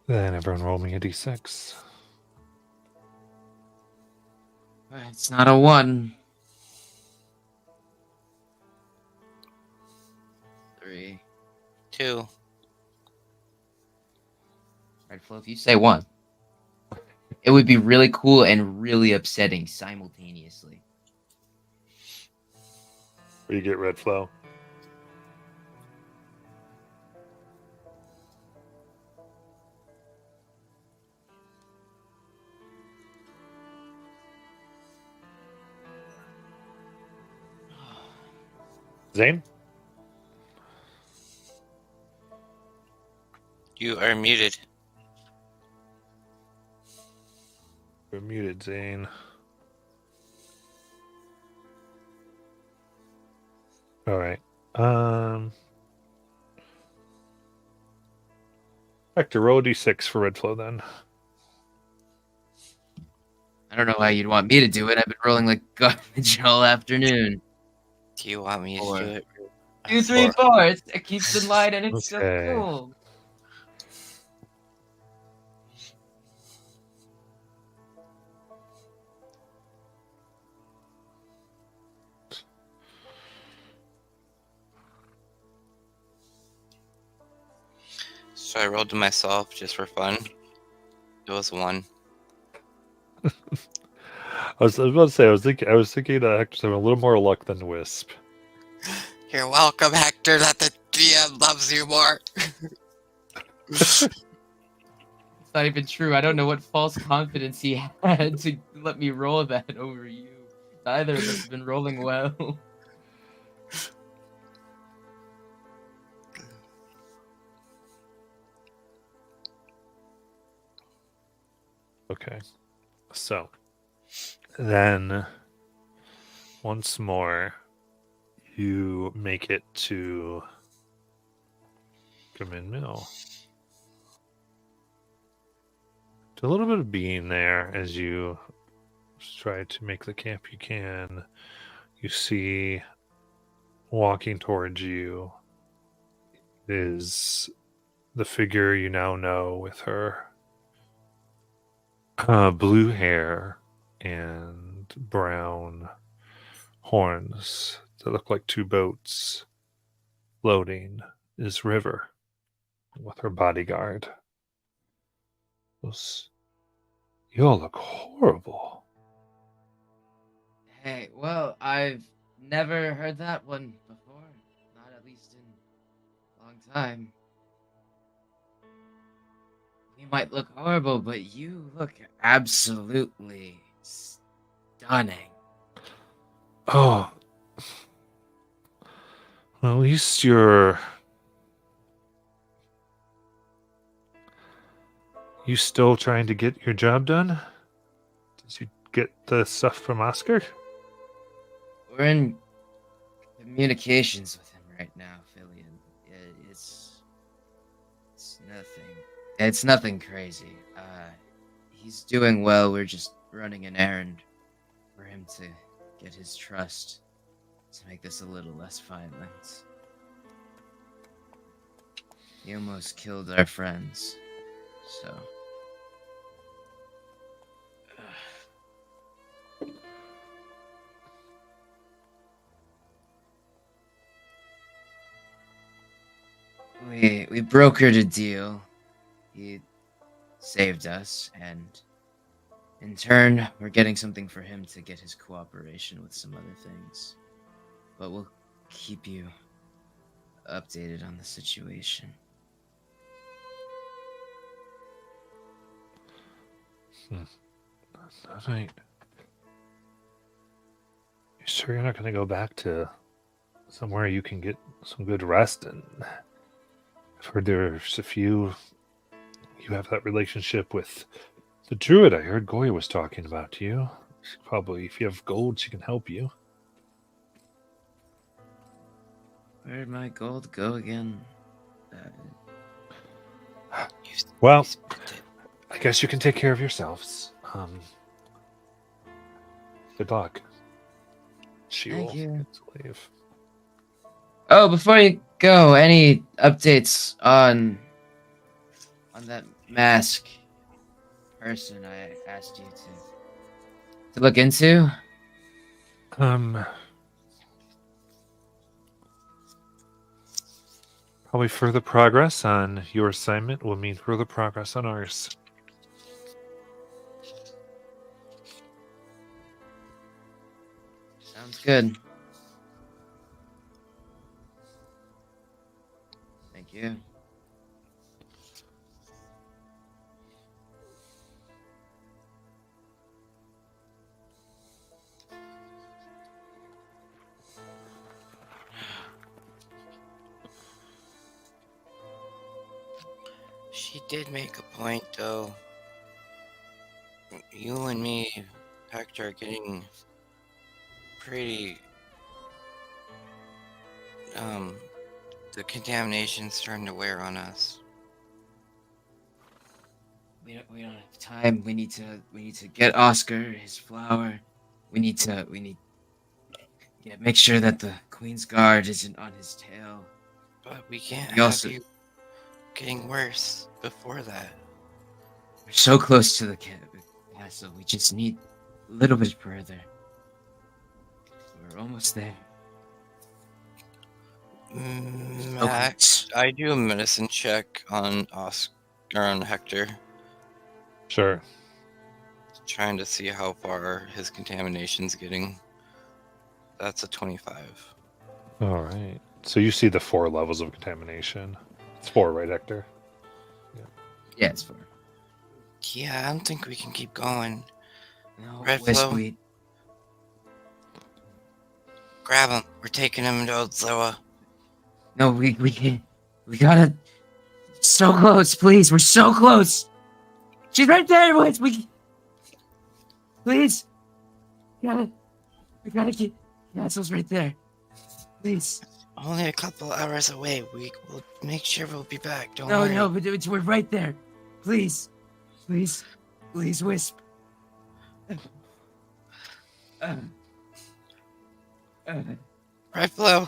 Then everyone roll me a d6. It's not a 1. 3. 2. Right, Flo, if you say 1, it would be really cool and really upsetting simultaneously. Or you get red flow. Zane? You are muted. You're muted, Zane. All right. Hector, roll a d6 for red flow then. I don't know why you'd want me to do it. I've been rolling like garbage all afternoon. Do you want me to Four. do it? 2, 3, 4. It keeps in line and it's so Okay. cool. So I rolled to myself just for fun. It was 1. I was about to say I was thinking Hector's having a little more luck than Wisp. You're welcome, Hector. That the DM loves you more. It's not even true. I don't know what false confidence he had to let me roll that over you. Neither of us have been rolling well. Okay. So then once more you make it to Gamin Mill. Do a little bit of being there as you try to make the camp you can. You see walking towards you is the figure you now know with her blue hair and brown horns that look like 2 boats floating is River with her bodyguard. You all look horrible. Hey, well, I've never heard that one before. Not at least in a long time. We might look horrible, but you look absolutely stunning. Oh, well, at least you're. You still trying to get your job done? Did you get the stuff from Oscar? We're in communications with him right now, Fillion. It's nothing. It's nothing crazy. He's doing well. We're just running an errand for him to get his trust to make this a little less violent. He almost killed our friends, so. We brokered a deal. He saved us, and in turn, we're getting something for him to get his cooperation with some other things. But we'll keep you updated on the situation. All right. You sure you're not going to go back to somewhere you can get some good rest? And I've heard there's a few. You have that relationship with the druid. I heard Goya was talking about to you. She probably, if you have gold, she can help you. Where'd my gold go again? Well, I guess you can take care of yourselves. Good luck. She Thank will you. leave. Oh, before you go, any updates on that mask person I asked you to look into? Probably further progress on your assignment will mean further progress on ours. Sounds good. Thank you. She did make a point, though. You and me, Hector, are getting pretty. The contamination's starting to wear on us. We don't have time. We need to get Oscar his flower. We need make sure that the Queen's Guard isn't on his tail. But we can't We have also- you getting worse before that. We're so close to the castle. We just need a little bit further. We're almost there. Max, I do a medicine check on Oscar or on Hector, Sure. trying to see how far his contamination's getting. That's a 25. All right. So you see the 4 levels of contamination. It's 4, right, Hector? Yeah, it's far. Yeah, I don't think we can keep going. No, Red Wisp, Flow? Grab him. We're taking him to Old Zoa. No, we can't. We gotta. So close, please. We're so close. She's right there, Wisp. Please. We gotta get. Castle's right there. Please. Only a couple hours away. We will make sure we'll be back. Don't No, worry. no, but we're right there. Please. Please, Wisp. Red Flow,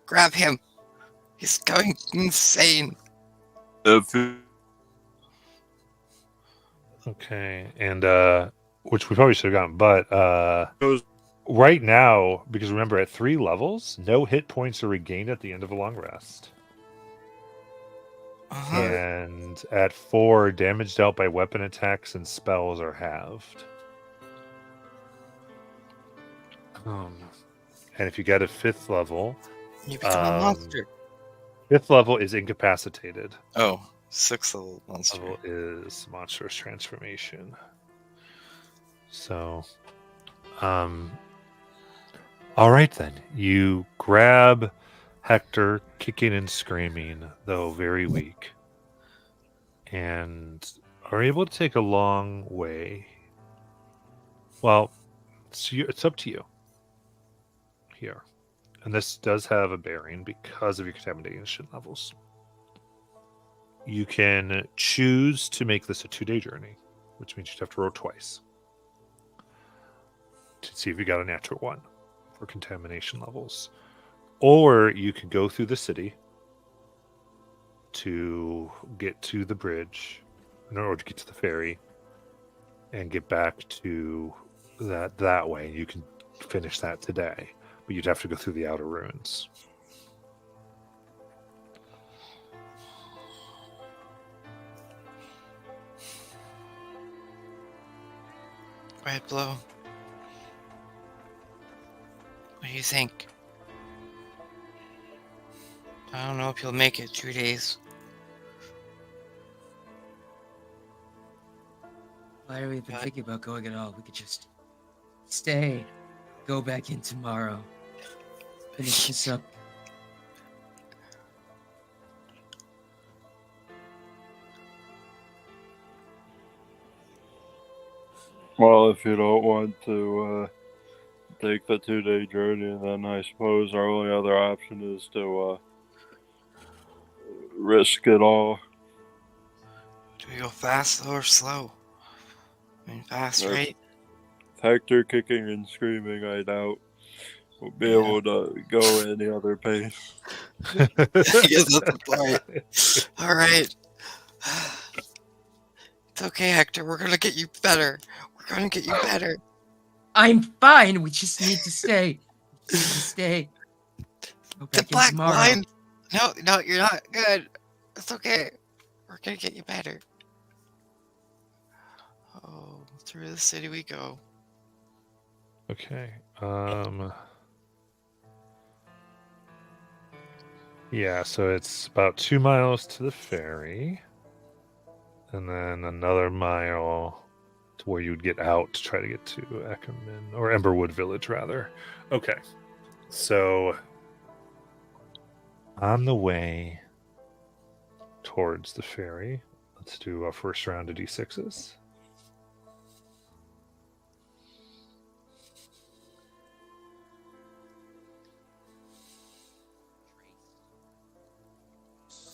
grab him. He's going insane. Okay. And which we probably should have gotten, but Goes- right now, because remember at 3 levels, no hit points are regained at the end of a long rest. Uh-huh. And at 4, damage dealt by weapon attacks and spells are halved. And if you get a 5th level, You become a monster. 5th level is incapacitated. Oh, 6th level monster. Level is monstrous transformation. So, all right then. You grab Hector, kicking and screaming, though very weak, and are able to take a long way. Well, it's up to you here. And this does have a bearing because of your contamination levels. You can choose to make this a 2-day journey, which means you'd have to roll twice to see if you got a natural 1 for contamination levels. Or you could go through the city to get to the bridge, in order to get to the ferry, and get back to that way. You can finish that today, but you'd have to go through the outer ruins. Red Blow. What do you think? I don't know if you'll make it 2 days. Why are we even thinking about going at all? We could just stay, go back in tomorrow, finish this up. Well, if you don't want to take the 2-day journey, then I suppose our only other option is to risk it all. Do we go fast or slow? I mean, fast, Yes. right? Hector kicking and screaming, I doubt we'll be able to go any other pace. I guess that's the point. All right. It's okay, Hector. We're gonna get you better. We're gonna get you better. I'm fine. We just need to stay. We need to stay. Go The back in black tomorrow. line. No, you're not good. It's okay. We're gonna get you better. Oh, through the city we go. Okay. Yeah, so it's about 2 miles to the ferry, and then another mile to where you would get out to try to get to Ackerman, or Emberwood Village, rather. Okay. So on the way towards the ferry. Let's do a first round of d6s.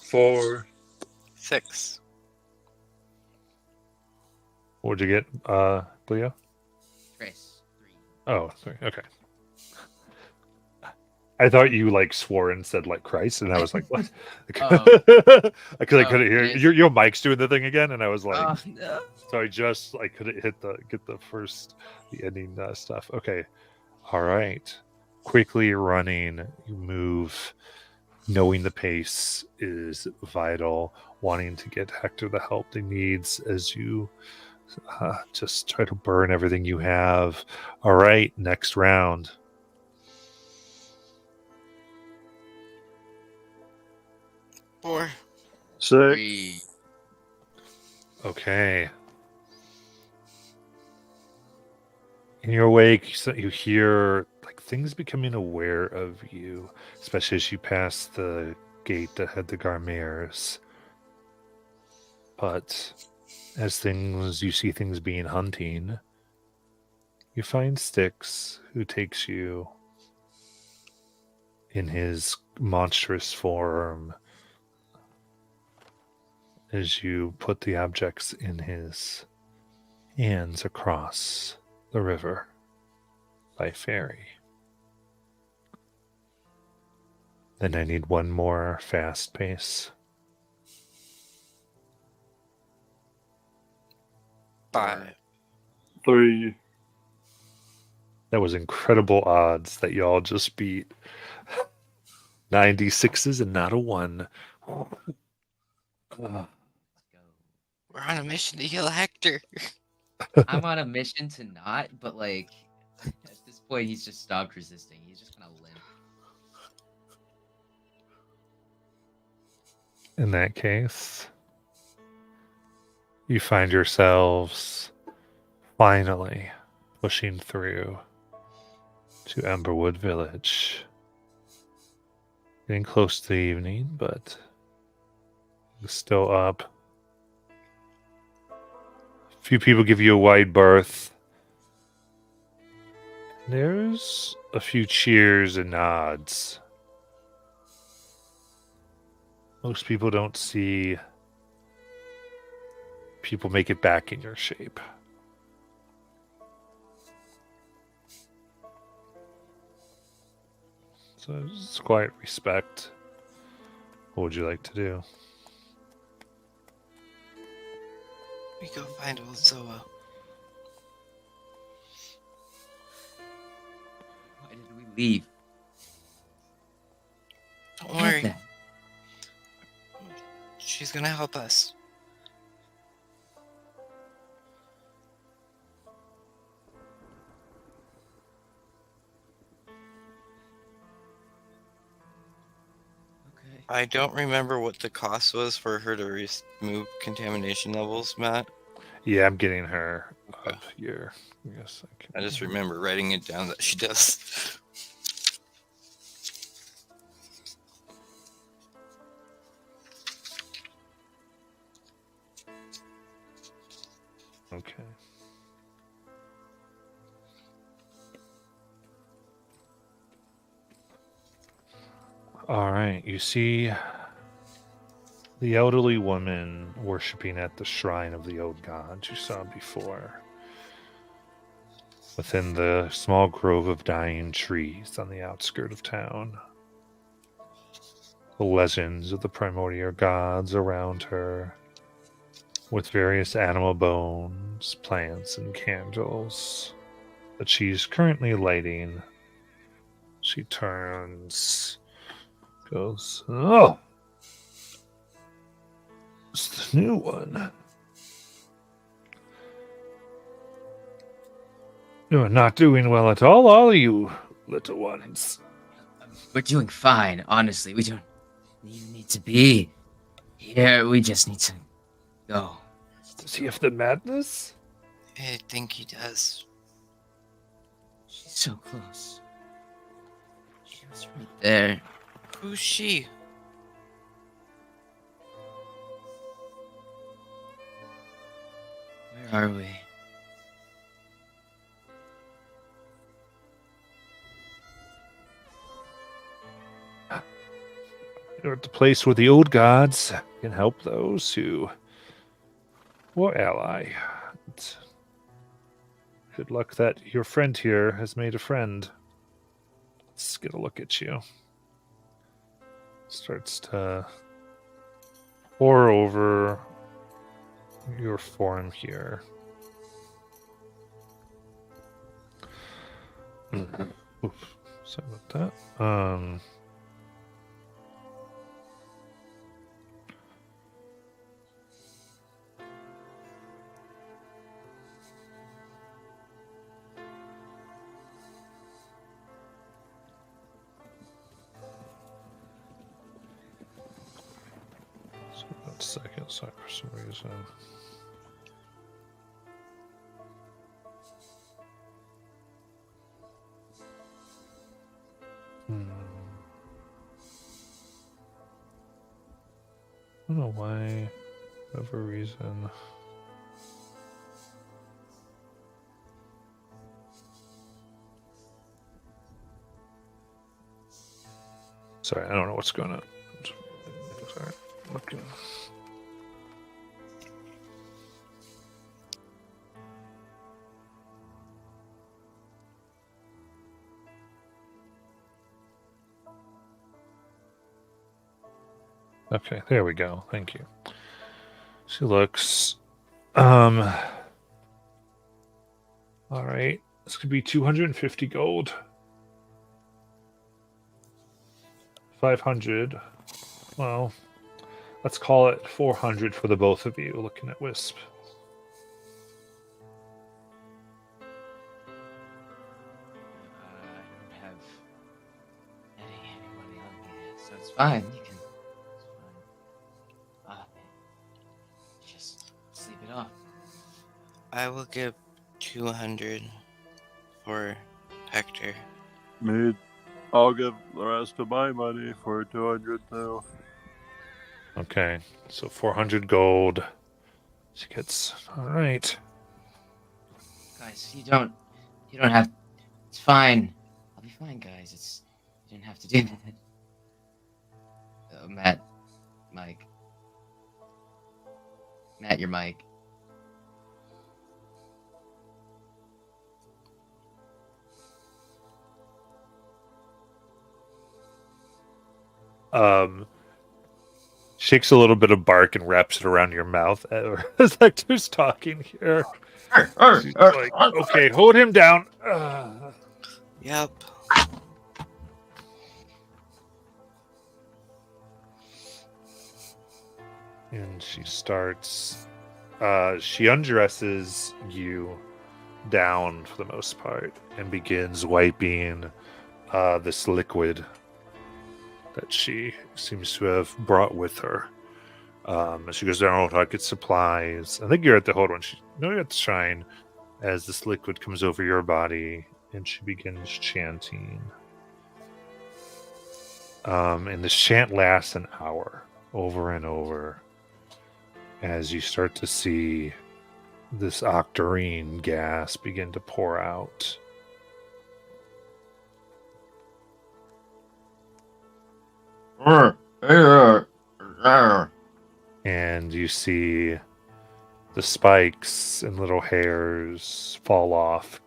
Four. 6. What'd you get, Leo? Trace. 3. Oh, sorry. Okay. I thought you like swore and said like Christ, and I was like, what? Oh. Because I Oh, couldn't hear it is. your mic's doing the thing again, and I was like, Oh, no. so I couldn't get the ending stuff. Okay, all right. Quickly running, you move. Knowing the pace is vital. Wanting to get Hector the help he needs as you just try to burn everything you have. All right, next round. Four. 6. 3. Okay. In your wake, you hear like things becoming aware of you, especially as you pass the gate that had the Garmeres. But as you see things being hunting, you find Styx, who takes you in his monstrous form as you put the objects in his hands across the river by ferry. Then I need one more fast pace. 5. 3. That was incredible odds that y'all just beat 96s and not a 1. Let's go. We're on a mission to heal Hector. I'm on a mission to not, but like at this point he's just stopped resisting. He's just gonna limp. In that case, you find yourselves finally pushing through to Emberwood Village. Getting close to the evening, but it's still up. A few people give you a wide berth. There's a few cheers and nods. Most people don't see people make it back in your shape. So it's quiet respect. What would you like to do? We go find old Zoa. Why did we leave? Don't What worry. the- She's gonna help us. Okay. I don't remember what the cost was for her to remove contamination levels, Matt. Yeah, I'm getting her Okay. up here. Yes, I can. I just remember writing it down that she does. Okay. All right. You see the elderly woman worshiping at the shrine of the old gods you saw before. Within the small grove of dying trees on the outskirts of town. The legends of the primordial gods around her, with various animal bones, plants, and candles that she's currently lighting. She turns, goes, "Oh, it's the new one. You're not doing well at all, are you, little ones?" We're doing fine, honestly. We don't even need to be here. We just need to go. Does he have the madness? I think he does. She's so close. She was right there. Who's she? are we? You're at the place where the old gods can help those who were ally. It's good luck that your friend here has made a friend. Let's get a look at you. Starts to pour over your form here. Oof, sorry about that. So 1 second, sorry for some reason. I don't know why, whatever reason. Sorry, I don't know what's going on. Sorry, looking. Okay, there we go. Thank you. She looks. All right. This could be 250 gold. 500. Well, let's call it 400 for the both of you, looking at Wisp. I don't have anybody on me, so it's fine. You can. It's fine. Just sleep it off. I will give 200 for Hector. I'll give the rest of my money for 200 too. Okay, so 400 gold. She gets. All right. Guys, you don't have. It's fine. I'll be fine, guys. You didn't have to do that. Matt, Mike. Matt, you're Mike. Shakes a little bit of bark and wraps it around your mouth as Hector's talking here. She's like, okay, hold him down. Yep. And she starts. She undresses you down for the most part and begins wiping this liquid that she seems to have brought with her. As she goes down to get supplies. I think you're at the hold on. You're at the shrine as this liquid comes over your body and she begins chanting. And this chant lasts an hour over and over as you start to see this octarine gas begin to pour out. And you see the spikes and little hairs fall off.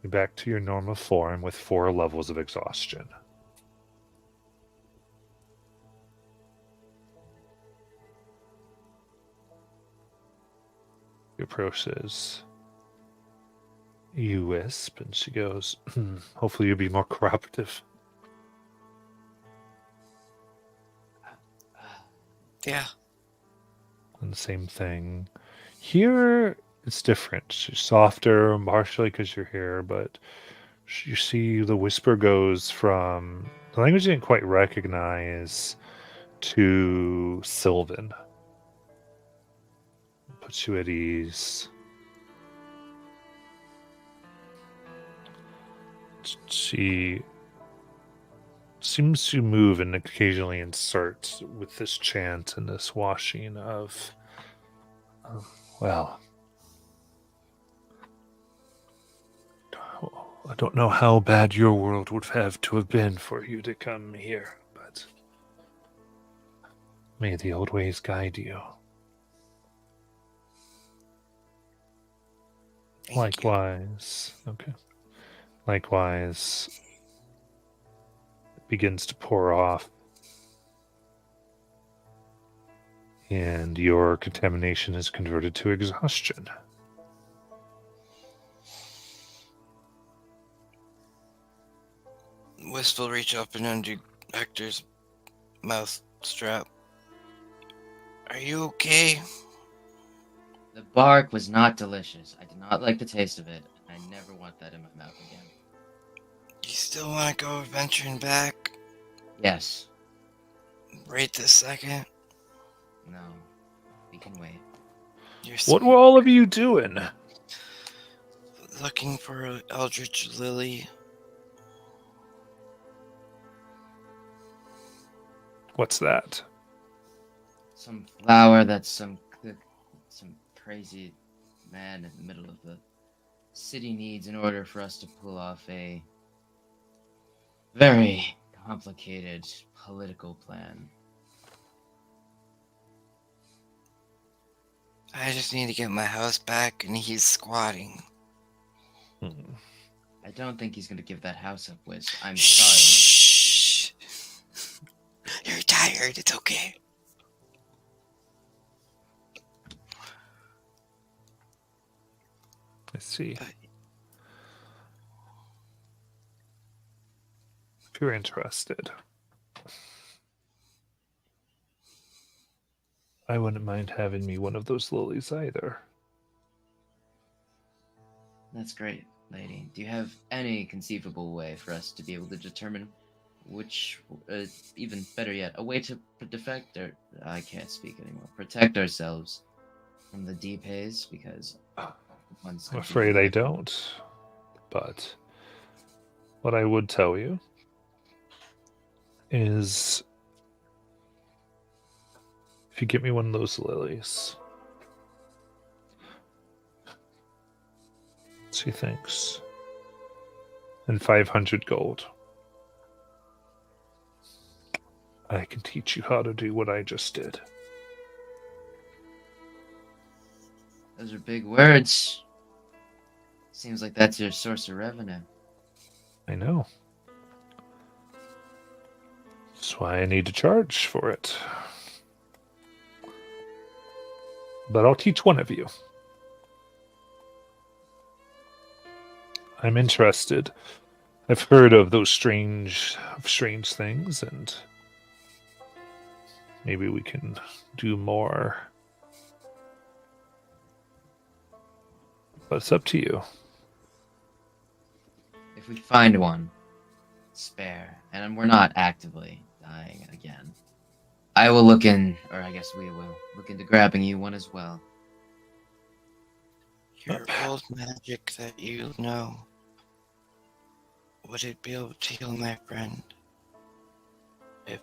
You're back to your normal form with 4 levels of exhaustion. He approaches you, Wisp, and she goes, hopefully you'll be more cooperative. Yeah. And the same thing. Here, it's different. She's softer, partially because you're here, but you see the whisper goes from the language you didn't quite recognize to Sylvan. Puts you at ease. She seems to move and occasionally insert with this chant and this washing of Well, I don't know how bad your world would have to have been for you to come here, but may the old ways guide you. Thank you. Likewise. Okay. Likewise, it begins to pour off, and your contamination is converted to exhaustion. Wisp will reach up and undo Hector's mouth strap. Are you okay? The bark was not delicious. I did not like the taste of it, and I never want that in my mouth again. You still want to go adventuring back? Yes. Right this second? No. We can wait. You're What were all of you doing? looking for an eldritch lily. What's that? Some flower that some crazy man in the middle of the city needs in order for us to pull off a very complicated political plan. I just need to get my house back, and he's squatting. I don't think he's going to give that house up, Wiz. I'm sorry. Shh. You're tired. It's okay. I see. If you're interested, I wouldn't mind having me one of those lilies either. That's great, lady. Do you have any conceivable way for us to be able to determine which, even better yet, a way to defect or I can't speak anymore. Protect ourselves from the deep haze because I'm afraid I don't. But what I would tell you is if you get me one of those lilies, she thinks, and 500 gold, I can teach you how to do what I just did. Those are big words. Seems like that's your source of revenue. I know. That's why I need to charge for it. But I'll teach one of you. I'm interested. I've heard of those strange things, and maybe we can do more. But it's up to you. If we find one, spare, and we're not actively dying again, I will look in, or I guess we will, look into grabbing you one as well. Your old magic that you know. Would it be able to heal my friend? If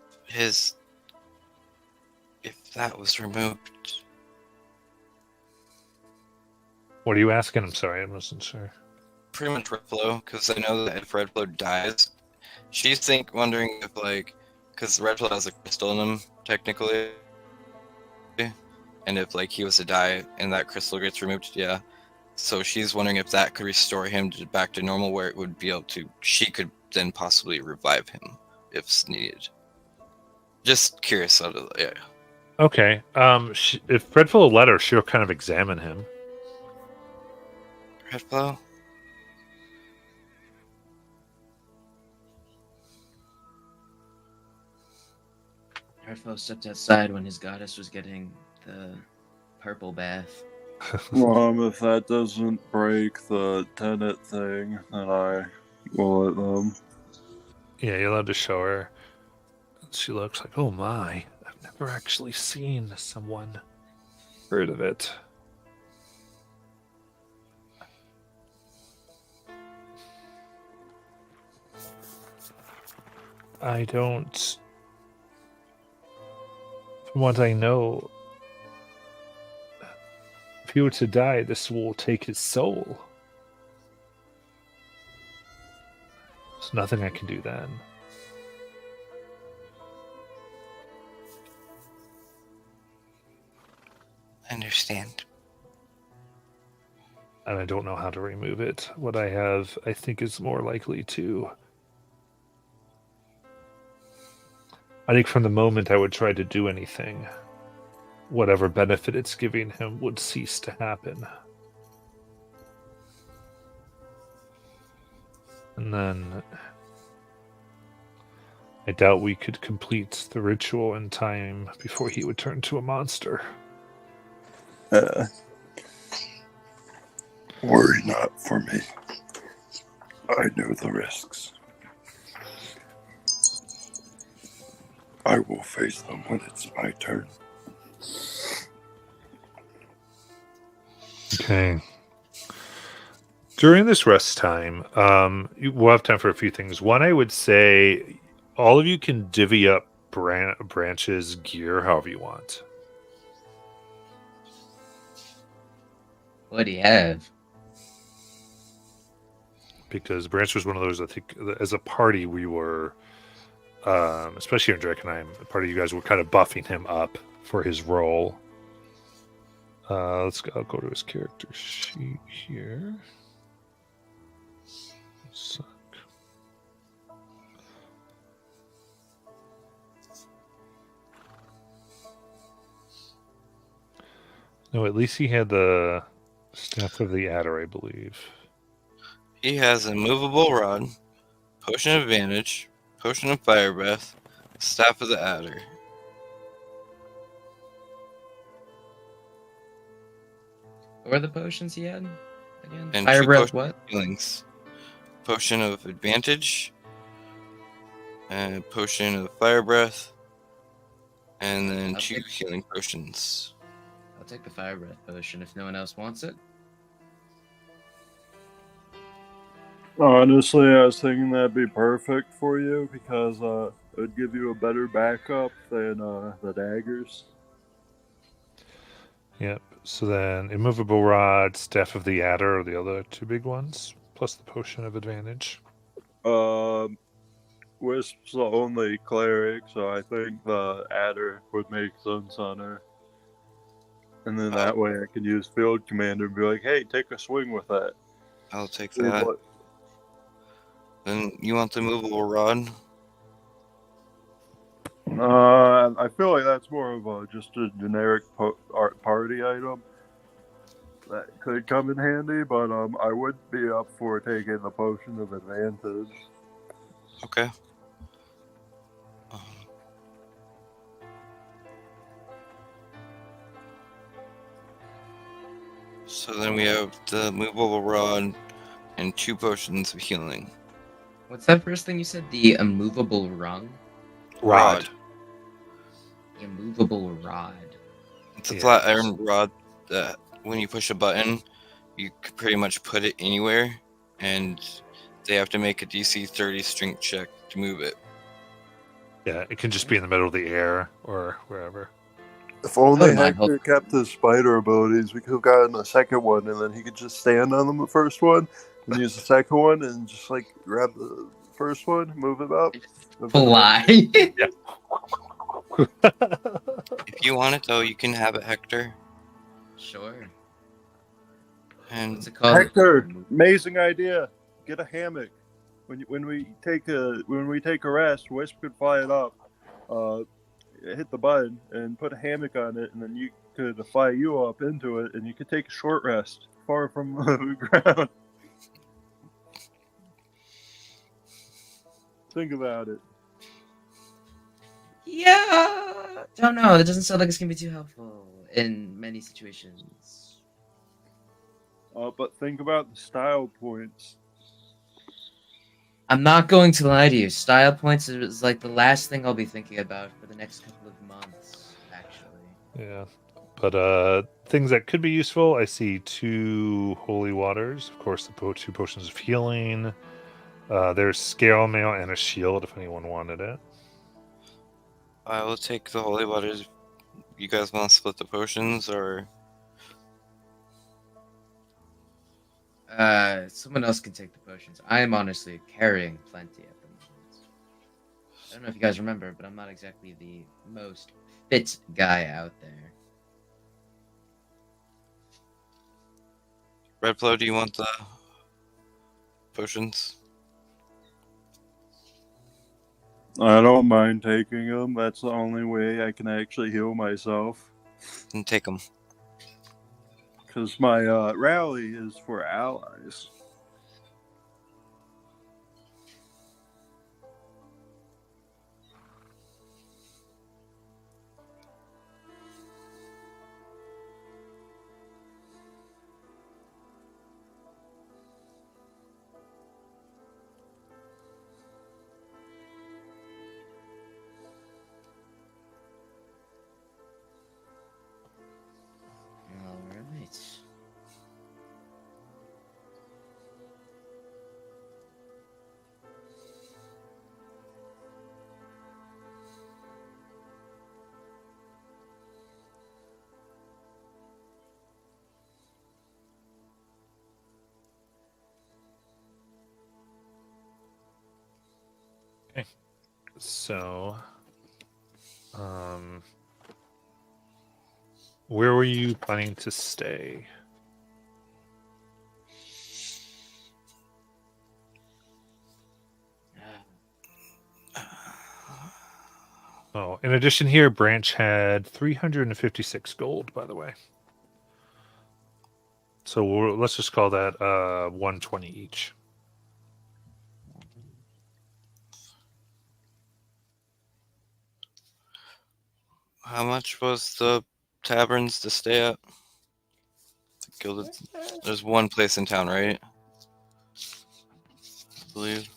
that was removed. What are you asking? I'm sorry, I wasn't sure. Pretty much Redflow, because I know that if Redflow dies, she's wondering if because Redflow has a crystal in him technically, and if he was to die and that crystal gets removed, yeah. So she's wondering if that could restore him back to normal, where it would be able to. She could then possibly revive him if needed. Just curious out of yeah. Okay. If Redfall will let her, she'll kind of examine him. Redflow? Redflow stepped outside when his goddess was getting the purple bath. If that doesn't break the tenant thing, then I will let them. Yeah, you're allowed to show her. She looks like, oh my, I've never actually seen someone heard of it. I don't. From what I know, he were to die, this will take his soul. There's nothing I can do then. I understand. And I don't know how to remove it. What I have, I think, is more likely to. I think from the moment I would try to do anything, whatever benefit it's giving him would cease to happen. And then I doubt we could complete the ritual in time before he would turn to a monster. Worry not for me. I know the risks. I will face them when it's my turn. Okay. During this rest time, we'll have time for a few things. One, I would say all of you can divvy up branches, gear, however you want. What do you have? Because Branch was one of those, I think, as a party, we were, especially in Drakkenheim, a part of you guys were kind of buffing him up for his role. I'll go to his character sheet here. Suck. No, at least he had the Staff of the Adder, I believe. He has a movable rod, potion of advantage, potion of fire breath, staff of the adder. What were the potions he had? Again? And Fire two breath, potions what? of healings. Potion of advantage, and potion of fire breath, and then I'll two take- healing potions. I'll take the fire breath potion if no one else wants it. Honestly, I was thinking that'd be perfect for you because it would give you a better backup than the daggers. Yep. So then, Immovable Rod, Staff of the Adder are the other two big ones, plus the Potion of Advantage. Wisp's the only cleric, so I think the adder would make sense on her. And then that way I can use Field Commander and be like, hey, take a swing with that. I'll take See that. what- Then you want the movable rod? I feel like that's more of just a generic party item that could come in handy, but I would be up for taking the Potion of Advantage. Okay. So then we have the movable rod and two potions of healing. What's that first thing you said? The immovable rung? Rod. The immovable rod. It's a Yes. flat iron rod that when you push a button, you can pretty much put it anywhere, and they have to make a DC 30 strength check to move it. Yeah, it can just be in the middle of the air or wherever. If only Oh, man, Hector kept his spider abilities, we could have gotten a second one, and then he could just stand on the first one and use the second one, and just like grab the first one, move it up. Fly. If you want it, though, you can have it, Hector. Sure. And What's it called? Hector, amazing idea. Get a hammock. When we take a rest, Wisp could fly it up, hit the button, and put a hammock on it, and then you could fly you up into it, and you could take a short rest far from the ground. Think about it. Yeah. Don't know. It doesn't sound like it's gonna be too helpful in many situations. But think about the style points. I'm not going to lie to you. Style points is like the last thing I'll be thinking about for the next couple of months, actually. Yeah. But things that could be useful, I see 2 holy waters. Of course, the 2 potions of healing. There's scale mail and a shield if anyone wanted it. I will take the holy waters. You guys want to split the potions, or Someone else can take the potions. I am honestly carrying plenty at the moment. I don't know if you guys remember, but I'm not exactly the most fit guy out there. Red Flow, do you want the potions? I don't mind taking them. That's the only way I can actually heal myself. And take them. Because my rally is for allies. All right. So, where were you planning to stay? Oh, in addition here, Branch had 356 gold, by the way. So let's just call that 120 each. How much was the taverns to stay at? The Gilded. There's one place in town, right? I believe.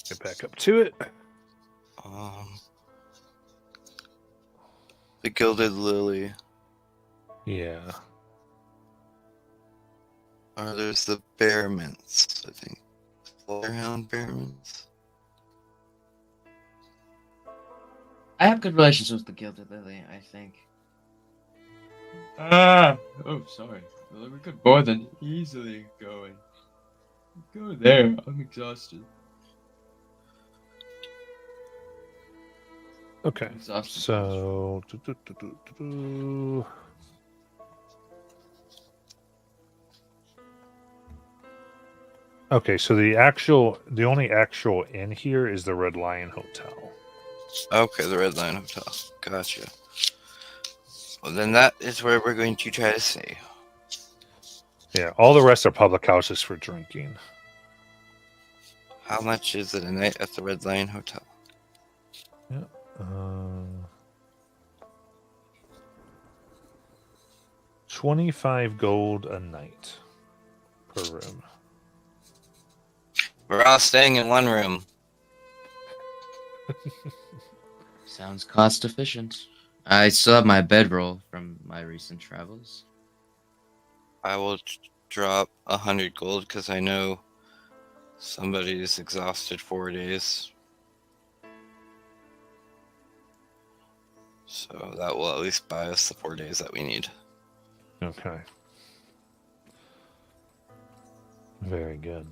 Get back up to it. The Gilded Lily. Yeah. Or there's the Bear Mints, I think. Flutterhound Bear Mints. I have good relations with the Gilded Lily, I think. Oh, sorry. Well, we could more than easily go there. I'm exhausted. Okay. Exhausted. So. Okay, so the only actual inn here is the Red Lion Hotel. Okay, the Red Lion Hotel. Gotcha. Well, then that is where we're going to try to stay. Yeah, all the rest are public houses for drinking. How much is it a night at the Red Lion Hotel? Yeah. 25 gold a night per room. We're all staying in one room. Sounds cost efficient. I still have my bedroll from my recent travels. I will drop 100 gold because I know somebody is exhausted 4 days. So that will at least buy us the 4 days that we need. Okay. Very good.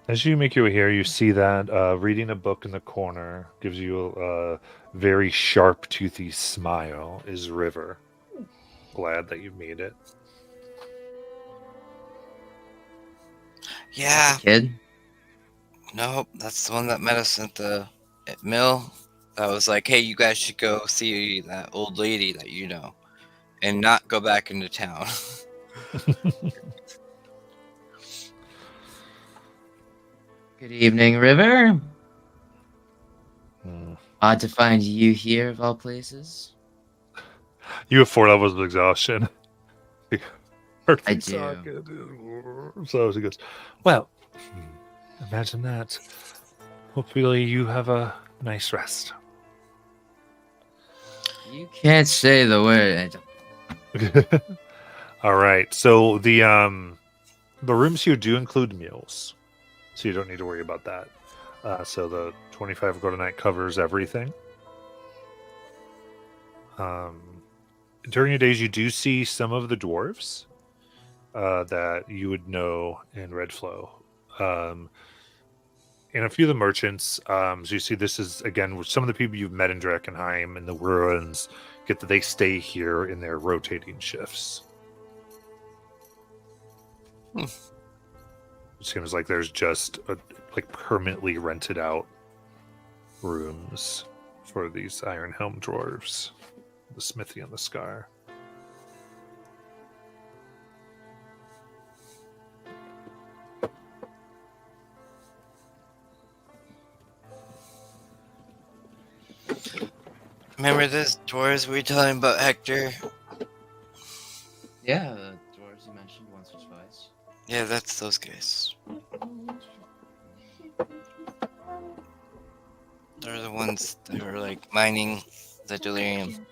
As you make your way here, you see that reading a book in the corner gives you a very sharp, toothy smile is River. Glad that you made it. Yeah. Kid? No, that's the one that met us at the mill. That was like, hey, you guys should go see that old lady that you know and not go back into town. Good evening, River. Hmm. Odd to find you here, of all places. You have 4 levels of exhaustion. I do. So he goes, well, imagine that. Hopefully you have a nice rest. You can't say the word. All right. So the The rooms here do include meals, so you don't need to worry about that. So the 25 gold a night covers everything. During your days, you do see some of the dwarves that you would know in Redflow. And a few of the merchants. So you see this is, again, with some of the people you've met in Drakkenheim and the ruins, get that they stay here in their rotating shifts. Hmm. It seems like there's just like permanently rented out rooms for these Iron Helm dwarves, the smithy and the scar. Remember those dwarves we were telling about, Hector? Yeah, the dwarves you mentioned once or twice. Yeah, that's those guys. They're the ones that were like mining the delirium.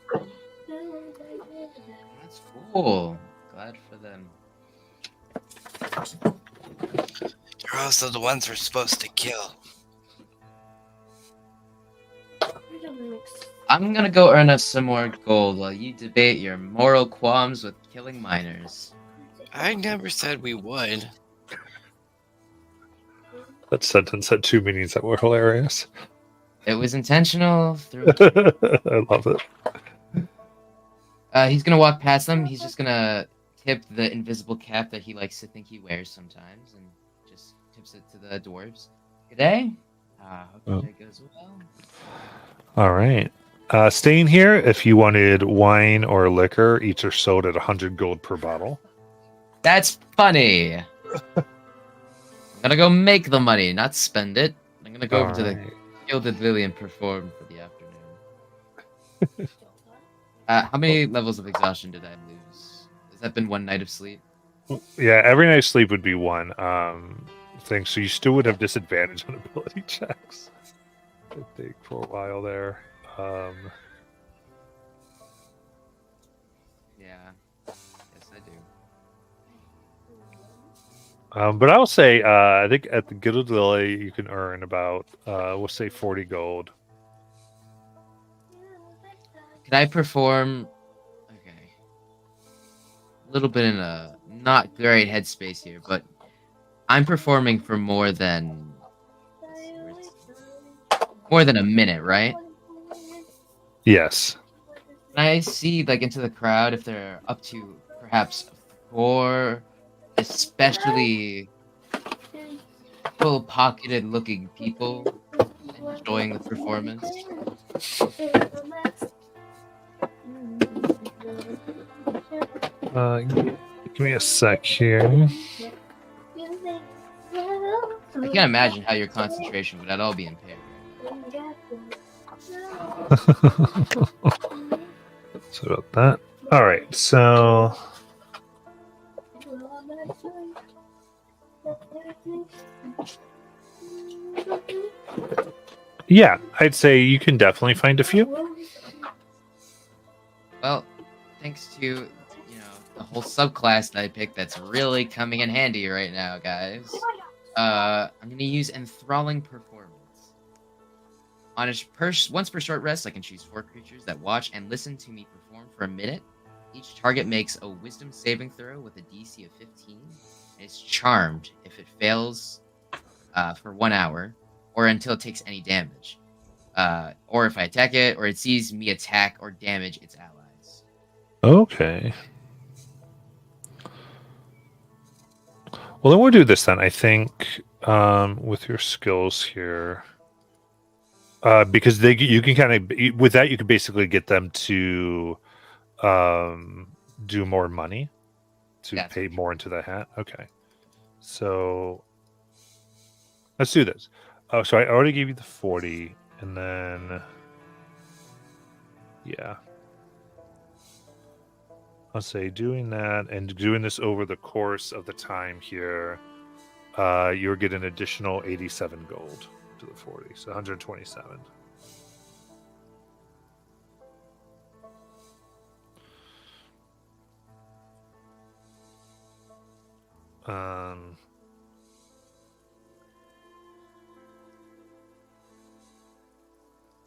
That's cool. Glad for them. They're also the ones we're supposed to kill. I'm gonna go earn us some more gold while you debate your moral qualms with killing miners. I never said we would. That sentence had two meanings that were hilarious. It was intentional through. I love it. He's gonna walk past them. He's just gonna tip the invisible cap that he likes to think he wears sometimes, and just tips it to the dwarves. Good day. Hope your day goes well. All right. Staying here, if you wanted wine or liquor, each are sold at 100 gold per bottle. That's funny. I'm gonna go make the money, not spend it. I'm gonna go over to the Gilded Lily and perform for the afternoon. How many levels of exhaustion did I lose? Has that been one night of sleep? Yeah, every night sleep would be one thing, so you still would have disadvantage on ability checks. I think for a while there. Yeah. Yes, I do. But I'll say, I think at the Gilded Lily you can earn about, we'll say 40 gold. Can I perform? Okay. A little bit in a not great headspace here, but I'm performing for more than a minute, right? Yes. Can I see like into the crowd if they're up to perhaps 4 especially full-pocketed looking people enjoying the performance? Give me a sec here. I can't imagine how your concentration would at all be impaired. So about that. All right, so yeah, I'd say you can definitely find a few. Well, thanks to the whole subclass that I picked, that's really coming in handy right now, guys. I'm gonna use enthralling performance. Once per short rest, I can choose 4 creatures that watch and listen to me perform for a minute. Each target makes a wisdom saving throw with a DC of 15, and it's charmed if it fails for 1 hour, or until it takes any damage. Or if I attack it, or it sees me attack or damage its allies. Okay. Well, then we'll do this then. I think with your skills here, because you can kind of with that you can basically get them to do more money to pay more into the hat. Okay, so let's do this. Oh, so I already gave you the 40, and then yeah. I'll say doing that and doing this over the course of the time here, you'll get an additional 87 gold to the 40, so 127.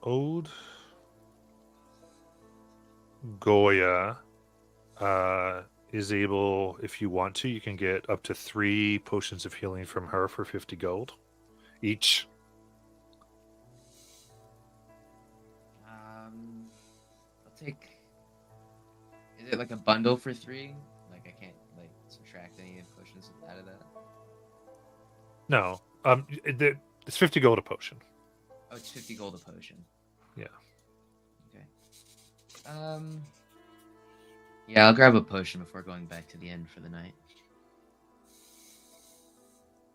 Old Goya is able, if you want to, you can get up to 3 potions of healing from her for 50 gold each. I'll take. Is it like a bundle for 3? Like I can't like subtract any potions out of that. No, it's 50 gold a potion. Oh, it's 50 gold a potion. Yeah. Okay. Yeah, I'll grab a potion before going back to the inn for the night.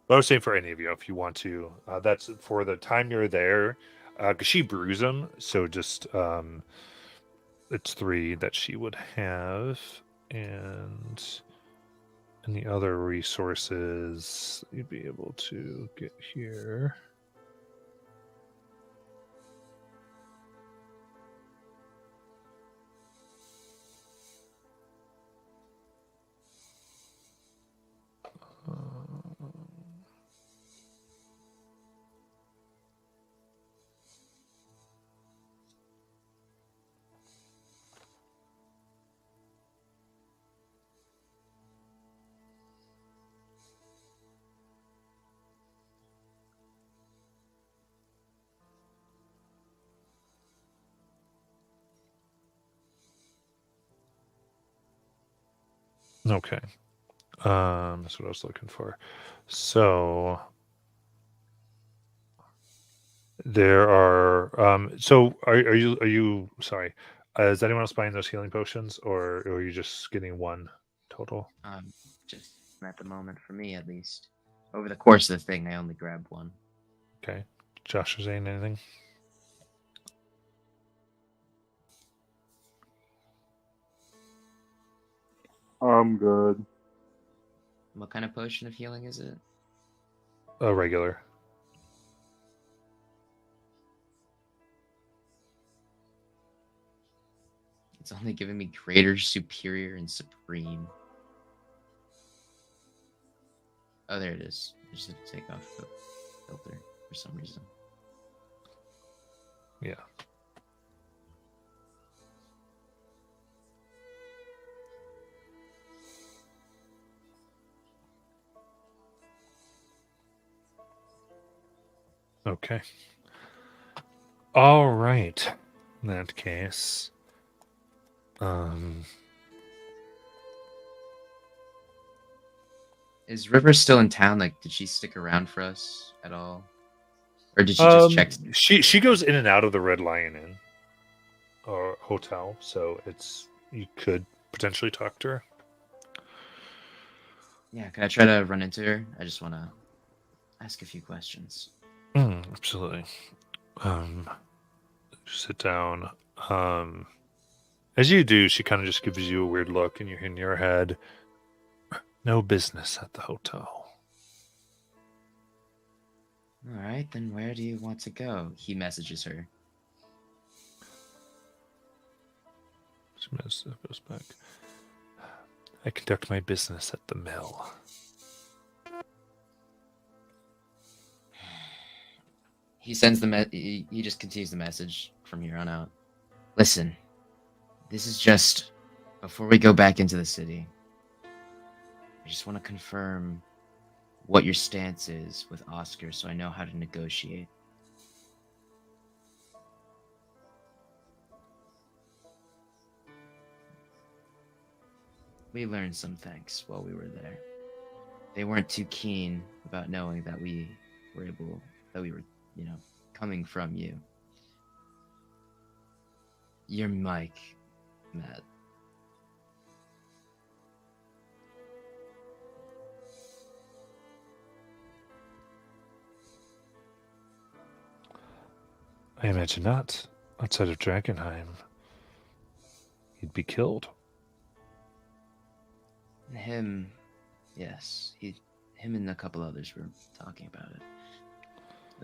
But I was saying for any of you, if you want to, that's for the time you're there, because she brews them, so just it's 3 that she would have, and any other resources you'd be able to get here. Okay. That's what I was looking for. So there are so are you sorry. Is anyone else buying those healing potions, or are you just getting 1 total? Just at the moment for me at least. Over the course of the thing, I only grabbed 1. Okay. Josh, is saying anything? I'm good. What kind of potion of healing is it? A regular. It's only giving me greater, superior, and supreme. Oh, there it is. I just have to take off the filter for some reason. Yeah. Okay. All right. In that case, Is River still in town? Like, did she stick around for us at all? Or did she just check? she goes in and out of the Red Lion Inn or hotel, so it's you could potentially talk to her. Yeah, can I try to run into her? I just want to ask a few questions. Absolutely. Sit down. As you do, she kind of just gives you a weird look, and you're in your head. No business at the hotel. All right, then where do you want to go? He messages her. She goes back. I conduct my business at the mill. He sends he just continues the message from here on out. Listen, this is just before we go back into the city. I just want to confirm what your stance is with Oscar so I know how to negotiate. We learned some things while we were there. They weren't too keen about knowing that we were, coming from you. You're Mike, Matt. I imagine not. Outside of Drakkenheim, he'd be killed. Him, yes. Him and a couple others were talking about it.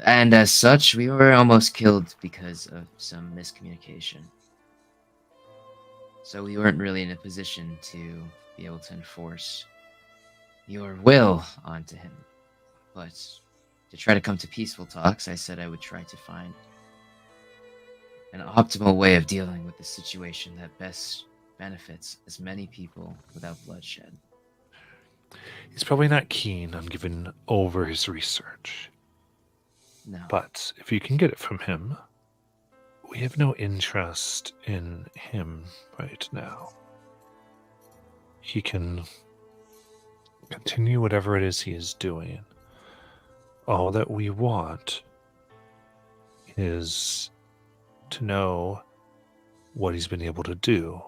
And as such, we were almost killed because of some miscommunication. So we weren't really in a position to be able to enforce your will onto him. But to try to come to peaceful talks, I said I would try to find an optimal way of dealing with the situation that best benefits as many people without bloodshed. He's probably not keen on giving over his research. No. But if you can get it from him, we have no interest in him right now. He can continue whatever it is he is doing. All that we want is to know what he's been able to do.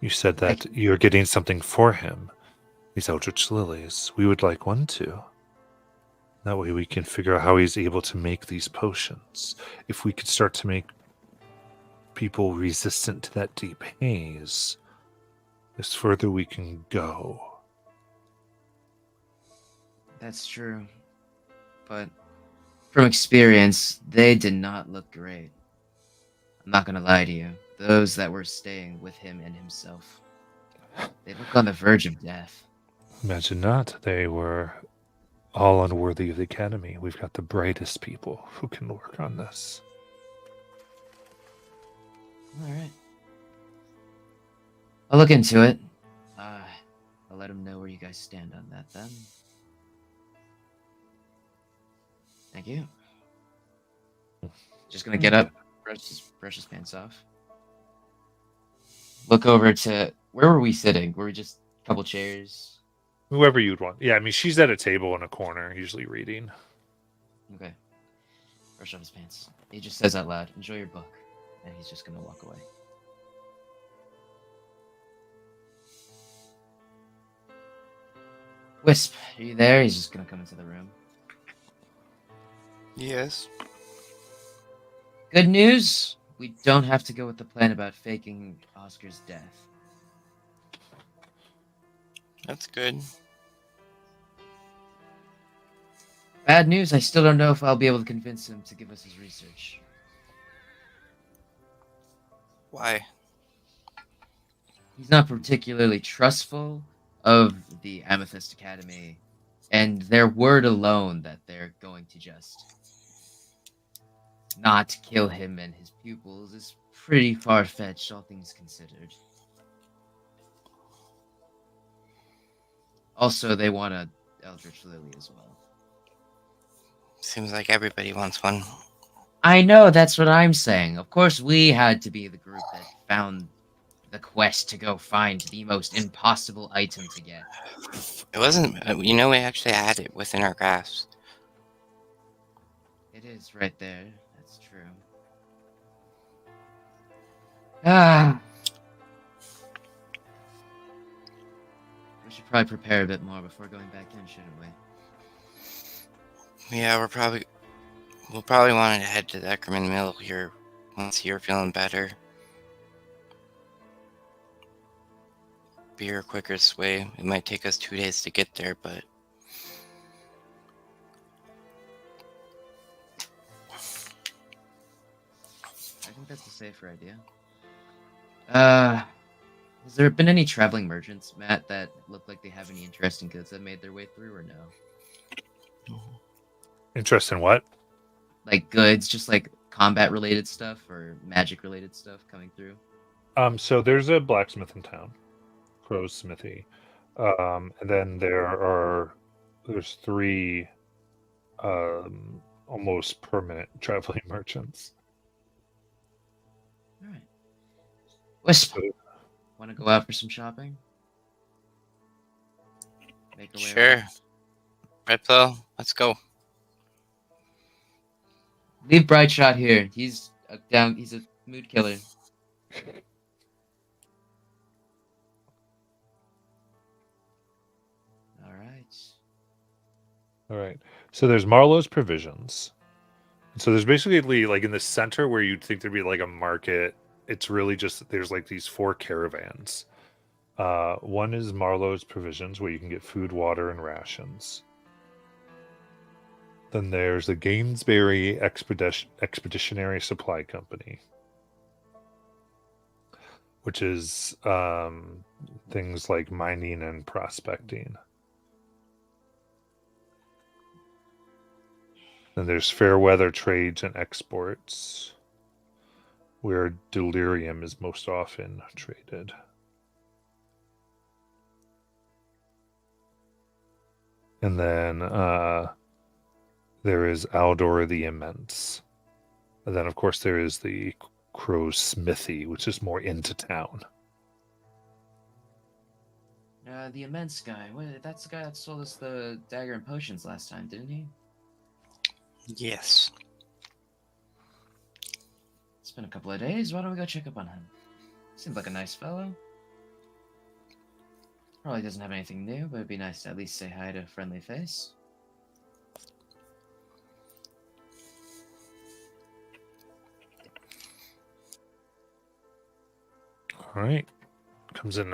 You said that you're getting something for him, these Eldritch Lilies. We would like one too. That way we can figure out how he's able to make these potions. If we could start to make people resistant to that deep haze, the further we can go. That's true. But from experience, they did not look great. I'm not gonna lie to you. Those that were staying with him and himself, they look on the verge of death. Imagine not. They were all unworthy of the academy. We've got the brightest people who can work on this. Alright. I'll look into it. I'll let him know where you guys stand on that then. Thank you. Just gonna get up, brush his pants off. Look over to where were we sitting? Were we just a couple chairs? Whoever you'd want. Yeah, I mean, she's at a table in a corner, usually reading. Okay. Brush off his pants. He just says out loud, "Enjoy your book," and he's just gonna walk away. Wisp, are you there? He's just gonna come into the room. Yes. Good news! We don't have to go with the plan about faking Oscar's death. That's good. Bad news, I still don't know if I'll be able to convince him to give us his research. Why? He's not particularly trustful of the Amethyst Academy, and their word alone that they're going to just not kill him and his pupils is pretty far-fetched, all things considered. Also, they want a Eldritch Lily as well. Seems like everybody wants one. I know, that's what I'm saying. Of course, we had to be the group that found the quest to go find the most impossible item to get. It wasn't, you know, we actually had it within our grasp. It is right there. That's true. Ah. We should probably prepare a bit more before going back in, shouldn't we? Yeah, we'll probably want to head to the Eckerman Mill here once you're feeling better. Be your quickest way. It might take us 2 days to get there, but I think that's a safer idea. Has there been any traveling merchants, Matt, that look like they have any interesting goods that made their way through, or no? Interest in what? Like goods, just like combat-related stuff or magic-related stuff coming through? So there's a blacksmith in town, Crow's Smithy. And then there's 3 almost permanent traveling merchants. All right. Wisp, want to go out for some shopping? Make our way sure. around? Red Pill, let's go. Leave Brightshot here. He's He's a mood killer. All right. All right. So there's Marlowe's Provisions. So there's basically, like, in the center where you'd think there'd be like a market, it's really just there's like these 4 caravans. One is Marlowe's Provisions, where you can get food, water, and rations. Then there's the Gainsbury Expeditionary Supply Company, which is things like mining and prospecting. Then there's fair weather trades and exports, where delirium is most often traded. And then there is Aldor the Immense. And then, of course, there is the Crow's Smithy, which is more into town. The immense guy. That's the guy that sold us the dagger and potions last time, didn't he? Yes. It's been a couple of days. Why don't we go check up on him? Seems like a nice fellow. Probably doesn't have anything new, but it'd be nice to at least say hi to a friendly face. All right. Comes in.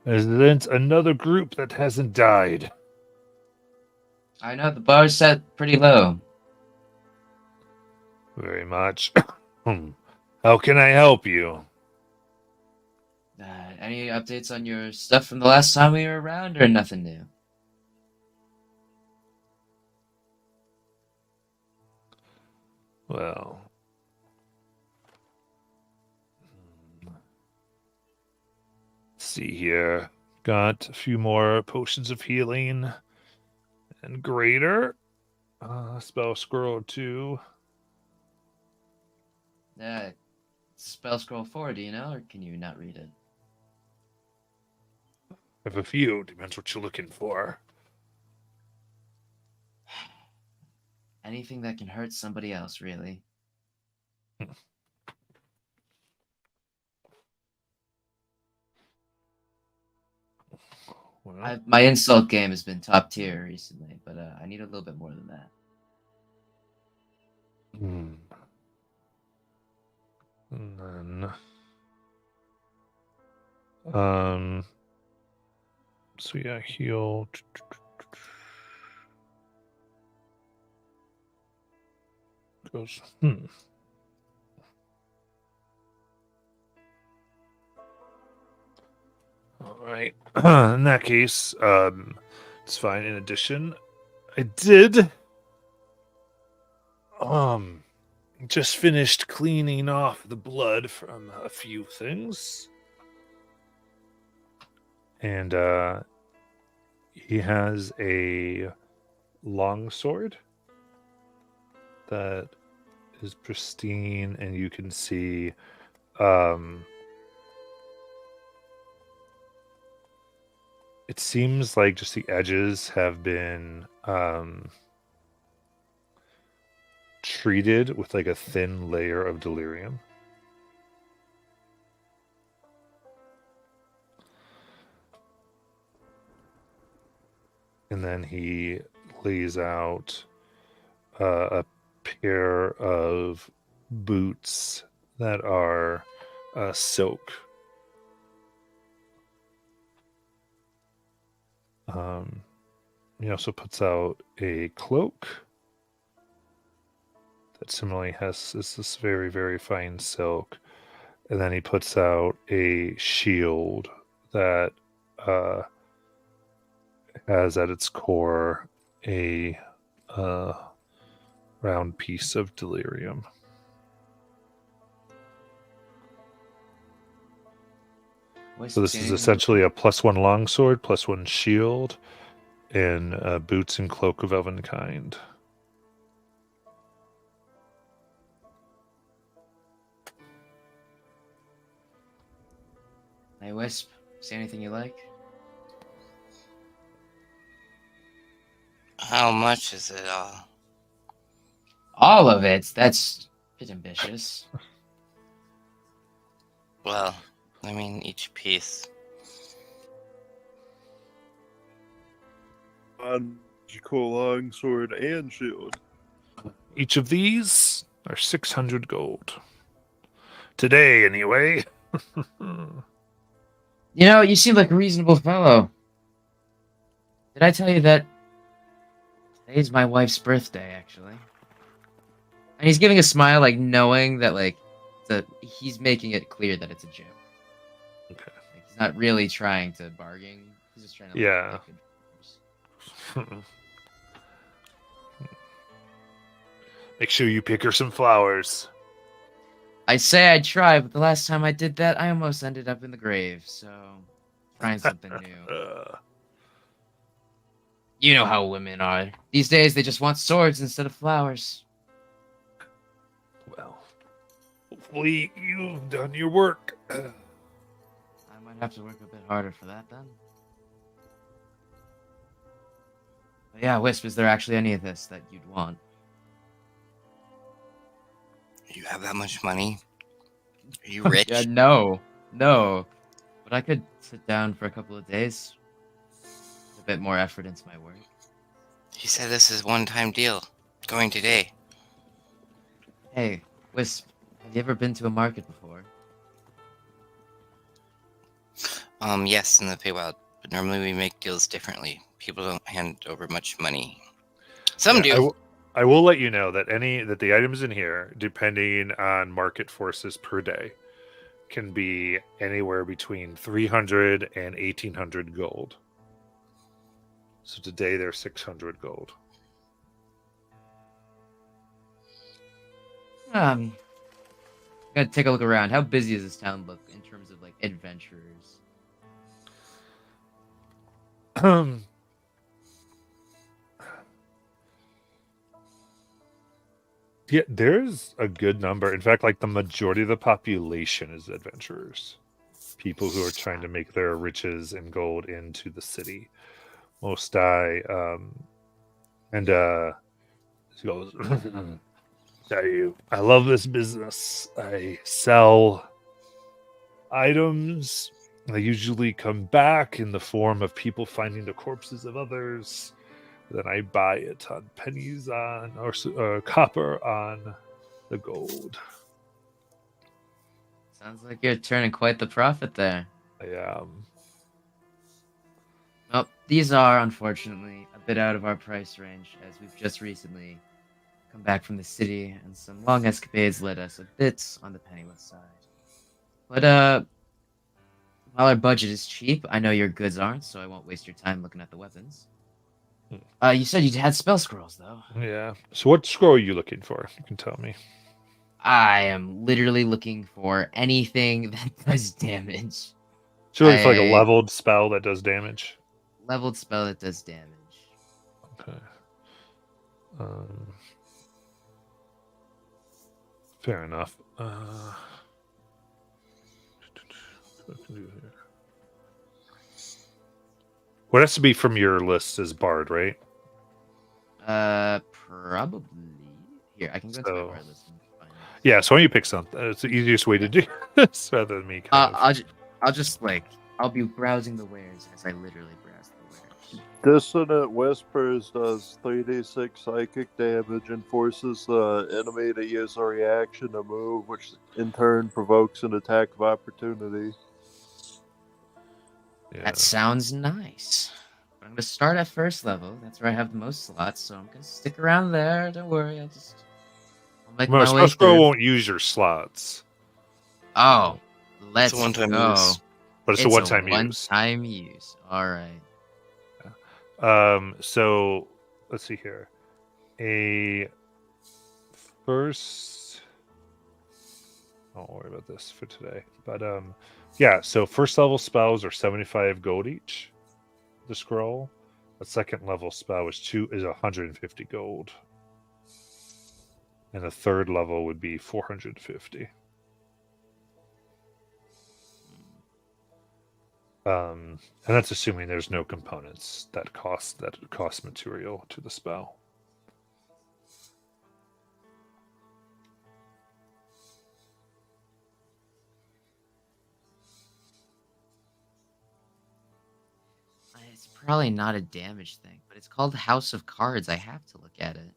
There's another group that hasn't died. I know the bar's set pretty low. Very much. How can I help you? Any updates on your stuff from the last time we were around, or nothing new? Well, let's see here. Got a few more potions of healing and greater. Spell scroll 2. Spell scroll 4, do you know, or can you not read it? I have a few. Depends what you're looking for. Anything that can hurt somebody else, really. Well, My insult game has been top tier recently, but I need a little bit more than that. And then, so yeah, heal. Goes. All right. In that case, it's fine. In addition, I did just finished cleaning off the blood from a few things. And he has a longsword that is pristine, and you can see it seems like just the edges have been treated with like a thin layer of delirium. And then he lays out a pair of boots that are silk. He also puts out a cloak that similarly has this very, very fine silk. And then he puts out a shield that has at its core a round piece of delirium. So this is essentially a +1 longsword, +1 shield, and boots and cloak of elven kind. Hey, Wisp, see anything you like? How much is it all? All of it? That's a bit ambitious. Well, I mean, each piece. Magical longsword and shield. Each of these are 600 gold. Today, anyway. You know, you seem like a reasonable fellow. Did I tell you that today's my wife's birthday, actually? And he's giving a smile, like, knowing that, like, he's making it clear that it's a joke. Okay. He's not really trying to bargain. He's just trying to Yeah. look like good. Make sure you pick her some flowers. I say I'd try, but the last time I did that, I almost ended up in the grave. So, trying something new. You know how women are. These days, they just want swords instead of flowers. Well, hopefully you've done your work. I might have to work a bit harder for that then. But yeah, Wisp, is there actually any of this that you'd want? You have that much money? Are you rich? No. But I could sit down for a couple of days. Put a bit more effort into my work. He said this is a one-time deal. Going today. Hey, Wisp, have you ever been to a market before? Yes, in the Feywild, but normally we make deals differently. People don't hand over much money. Some Yeah, do. I will let you know that the items in here, depending on market forces per day, can be anywhere between 300 and 1800 gold. So today they're 600 gold. Gotta take a look around. How busy does this town look in terms of like adventurers? Yeah, there's a good number. In fact, like the majority of the population is adventurers. People who are trying to make their riches and gold into the city. Most die. He goes, I love this business. I sell items. They usually come back in the form of people finding the corpses of others. Then I buy it on pennies on or copper on the gold. Sounds like you're turning quite the profit there. I am. Well, these are unfortunately a bit out of our price range, as we've just recently come back from the city, and some long escapades led us a bit on the penniless side. But while our budget is cheap, I know your goods aren't, so I won't waste your time looking at the weapons. You said you had spell scrolls, though. Yeah. So what scroll are you looking for? You can tell me. I am literally looking for anything that does damage. So you're looking for like a leveled spell that does damage? Leveled spell that does damage. Okay. Fair enough. What can do here? What has to be from your list is Bard, right? Probably. Here, I can go into my bard list and find it. Yeah, so why don't you pick something? It's the easiest way to do this rather than me kind of... I'll be browsing the wares as I literally browse the wares. Dissonant Whispers does 3d6 psychic damage and forces the enemy to use a reaction to move, which in turn provokes an attack of opportunity. Yeah. That sounds nice. But I'm gonna start at first level. That's where I have the most slots, so I'm gonna stick around there. Don't worry, I'll make Well, my way Spell Scroll through. won't use your slots. Oh, let's It's a one-time go. use. But it's a one-time use. One-time use. All right. So let's see here. A first... I won't worry about this for today. But yeah, so first level spells are 75 gold each. The scroll. A second level spell is 150 gold. And a third level would be 450. And that's assuming there's no components that cost material to the spell. It's probably not a damage thing, but it's called House of Cards. I have to look at it.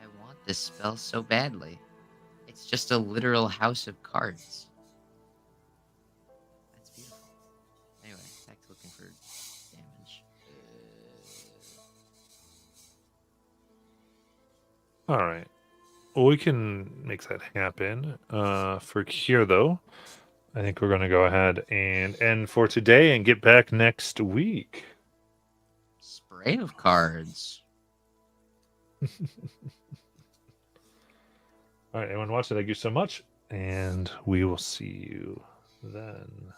I want this spell so badly. It's just a literal House of Cards. That's beautiful. Anyway, back to looking for damage. All right. Well, we can make that happen. For here, though, I think we're going to go ahead and end for today and get back next week. Spray of cards. All right, everyone watching, thank you so much, and we will see you then.